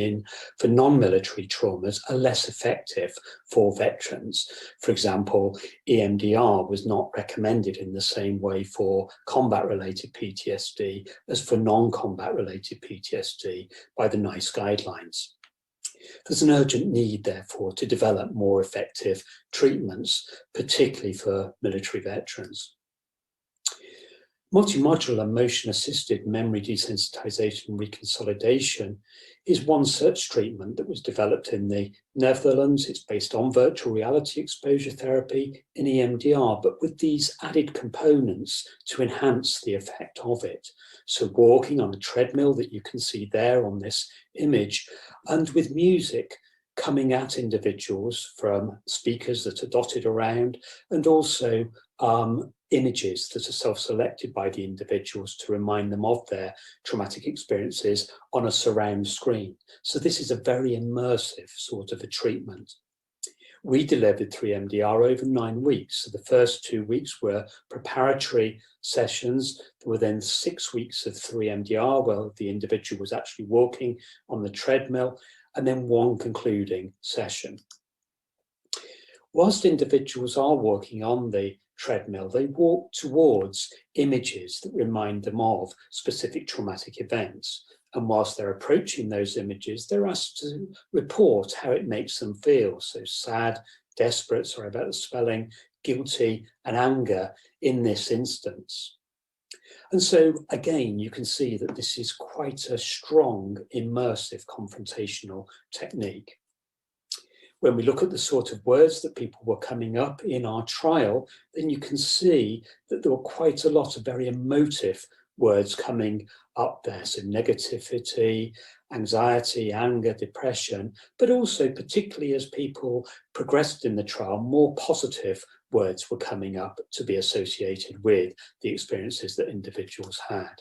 S10: for non-military traumas are less effective for veterans. For example, EMDR was not recommended in the same way for combat-related PTSD as for non-combat-related PTSD by the NICE guidelines. There's an urgent need, therefore, to develop more effective treatments, particularly for military veterans. Multimodular motion-assisted memory desensitization and reconsolidation is one such treatment that was developed in the Netherlands. It's based on virtual reality exposure therapy in EMDR, but with these added components to enhance the effect of it. So walking on a treadmill that you can see there on this image, and with music coming at individuals from speakers that are dotted around, and also images that are self-selected by the individuals to remind them of their traumatic experiences on a surround screen. So this is a very immersive sort of a treatment. We delivered 3-MDR over 9 weeks. So the first 2 weeks were preparatory sessions. There were then 6 weeks of 3-MDR where the individual was actually walking on the treadmill, and then one concluding session. Whilst individuals are walking on the treadmill, they walk towards images that remind them of specific traumatic events. And whilst they're approaching those images, they're asked to report how it makes them feel. So sad, desperate, sorry about the spelling, guilty, and anger in this instance. And so again, you can see that this is quite a strong, immersive confrontational technique. When we look at the sort of words that people were coming up in our trial, then you can see that there were quite a lot of very emotive words coming up there. So negativity, anxiety, anger, depression, but also particularly as people progressed in the trial, more positive words were coming up to be associated with the experiences that individuals had.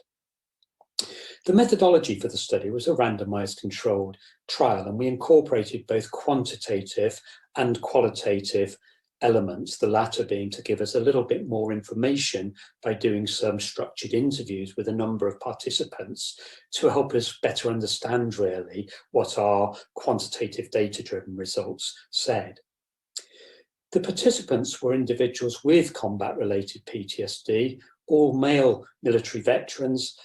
S10: The methodology for the study was a randomized controlled trial, and we incorporated both quantitative and qualitative elements, the latter being to give us a little bit more information by doing some structured interviews with a number of participants to help us better understand really what our quantitative data-driven results said. The participants were individuals with combat-related PTSD, all male military veterans.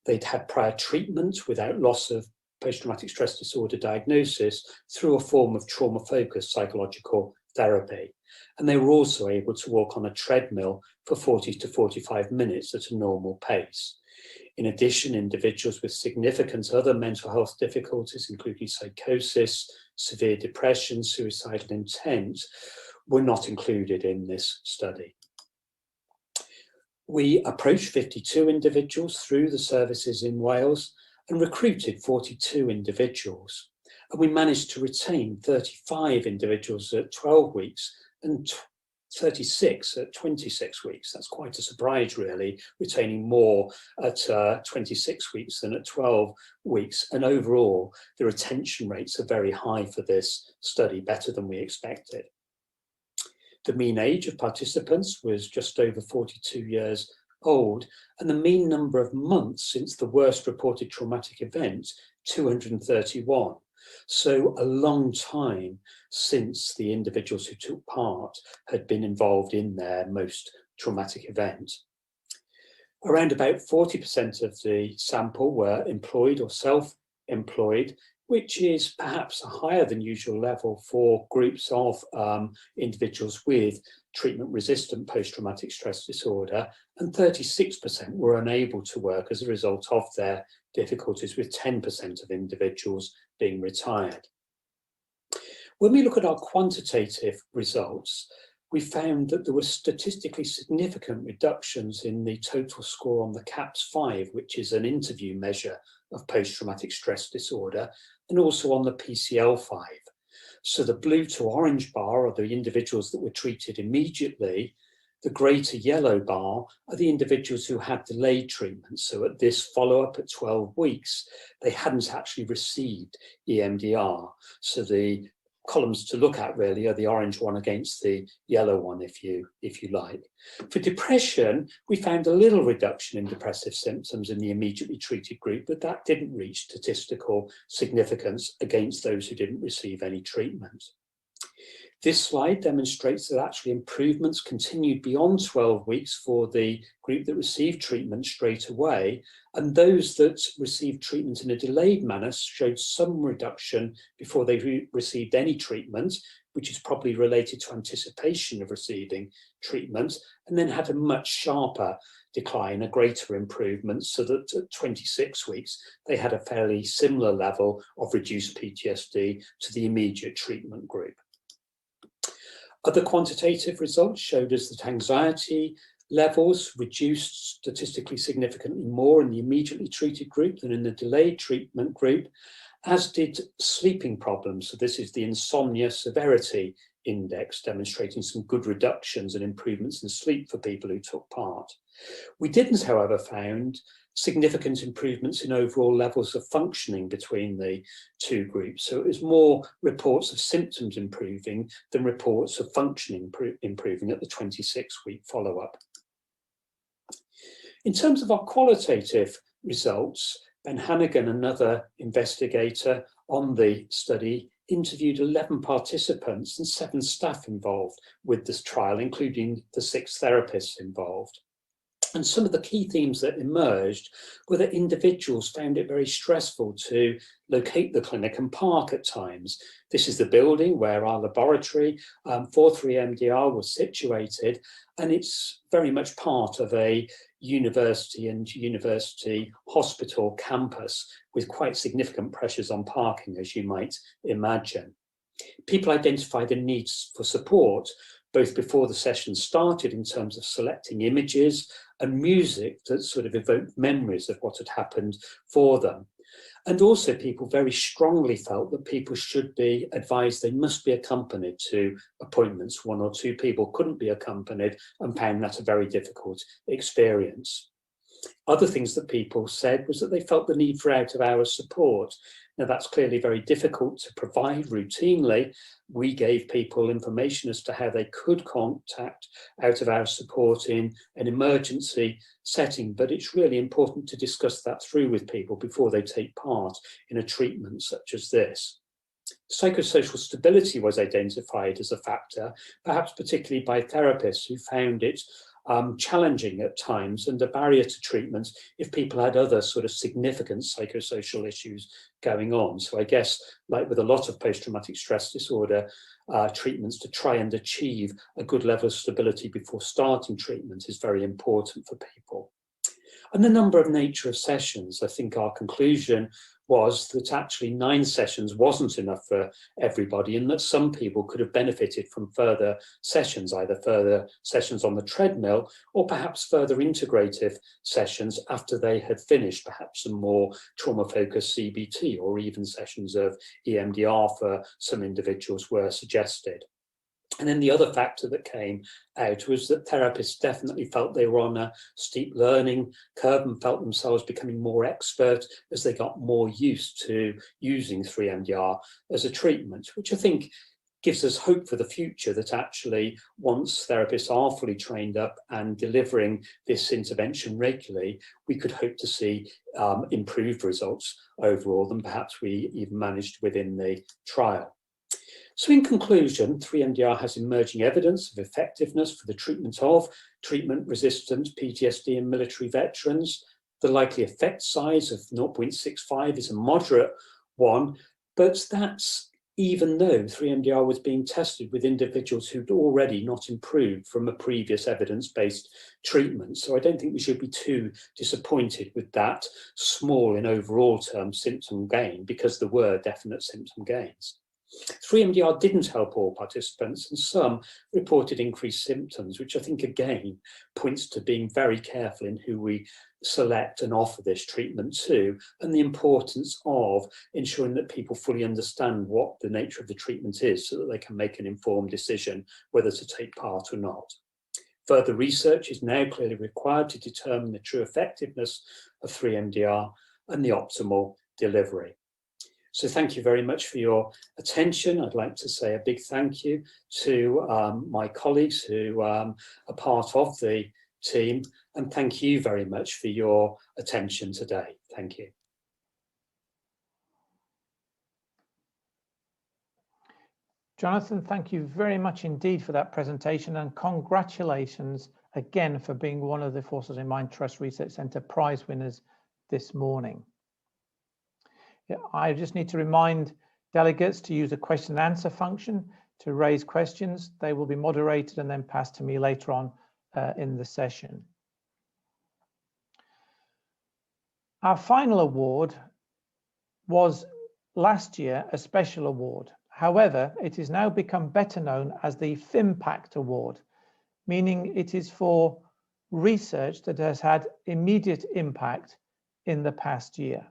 S10: They'd had prior treatment without loss of post-traumatic stress disorder diagnosis through a form of trauma-focused psychological therapy. And they were also able to walk on a treadmill for 40 to 45 minutes at a normal pace. In addition, individuals with significant other mental health difficulties, including psychosis, severe depression, suicidal intent, were not included in this study. We approached 52 individuals through the services in Wales and recruited 42 individuals. And we managed to retain 35 individuals at 12 weeks and 36 at 26 weeks. That's quite a surprise, really, retaining more at 26 weeks than at 12 weeks. And overall, the retention rates are very high for this study, better than we expected. The mean age of participants was just over 42 years old, and the mean number of months since the worst reported traumatic event, 231. So a long time since the individuals who took part had been involved in their most traumatic event. Around about 40% of the sample were employed or self-employed, which is perhaps a higher than usual level for groups of individuals with treatment-resistant post-traumatic stress disorder, and 36% were unable to work as a result of their difficulties, with 10% of individuals being retired. When we look at our quantitative results, we found that there were statistically significant reductions in the total score on the CAPS-5, which is an interview measure of post-traumatic stress disorder, and also on the PCL-5. So the blue to orange bar are the individuals that were treated immediately. The grey to yellow bar are the individuals who had delayed treatment. So at this follow-up at 12 weeks, they hadn't actually received EMDR. So the columns to look at really are the orange one against the yellow one, if you like. For depression, we found a little reduction in depressive symptoms in the immediately treated group, but that didn't reach statistical significance against those who didn't receive any treatment. This slide demonstrates that actually improvements continued beyond 12 weeks for the group that received treatment straight away, and those that received treatment in a delayed manner showed some reduction before they received any treatment, which is probably related to anticipation of receiving treatment, and then had a much sharper decline, a greater improvement, so that at 26 weeks, they had a fairly similar level of reduced PTSD to the immediate treatment group. Other quantitative results showed us that anxiety levels reduced statistically significantly more in the immediately treated group than in the delayed treatment group, as did sleeping problems. So this is the insomnia severity index, demonstrating some good reductions and improvements in sleep for people who took part. We didn't, however, find significant improvements in overall levels of functioning between the two groups. So it was more reports of symptoms improving than reports of functioning improving at the 26-week follow-up. In terms of our qualitative results, Ben Hannigan, another investigator on the study, interviewed 11 participants and 7 staff involved with this trial, including the 6 therapists involved. And some of the key themes that emerged were that individuals found it very stressful to locate the clinic and park at times. This is the building where our laboratory for 3MDR was situated, and it's very much part of a university and university hospital campus with quite significant pressures on parking, as you might imagine. People identified the needs for support both before the session started in terms of selecting images and music that sort of evoked memories of what had happened for them. And also people very strongly felt that people should be advised they must be accompanied to appointments. 1 or 2 people couldn't be accompanied and found that a very difficult experience. Other things that people said was that they felt the need for out-of-hours support. Now that's clearly very difficult to provide routinely. We gave people information as to how they could contact out-of-hours support in an emergency setting, but it's really important to discuss that through with people before they take part in a treatment such as this. Psychosocial stability was identified as a factor, perhaps particularly by therapists who found it challenging at times and a barrier to treatment if people had other sort of significant psychosocial issues going on. So I guess, like with a lot of post-traumatic stress disorder treatments, to try and achieve a good level of stability before starting treatment is very important for people. And the number of nature of sessions, I think our conclusion was that actually 9 sessions wasn't enough for everybody, and that some people could have benefited from further sessions, either further sessions on the treadmill or perhaps further integrative sessions after they had finished, perhaps some more trauma-focused CBT, or even sessions of EMDR for some individuals were suggested. And then the other factor that came out was that therapists definitely felt they were on a steep learning curve and felt themselves becoming more expert as they got more used to using 3MDR as a treatment, which I think gives us hope for the future, that actually once therapists are fully trained up and delivering this intervention regularly, we could hope to see improved results overall than perhaps we even managed within the trial. So in conclusion, 3MDR has emerging evidence of effectiveness for the treatment of treatment-resistant PTSD in military veterans. The likely effect size of 0.65 is a moderate one, but that's even though 3MDR was being tested with individuals who'd already not improved from a previous evidence-based treatment. So I don't think we should be too disappointed with that small in overall terms symptom gain, because there were definite symptom gains. 3MDR didn't help all participants, and some reported increased symptoms, which I think again points to being very careful in who we select and offer this treatment to, and the importance of ensuring that people fully understand what the nature of the treatment is so that they can make an informed decision whether to take part or not. Further research is now clearly required to determine the true effectiveness of 3MDR and the optimal delivery. So thank you very much for your attention. I'd like to say a big thank you to my colleagues who are part of the team, and thank you very much for your attention today. Thank you.
S1: Jonathan, thank you very much indeed for that presentation, and congratulations again for being one of the Forces in Mind Trust Research Centre prize winners this morning. I just need to remind delegates to use the question and answer function to raise questions. They will be moderated and then passed to me later on in the session. Our final award was last year a special award. However, it has now become better known as the FiMpacT Award, meaning it is for research that has had immediate impact in the past year.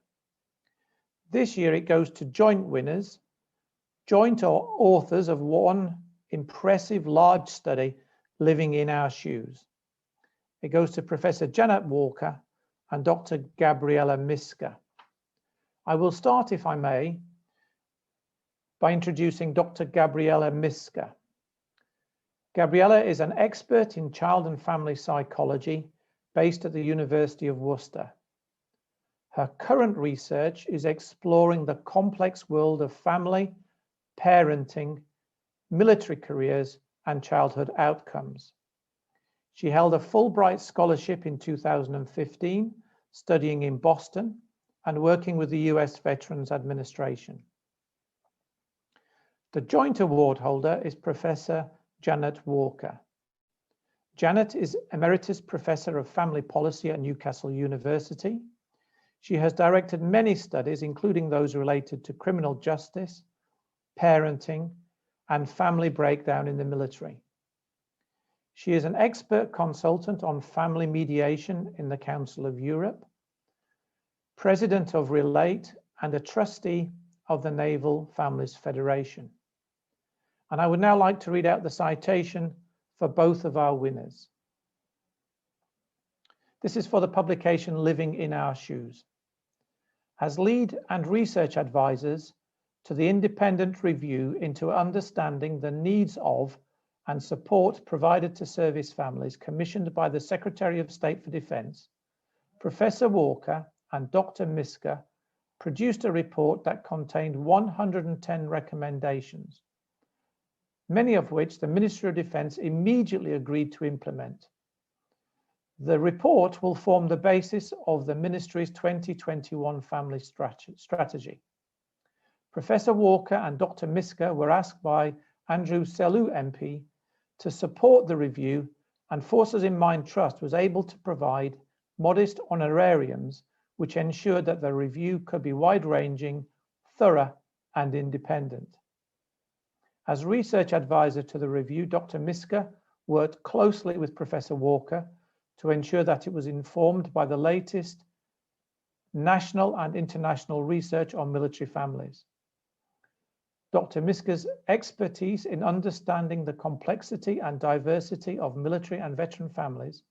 S1: This year it goes to joint winners, joint authors of one impressive large study, Living in Our Shoes. It goes to Professor Janet Walker and Dr. Gabriela Misca. I will start, if I may, by introducing Dr. Gabriela Misca. Gabriela is an expert in child and family psychology based at the University of Worcester. Her current research is exploring the complex world of family, parenting, military careers, and childhood outcomes. She held a Fulbright scholarship in 2015, studying in Boston and working with the US Veterans Administration. The joint award holder is Professor Janet Walker. Janet is Emeritus Professor of Family Policy at Newcastle University. She has directed many studies, including those related to criminal justice, parenting, and family breakdown in the military. She is an expert consultant on family mediation in the Council of Europe, president of Relate, and a trustee of the Naval Families Federation. And I would now like to read out the citation for both of our winners. This is for the publication Living in Our Shoes. As lead and research advisors to the independent review into understanding the needs of and support provided to service families commissioned by the Secretary of State for Defence, Professor Walker and Dr. Misca produced a report that contained 110 recommendations, many of which the Ministry of Defence immediately agreed to implement. The report will form the basis of the Ministry's 2021 family strategy. Professor Walker and Dr. Misca were asked by Andrew Selous MP to support the review, and Forces in Mind Trust was able to provide modest honorariums which ensured that the review could be wide-ranging, thorough and independent. As research advisor to the review, Dr. Misca worked closely with Professor Walker to ensure that it was informed by the latest national and international research on military families. Dr. Misca's expertise in understanding the complexity and diversity of military and veteran families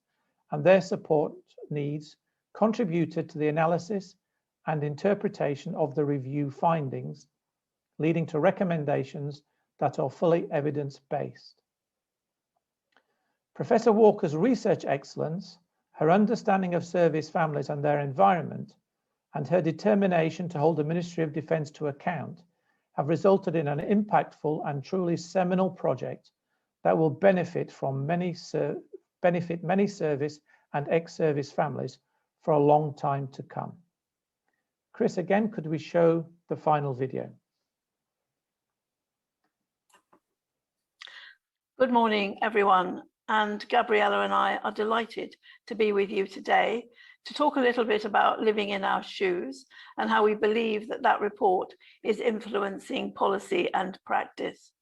S1: and their support needs contributed to the analysis and interpretation of the review findings, leading to recommendations that are fully evidence-based. Professor Walker's research excellence, her understanding of service families and their environment, and her determination to hold the Ministry of Defence to account have resulted in an impactful and truly seminal project that will benefit many service and ex-service families for a long time to come. Chris, again, could we show the final video?
S12: Good morning, everyone. And Gabriela and I are delighted to be with you today to talk a little bit about living in our shoes and how we believe that that report is influencing policy and practice.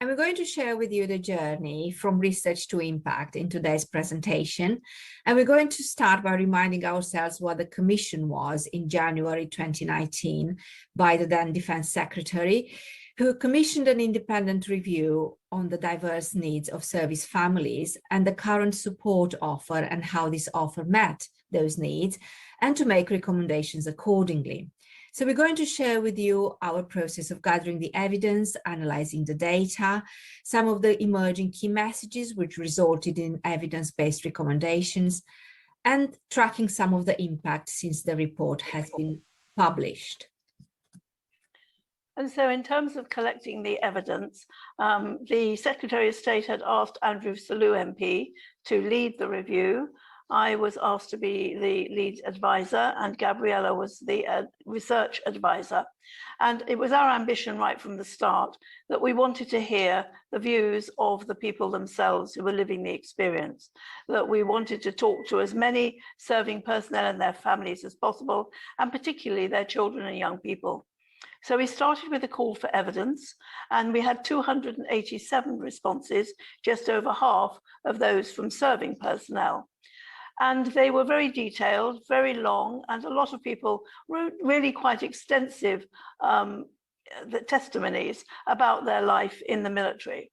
S13: And we're going to share with you the journey from research to impact in today's presentation. And we're going to start by reminding ourselves what the commission was in January 2019 by the then Defence Secretary, who commissioned an independent review on the diverse needs of service families and the current support offer and how this offer met those needs, and to make recommendations accordingly. So we're going to share with you our process of gathering the evidence, analyzing the data, some of the emerging key messages which resulted in evidence-based recommendations, and tracking some of the impact since the report has been published.
S12: And so in terms of collecting the evidence, the Secretary of State had asked Andrew Selous MP to lead the review. I was asked to be the lead advisor and Gabriela was the research advisor. And it was our ambition right from the start that we wanted to hear the views of the people themselves who were living the experience, that we wanted to talk to as many serving personnel and their families as possible, and particularly their children and young people. So we started with a call for evidence, and we had 287 responses, just over half of those from serving personnel. And they were very detailed, very long, and a lot of people wrote really quite extensive testimonies about their life in the military.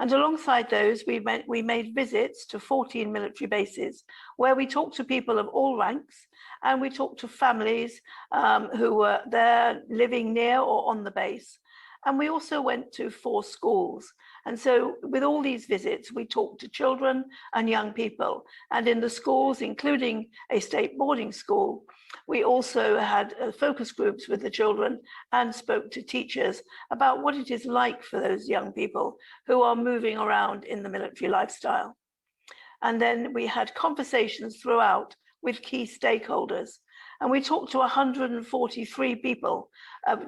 S12: And alongside those, we made visits to 14 military bases where we talked to people of all ranks, and we talked to families who were there living near or on the base. And we also went to 4 schools. And so with all these visits, we talked to children and young people. And in the schools, including a state boarding school, we also had focus groups with the children and spoke to teachers about what it is like for those young people who are moving around in the military lifestyle. And then we had conversations throughout with key stakeholders. And we talked to 143 people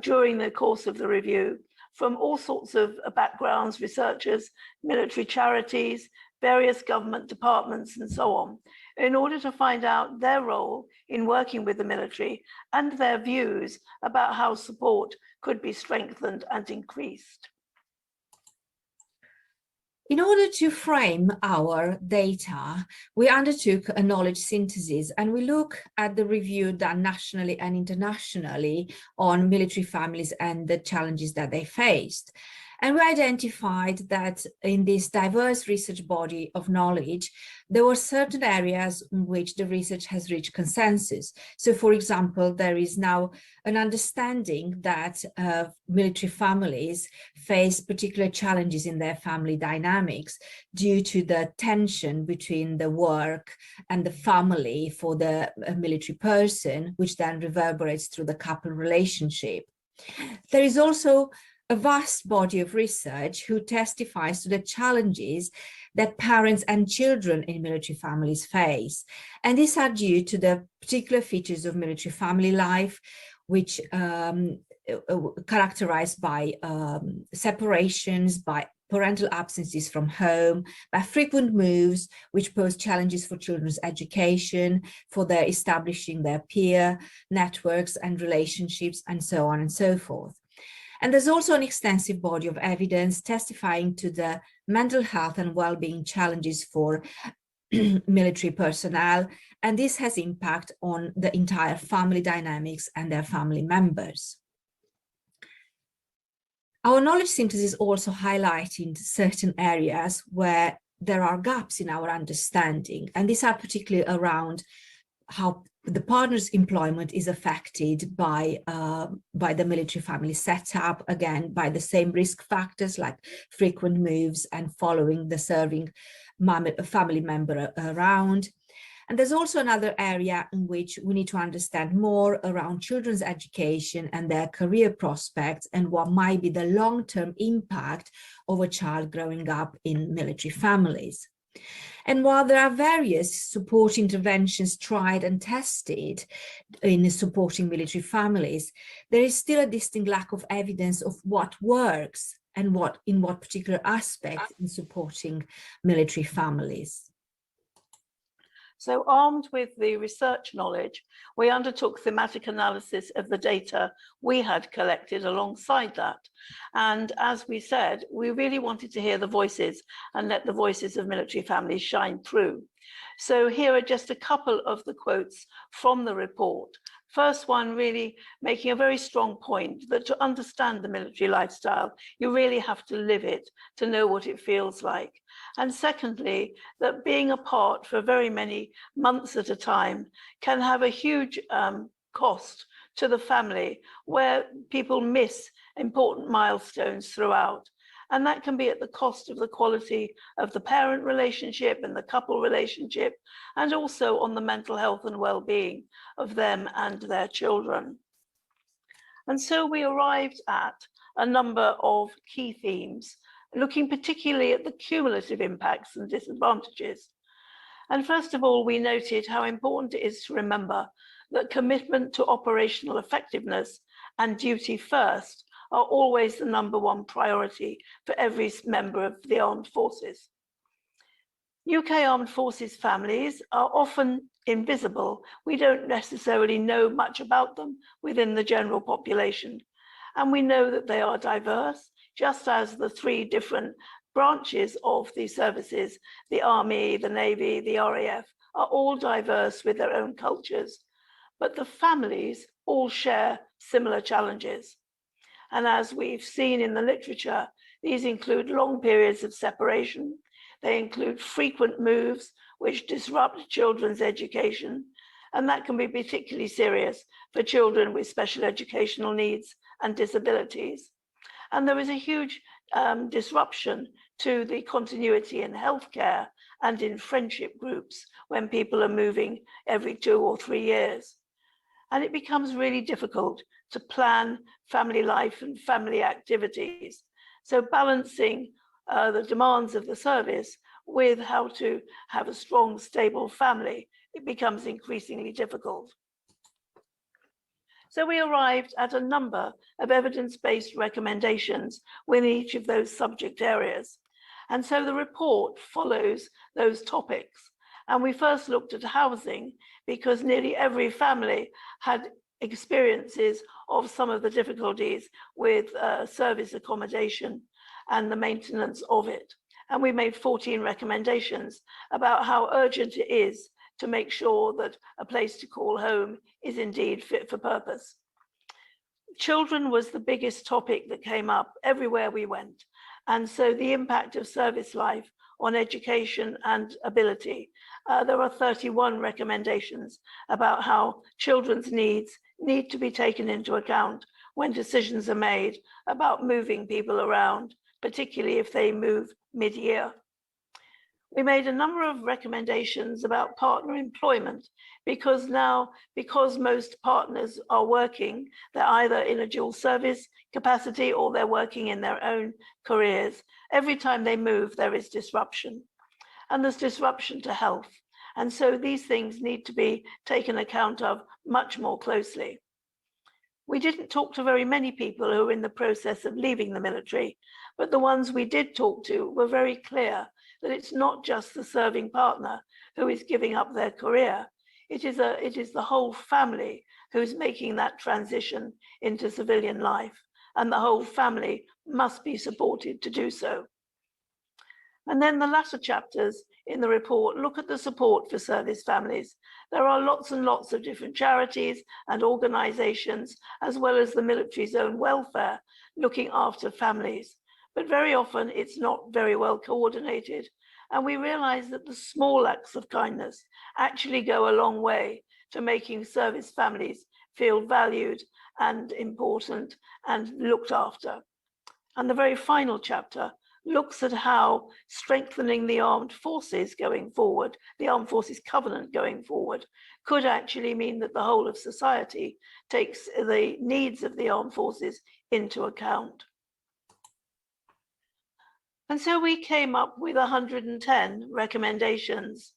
S12: during the course of the review from all sorts of backgrounds, researchers, military charities, various government departments and so on, in order to find out their role in working with the military and their views about how support could be strengthened and increased.
S13: In order to frame our data, we undertook a knowledge synthesis, and we look at the review done nationally and internationally on military families and the challenges that they faced. And we identified that in this diverse research body of knowledge, there were certain areas in which the research has reached consensus. So, for example, there is now an understanding that military families face particular challenges in their family dynamics due to the tension between the work and the family for the military person, which then reverberates through the couple relationship. There is also a vast body of research who testifies to the challenges that parents and children in military families face. And these are due to the particular features of military family life, which characterized by separations, by parental absences from home, by frequent moves, which pose challenges for children's education, for their establishing their peer networks and relationships, and so on and so forth. And there's also an extensive body of evidence testifying to the mental health and well-being challenges for military personnel, and this has impact on the entire family dynamics and their family members. Our knowledge synthesis also highlighting certain areas where there are gaps in our understanding, and these are particularly around how the partner's employment is affected by the military family setup, again, by the same risk factors like frequent moves and following the serving family member around. And there's also another area in which we need to understand more around children's education and their career prospects and what might be the long-term impact of a child growing up in military families. And while there are various support interventions tried and tested in supporting military families, there is still a distinct lack of evidence of what works and in what particular aspect in supporting military families.
S12: So armed with the research knowledge, we undertook thematic analysis of the data we had collected alongside that. And as we said, we really wanted to hear the voices and let the voices of military families shine through. So here are just a couple of the quotes from the report. First one really making a very strong point that to understand the military lifestyle, you really have to live it to know what it feels like. And secondly, that being apart for very many months at a time can have a huge cost to the family, where people miss important milestones throughout. And that can be at the cost of the quality of the parent relationship and the couple relationship, and also on the mental health and well-being of them and their children. And so we arrived at a number of key themes, looking particularly at the cumulative impacts and disadvantages. And first of all, we noted how important it is to remember that commitment to operational effectiveness and duty first are always the #1 priority for every member of the armed forces. UK armed forces families are often invisible. We don't necessarily know much about them within the general population. And we know that they are diverse, just as the 3 different branches of the services, the Army, the Navy, the RAF, are all diverse with their own cultures. But the families all share similar challenges. And as we've seen in the literature, these include long periods of separation. They include frequent moves, which disrupt children's education. And that can be particularly serious for children with special educational needs and disabilities. And there is a huge disruption to the continuity in healthcare and in friendship groups when people are moving every 2 or 3 years. And it becomes really difficult to plan family life and family activities. So balancing the demands of the service with how to have a strong, stable family, it becomes increasingly difficult. So we arrived at a number of evidence-based recommendations within each of those subject areas. And so the report follows those topics. And we first looked at housing because nearly every family had experiences of some of the difficulties with service accommodation and the maintenance of it. And we made 14 recommendations about how urgent it is to make sure that a place to call home is indeed fit for purpose. Children was the biggest topic that came up everywhere we went. And so the impact of service life on education and ability. There are 31 recommendations about how children's needs need to be taken into account when decisions are made about moving people around, particularly if they move mid-year. We made a number of recommendations about partner employment because most partners are working, they're either in a dual service capacity or they're working in their own careers. Every time they move, there is disruption, and there's disruption to health. And so these things need to be taken account of much more closely. We didn't talk to very many people who are in the process of leaving the military, but the ones we did talk to were very clear that it's not just the serving partner who is giving up their career. It is the whole family who's making that transition into civilian life, and the whole family must be supported to do so. And then the latter chapters in the report look at the support for service families. There are lots and lots of different charities and organizations, as well as the military's own welfare, looking after families. But very often it's not very well coordinated. And we realize that the small acts of kindness actually go a long way to making service families feel valued and important and looked after. And the very final chapter looks at how strengthening the armed forces going forward, the Armed Forces Covenant going forward, could actually mean that the whole of society takes the needs of the armed forces into account. And so we came up with 110 recommendations,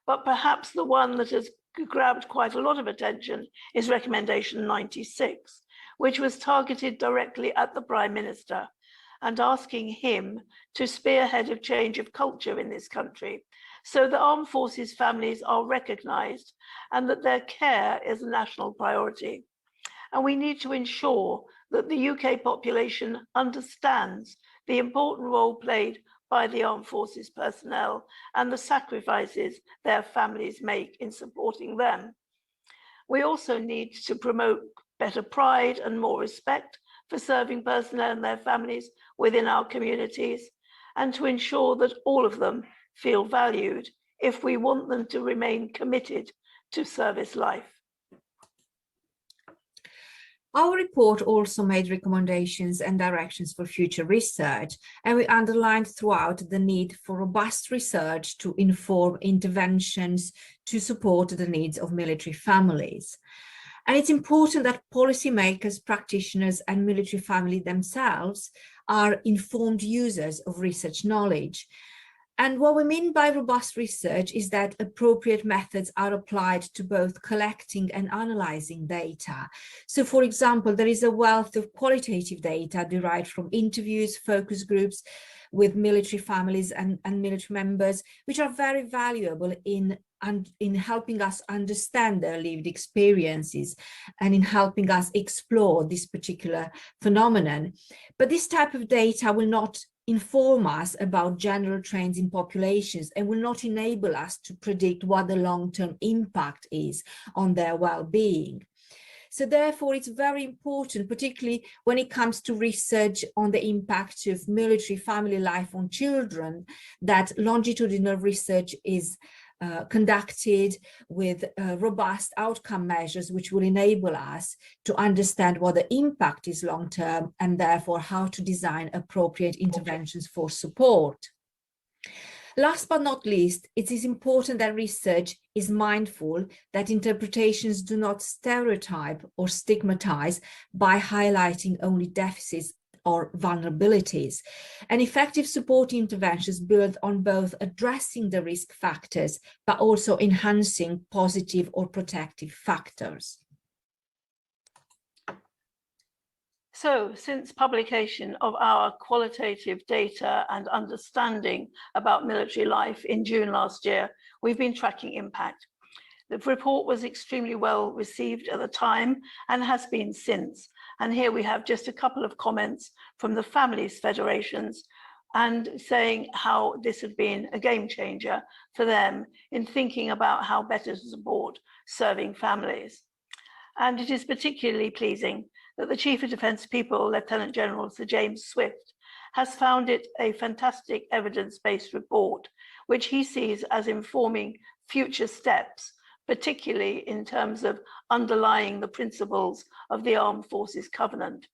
S12: but perhaps the one that has grabbed quite a lot of attention is recommendation 96, which was targeted directly at the Prime Minister and asking him to spearhead a change of culture in this country so that armed forces families are recognised and that their care is a national priority. And we need to ensure that the UK population understands the important role played by the armed forces personnel and the sacrifices their families make in supporting them. We also need to promote better pride and more respect for serving personnel and their families within our communities, and to ensure that all of them feel valued if we want them to remain committed to service life.
S13: Our report also made recommendations and directions for future research, and we underlined throughout the need for robust research to inform interventions to support the needs of military families. And it's important that policymakers, practitioners, and military family themselves are informed users of research knowledge. And what we mean by robust research is that appropriate methods are applied to both collecting and analysing data. So, for example, there is a wealth of qualitative data derived from interviews, focus groups with military families and military members, which are very valuable in helping us understand their lived experiences and in helping us explore this particular phenomenon. But this type of data will not inform us about general trends in populations and will not enable us to predict what the long-term impact is on their well-being. So therefore, it's very important, particularly when it comes to research on the impact of military family life on children, that longitudinal research is conducted with robust outcome measures, which will enable us to understand what the impact is long-term and therefore how to design appropriate interventions for support. Last but not least, it is important that research is mindful that interpretations do not stereotype or stigmatize by highlighting only deficits or vulnerabilities. And effective support interventions build on both addressing the risk factors, but also enhancing positive or protective factors.
S12: So, since publication of our qualitative data and understanding about military life in June last year, we've been tracking impact. The report was extremely well received at the time and has been since. And here we have just a couple of comments from the families federations and saying how this had been a game changer for them in thinking about how better to support serving families. And it is particularly pleasing that the Chief of Defence People, Lieutenant General Sir James Swift, has found it a fantastic evidence-based report, which he sees as informing future steps, particularly in terms of underlying the principles of the Armed Forces Covenant.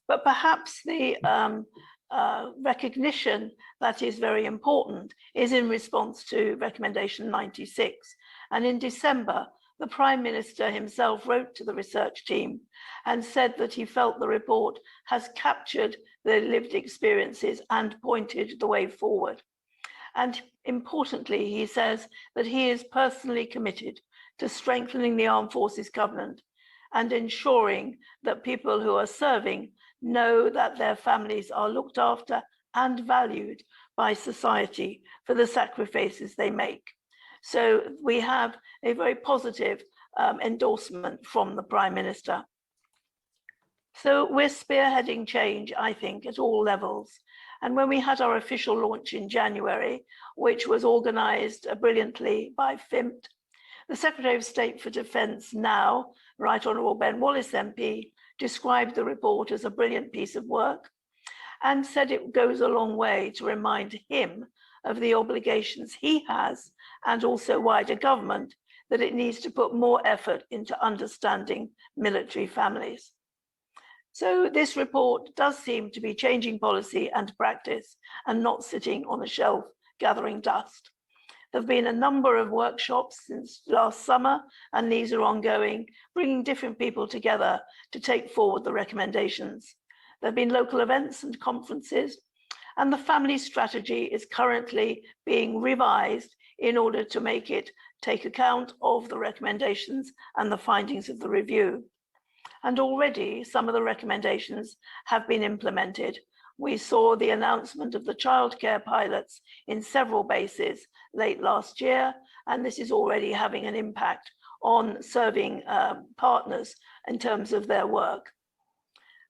S12: But perhaps the recognition that is very important is in response to recommendation 96. And in December, the Prime Minister himself wrote to the research team and said that he felt the report has captured the lived experiences and pointed the way forward. And importantly, he says that he is personally committed to strengthening the Armed Forces Covenant and ensuring that people who are serving know that their families are looked after and valued by society for the sacrifices they make. So we have a very positive endorsement from the Prime Minister. So we're spearheading change, I think, at all levels. And when we had our official launch in January, which was organised brilliantly by FiMpacT, the Secretary of State for Defence now, Right Honourable Ben Wallace MP, described the report as a brilliant piece of work and said it goes a long way to remind him of the obligations he has and also wider government that it needs to put more effort into understanding military families. So this report does seem to be changing policy and practice and not sitting on a shelf gathering dust. There have been a number of workshops since last summer, and these are ongoing, bringing different people together to take forward the recommendations. There have been local events and conferences, and the family strategy is currently being revised in order to make it take account of the recommendations and the findings of the review. And already some of the recommendations have been implemented. We saw the announcement of the childcare pilots in several bases late last year, and this is already having an impact on serving partners in terms of their work.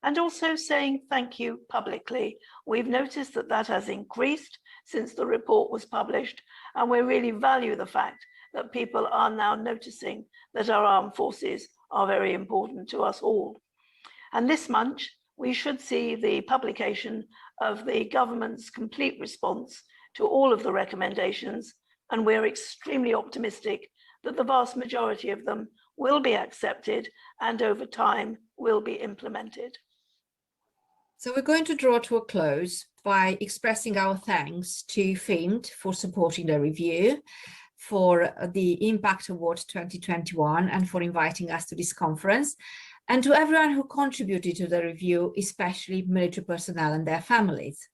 S12: And also saying thank you publicly. We've noticed that that has increased since the report was published, and we really value the fact that people are now noticing that our armed forces are very important to us all. And this month, we should see the publication of the government's complete response to all of the recommendations, and we're extremely optimistic that the vast majority of them will be accepted and over time will be implemented.
S13: So we're going to draw to a close by expressing our thanks to FiMpacT for supporting the review, for the Impact Award 2021, and for inviting us to this conference, and to everyone who contributed to the review, especially military personnel and their families.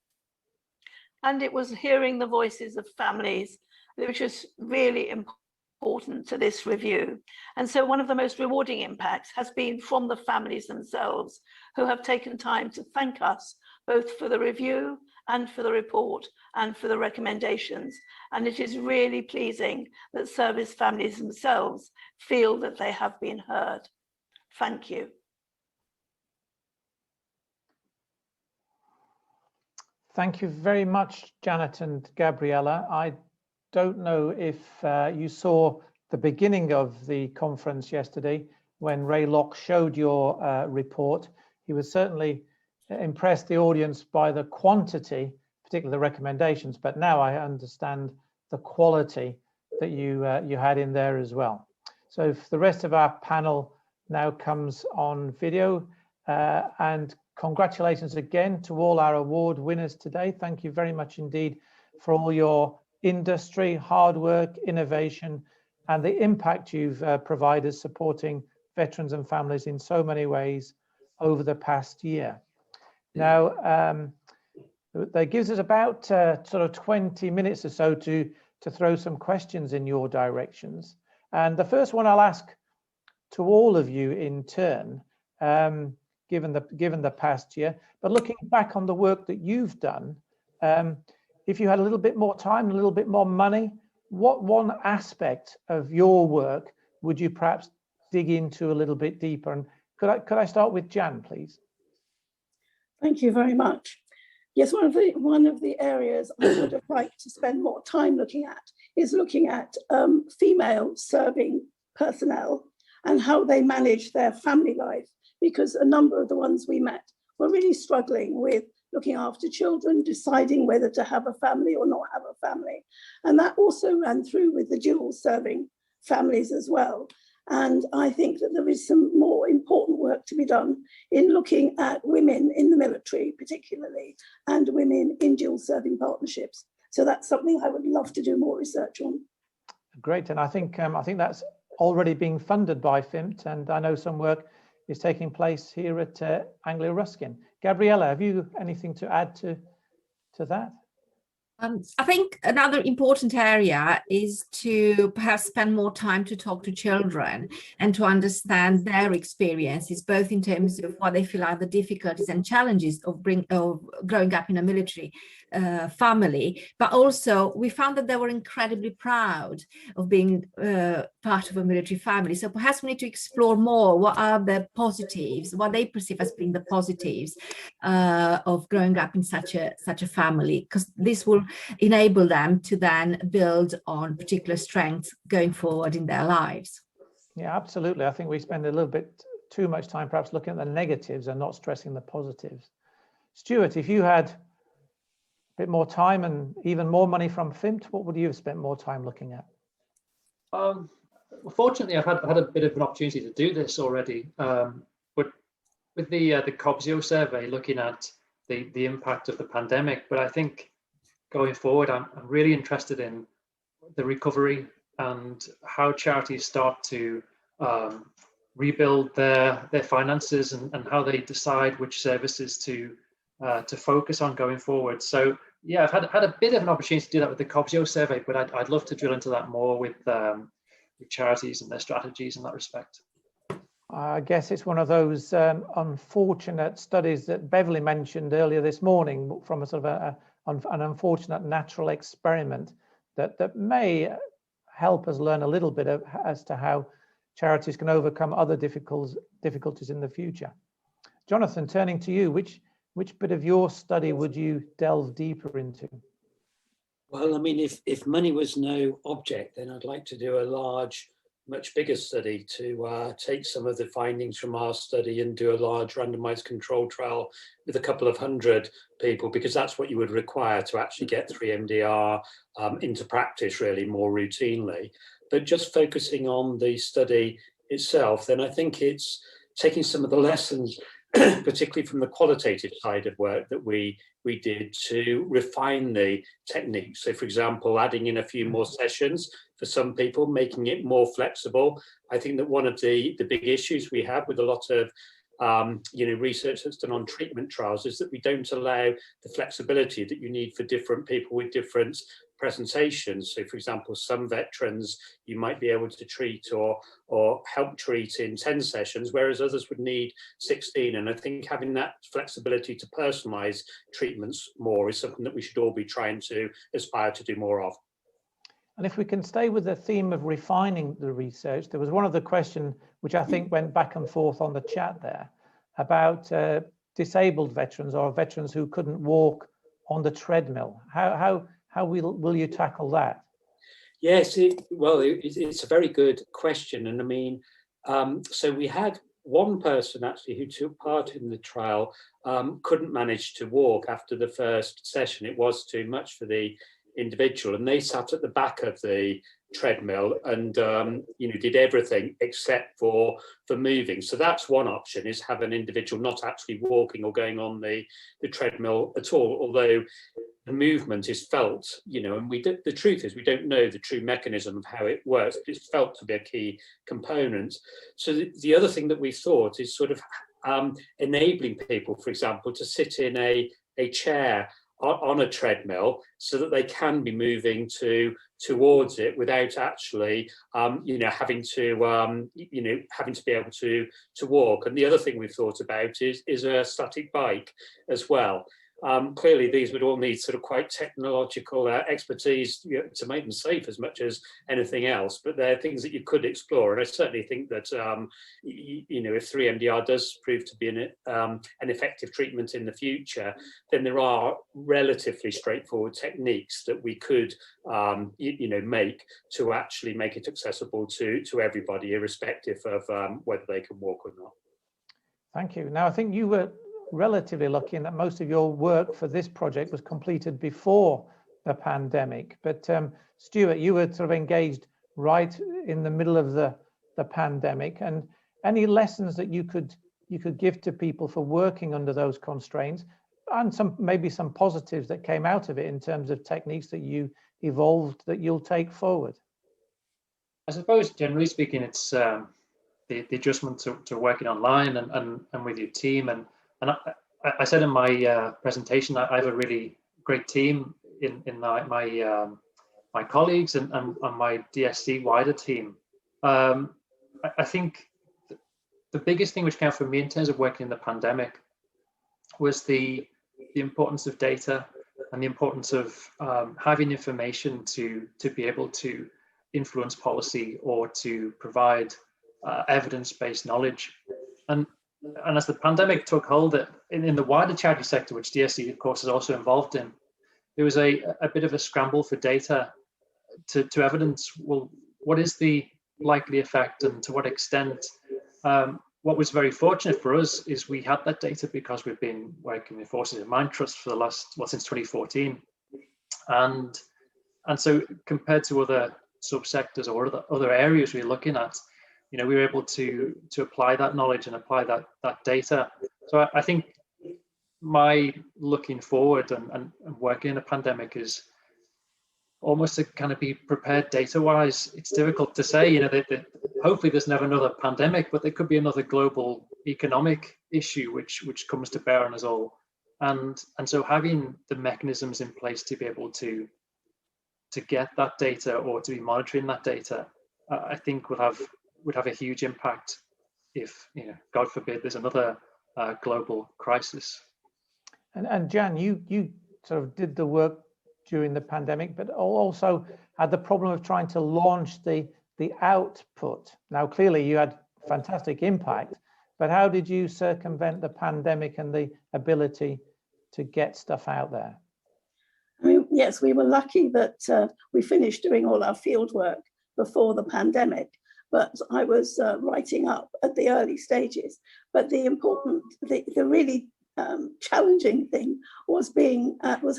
S12: And it was hearing the voices of families which is really important to this review. And so one of the most rewarding impacts has been from the families themselves, who have taken time to thank us both for the review and for the report and for the recommendations. And it is really pleasing that service families themselves feel that they have been heard. Thank you.
S1: Thank you very much, Janet and Gabriela. I don't know if you saw the beginning of the conference yesterday when Ray Locke showed your report. He was certainly impressed the audience by the quantity, particularly the recommendations, but now I understand the quality that you had in there as well. So if the rest of our panel now comes on video, and congratulations again to all our award winners today. Thank you very much indeed for all your industry, hard work, innovation, and the impact you've provided supporting veterans and families in so many ways over the past year. Now, that gives us about sort of 20 minutes or so to throw some questions in your directions. And the first one I'll ask to all of you in turn, given the past year, but looking back on the work that you've done, if you had a little bit more time, a little bit more money, what one aspect of your work would you perhaps dig into a little bit deeper? And could I start with Jan, please?
S14: Thank you very much. Yes, one of the areas I would have liked to spend more time looking at is looking at female serving personnel and how they manage their family life, because a number of the ones we met were really struggling with looking after children, deciding whether to have a family or not have a family. And that also ran through with the dual serving families as well. And I think that there is some more important work to be done in looking at women in the military, particularly, and women in dual serving partnerships. So that's something I would love to do more research on.
S1: Great, and I think that's already being funded by FiMpacT, and I know some work is taking place here at Anglia Ruskin. Gabriela, have you anything to add to that?
S13: I think another important area is to perhaps spend more time to talk to children and to understand their experiences, both in terms of what they feel are the difficulties and challenges of growing up in a military family, but also we found that they were incredibly proud of being part of a military family. So perhaps we need to explore more what are the positives, what they perceive as being the positives of growing up in such a family, because this will enable them to then build on particular strengths going forward in their lives.
S1: Yeah, absolutely. I think we spend a little bit too much time perhaps looking at the negatives and not stressing the positives. Stuart, if you had a bit more time and even more money from FiMpacT, what would you have spent more time looking at?
S9: Fortunately, I've had a bit of an opportunity to do this already, but with the Cobseo survey looking at the impact of the pandemic. But I think going forward, I'm really interested in the recovery and how charities start to rebuild their finances and how they decide which services to focus on going forward. So yeah, I've had a bit of an opportunity to do that with the Cobseo survey, but I'd love to drill into that more with charities and their strategies in that respect.
S1: I guess it's one of those unfortunate studies that Beverly mentioned earlier this morning, from a sort of an unfortunate natural experiment that may help us learn a little bit as to how charities can overcome other difficulties in the future. Jonathan, turning to you, which bit of your study would you delve deeper into?
S10: Well, I mean, if money was no object, then I'd like to do a large, much bigger study to take some of the findings from our study and do a large randomized control trial with a couple of hundred people, because that's what you would require to actually get 3MDR into practice really more routinely. But just focusing on the study itself, then I think it's taking some of the lessons, particularly from the qualitative side of work that we did, to refine the techniques. So for example, adding in a few more sessions for some people, making it more flexible. I think that one of the big issues we have with a lot of research that's done on treatment trials is that we don't allow the flexibility that you need for different people with different presentations. So for example, some veterans you might be able to treat or help treat in 10 sessions, whereas others would need 16. And I think having that flexibility to personalize treatments more is something that we should all be trying to aspire to do more of.
S1: And if we can stay with the theme of refining the research, there was one of the questions which I think went back and forth on the chat there about disabled veterans or veterans who couldn't walk on the treadmill. How will you tackle that?
S10: Yes, it's a very good question. And I mean, so we had one person actually who took part in the trial couldn't manage to walk after the first session. It was too much for the individual, and they sat at the back of the treadmill and did everything except for moving. So that's one option, is have an individual not actually walking or going on the treadmill at all, although the movement is felt, and the truth is we don't know the true mechanism of how it works, but it's felt to be a key component. So the other thing that we thought is sort of enabling people, for example, to sit in a chair on a treadmill so that they can be moving towards it without actually having to be able to walk. And the other thing we've thought about is a static bike as well. Clearly these would all need sort of quite technological expertise to make them safe as much as anything else, but they're things that you could explore. And I certainly think that if 3MDR does prove to be an effective treatment in the future, then there are relatively straightforward techniques that we could make to actually make it accessible to everybody, irrespective of whether they can walk or not.
S1: Thank you. Now I think you were relatively lucky in that most of your work for this project was completed before the pandemic. But Stuart, you were sort of engaged right in the middle of the the pandemic, and any lessons that you could give to people for working under those constraints, and maybe some positives that came out of it in terms of techniques that you evolved that you'll take forward.
S9: I suppose generally speaking, it's the adjustment to working online and with your team. And I said in my presentation that I have a really great team in my colleagues and my DSC wider team. I think the biggest thing which came out for me in terms of working in the pandemic was the importance of data and the importance of having information to be able to influence policy or to provide evidence-based knowledge. And as the pandemic took hold in the wider charity sector, which DSC of course is also involved in, there was a bit of a scramble for data to evidence, well, what is the likely effect and to what extent. What was very fortunate for us is we had that data because we've been working with Forces in Mind Trust for the last, well, since 2014. And so compared to other subsectors or other areas we're looking at, we were able to apply that knowledge and apply that data. So I think my looking forward and working in a pandemic is almost to kind of be prepared data-wise. It's difficult to say, that hopefully there's never another pandemic, but there could be another global economic issue which comes to bear on us all. And so having the mechanisms in place to be able to get that data or to be monitoring that data, I think would have a huge impact if, God forbid, there's another global crisis.
S1: And Jan, you sort of did the work during the pandemic, but also had the problem of trying to launch the output. Now, clearly you had fantastic impact, but how did you circumvent the pandemic and the ability to get stuff out there?
S14: I mean, yes, we were lucky that we finished doing all our field work before the pandemic, but I was writing up at the early stages. But the really challenging thing was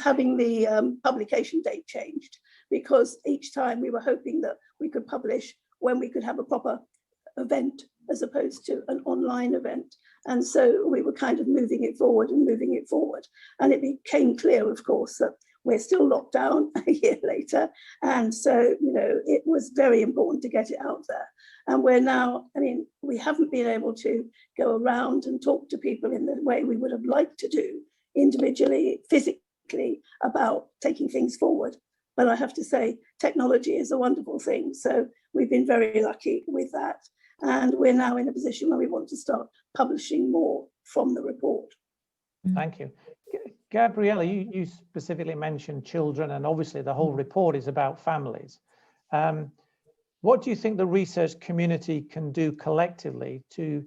S14: having the publication date changed, because each time we were hoping that we could publish when we could have a proper event as opposed to an online event. And so we were kind of moving it forward. And it became clear, of course, that we're still locked down a year later. And so, it was very important to get it out there. And we're now, we haven't been able to go around and talk to people in the way we would have liked to do individually, physically, about taking things forward. But I have to say, technology is a wonderful thing. So we've been very lucky with that. And we're now in a position where we want to start publishing more from the report.
S1: Thank you. Gabriela, you specifically mentioned children, and obviously the whole report is about families. What do you think the research community can do collectively to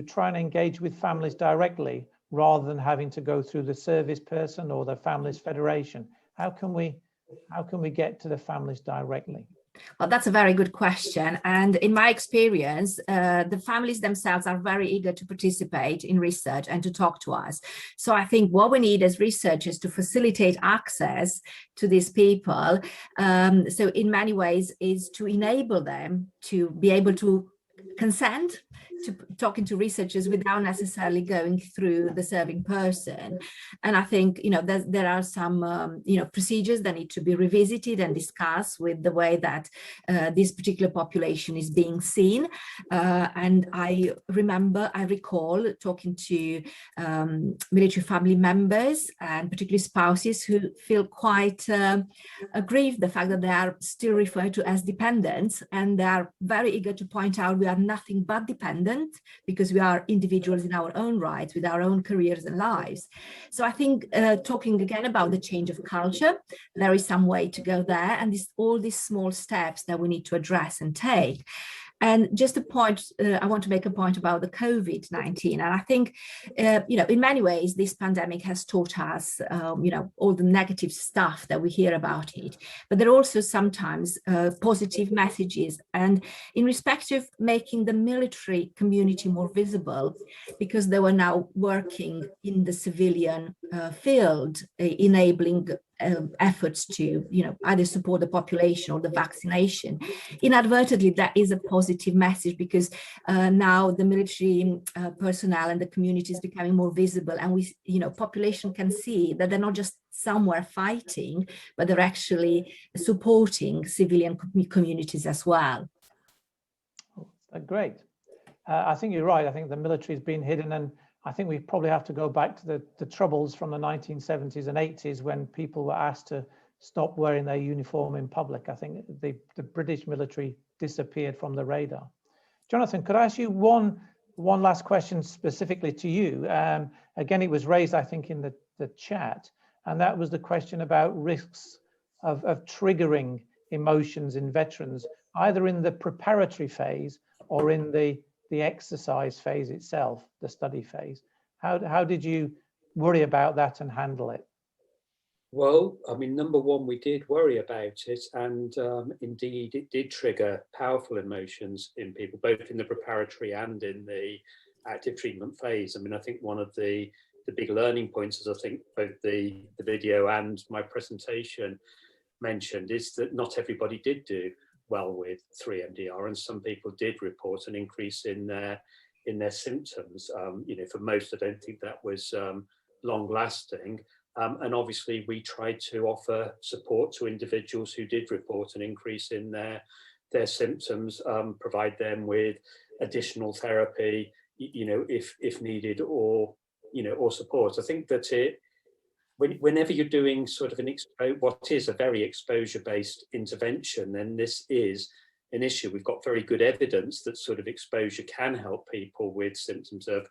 S1: try and engage with families directly, rather than having to go through the service person or the Families Federation? How can we get to the families directly?
S13: Well, that's a very good question. And in my experience, the families themselves are very eager to participate in research and to talk to us. So I think what we need as researchers to facilitate access to these people, so in many ways, is to enable them to be able to consent to talking to researchers without necessarily going through the serving person. And I think, there are some, procedures that need to be revisited and discussed with the way that this particular population is being seen. And I recall talking to military family members and particularly spouses who feel quite aggrieved the fact that they are still referred to as dependents, and they are very eager to point out we are nothing but dependent, because we are individuals in our own rights with our own careers and lives. So I think talking again about the change of culture, there is some way to go there, and all these small steps that we need to address and take. And just a point, I want to make a point about the COVID-19. And I think, in many ways, this pandemic has taught us, all the negative stuff that we hear about it. But there are also sometimes positive messages. And in respect of making the military community more visible, because they were now working in the civilian field, enabling efforts to, either support the population or the vaccination. Inadvertently, that is a positive message, because now the military personnel and the community is becoming more visible, and we, population can see that they're not just somewhere fighting, but they're actually supporting civilian communities as well.
S1: Great. I think you're right. I think the military has been hidden, and I think we probably have to go back to the troubles from the 1970s and 80s when people were asked to stop wearing their uniform in public. I think the British military disappeared from the radar. Jonathan, could I ask you one last question specifically to you? Again, it was raised, I think, in the chat, and that was the question about risks of triggering emotions in veterans, either in the preparatory phase or in the exercise phase itself, the study phase. How did you worry about that and handle it?
S10: Well, I mean, number one, we did worry about it, and indeed it did trigger powerful emotions in people, both in the preparatory and in the active treatment phase. I mean, I think one of the big learning points, as I think both the video and my presentation mentioned, is that not everybody did do well with 3-MDR, and some people did report an increase in their symptoms. For most, I don't think that was long lasting. And obviously, we tried to offer support to individuals who did report an increase in their symptoms, provide them with additional therapy, if needed, or support. I think that whenever you're doing sort of what is a very exposure-based intervention, then this is an issue. We've got very good evidence that sort of exposure can help people with symptoms of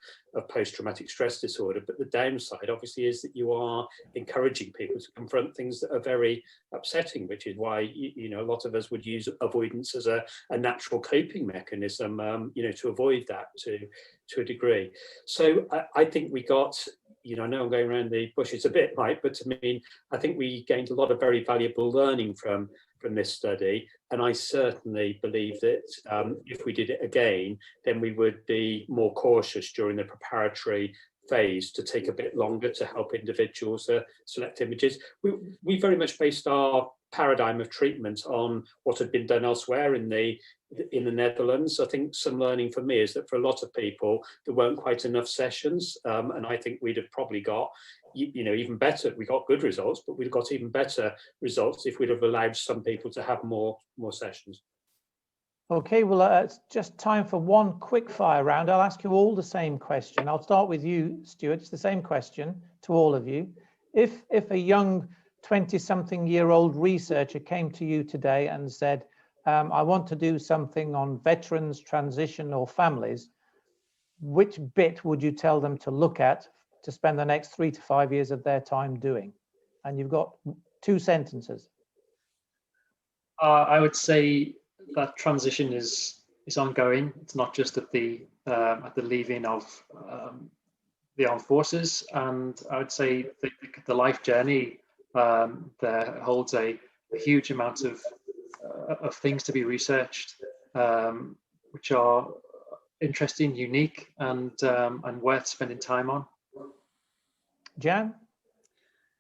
S10: post-traumatic stress disorder. But the downside, obviously, is that you are encouraging people to confront things that are very upsetting, which is why a lot of us would use avoidance as a natural coping mechanism, to avoid that to a degree. So I think we got. I know I'm going around the bushes a bit, Mike, but I think we gained a lot of very valuable learning from this study. And I certainly believe that if we did it again, then we would be more cautious during the preparatory phase to take a bit longer to help individuals select images. We very much based our paradigm of treatment on what had been done elsewhere in the Netherlands. I think some learning for me is that for a lot of people, there weren't quite enough sessions. And I think we'd have probably got, even better. We got good results, but we'd got even better results if we'd have allowed some people to have more sessions.
S1: Okay, well, it's just time for one quick fire round. I'll ask you all the same question. I'll start with you, Stuart. It's the same question to all of you. If a young 20-something-year-old researcher came to you today and said, I want to do something on veterans, transition, or families, which bit would you tell them to look at to spend the next 3 to 5 years of their time doing? And you've got 2 sentences.
S9: I would say that transition is ongoing. It's not just at the leaving of the armed forces, and I would say the life journey there holds a huge amount of things to be researched, which are interesting, unique, and worth spending time on.
S1: Jan?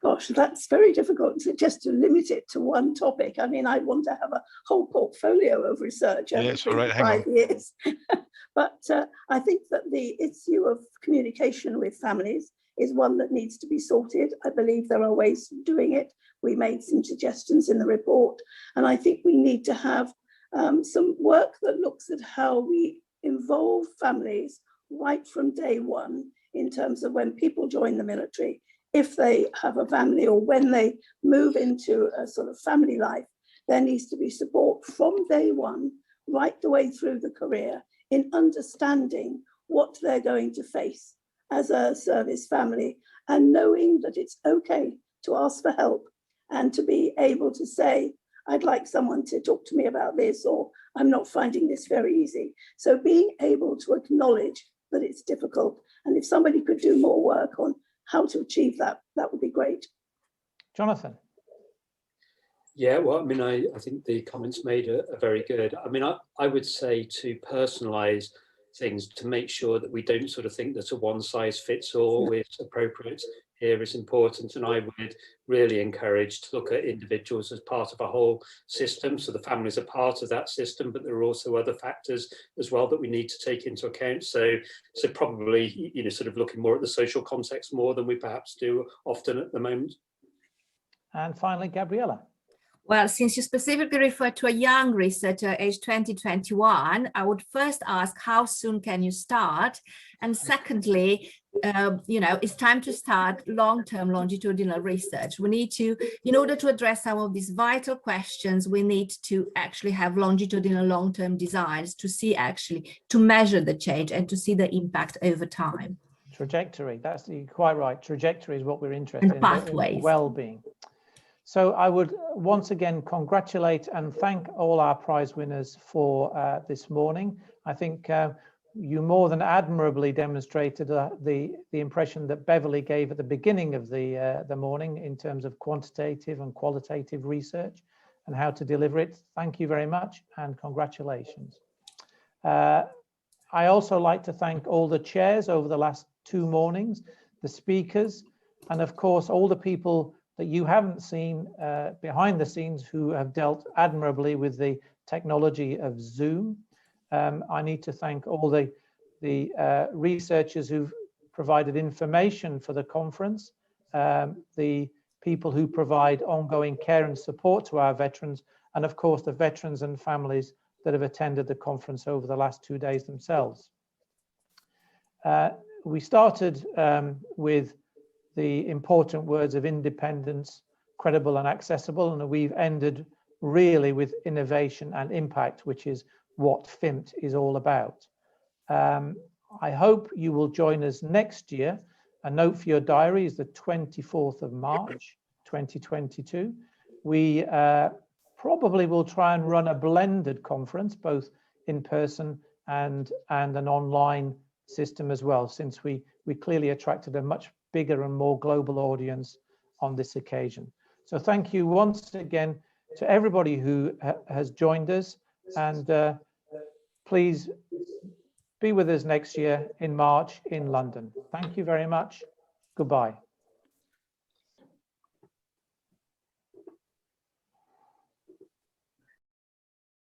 S14: Gosh, that's very difficult just to limit it to one topic. I mean, I'd want to have a whole portfolio of research over 3 to 5 years. But I think that the issue of communication with families is one that needs to be sorted. I believe there are ways of doing it. We made some suggestions in the report, and I think we need to have some work that looks at how we involve families right from day one in terms of when people join the military, if they have a family or when they move into a sort of family life, there needs to be support from day one right the way through the career in understanding what they're going to face as a service family, and knowing that it's okay to ask for help and to be able to say, I'd like someone to talk to me about this, or I'm not finding this very easy. So being able to acknowledge that it's difficult, and if somebody could do more work on how to achieve that, that would be great.
S1: Jonathan?
S10: Yeah, well, I mean, I think the comments made are very good. I mean, I would say to personalise things, to make sure that we don't sort of think that a one-size-fits-all is appropriate here is important, and I would really encourage to look at individuals as part of a whole system. So the families are part of that system, but there are also other factors as well that we need to take into account. So probably, you know, sort of looking more at the social context more than we perhaps do often at the moment.
S1: And finally, Gabriela.
S13: Well, since you specifically referred to a young researcher, age 2021, I would first ask, how soon can you start? And secondly, you know, it's time to start long-term longitudinal research. We need to, in order to address some of these vital questions, we need to actually have longitudinal long-term designs to see actually, to measure the change and to see the impact over time.
S1: Trajectory, that's quite right. Trajectory is what we're interested in.
S13: And pathways.
S1: Well-being. So I would once again congratulate and thank all our prize winners for this morning. I think you more than admirably demonstrated the impression that Beverly gave at the beginning of the morning in terms of quantitative and qualitative research and how to deliver it. Thank you very much and congratulations. I also like to thank all the chairs over the last 2 mornings, the speakers, and of course all the people that you haven't seen behind the scenes who have dealt admirably with the technology of Zoom. I need to thank all the researchers who've provided information for the conference, the people who provide ongoing care and support to our veterans, and of course the veterans and families that have attended the conference over the last 2 days themselves. We started with the important words of independence, credible and accessible, and we've ended really with innovation and impact, which is what FiMpacT is all about. I hope you will join us next year. A note for your diary is the 24th of March, 2022. We probably will try and run a blended conference, both in person and an online system as well, since we clearly attracted a much bigger and more global audience on this occasion. So thank you once again to everybody who has joined us, and please be with us next year in March in London. Thank you very much. Goodbye.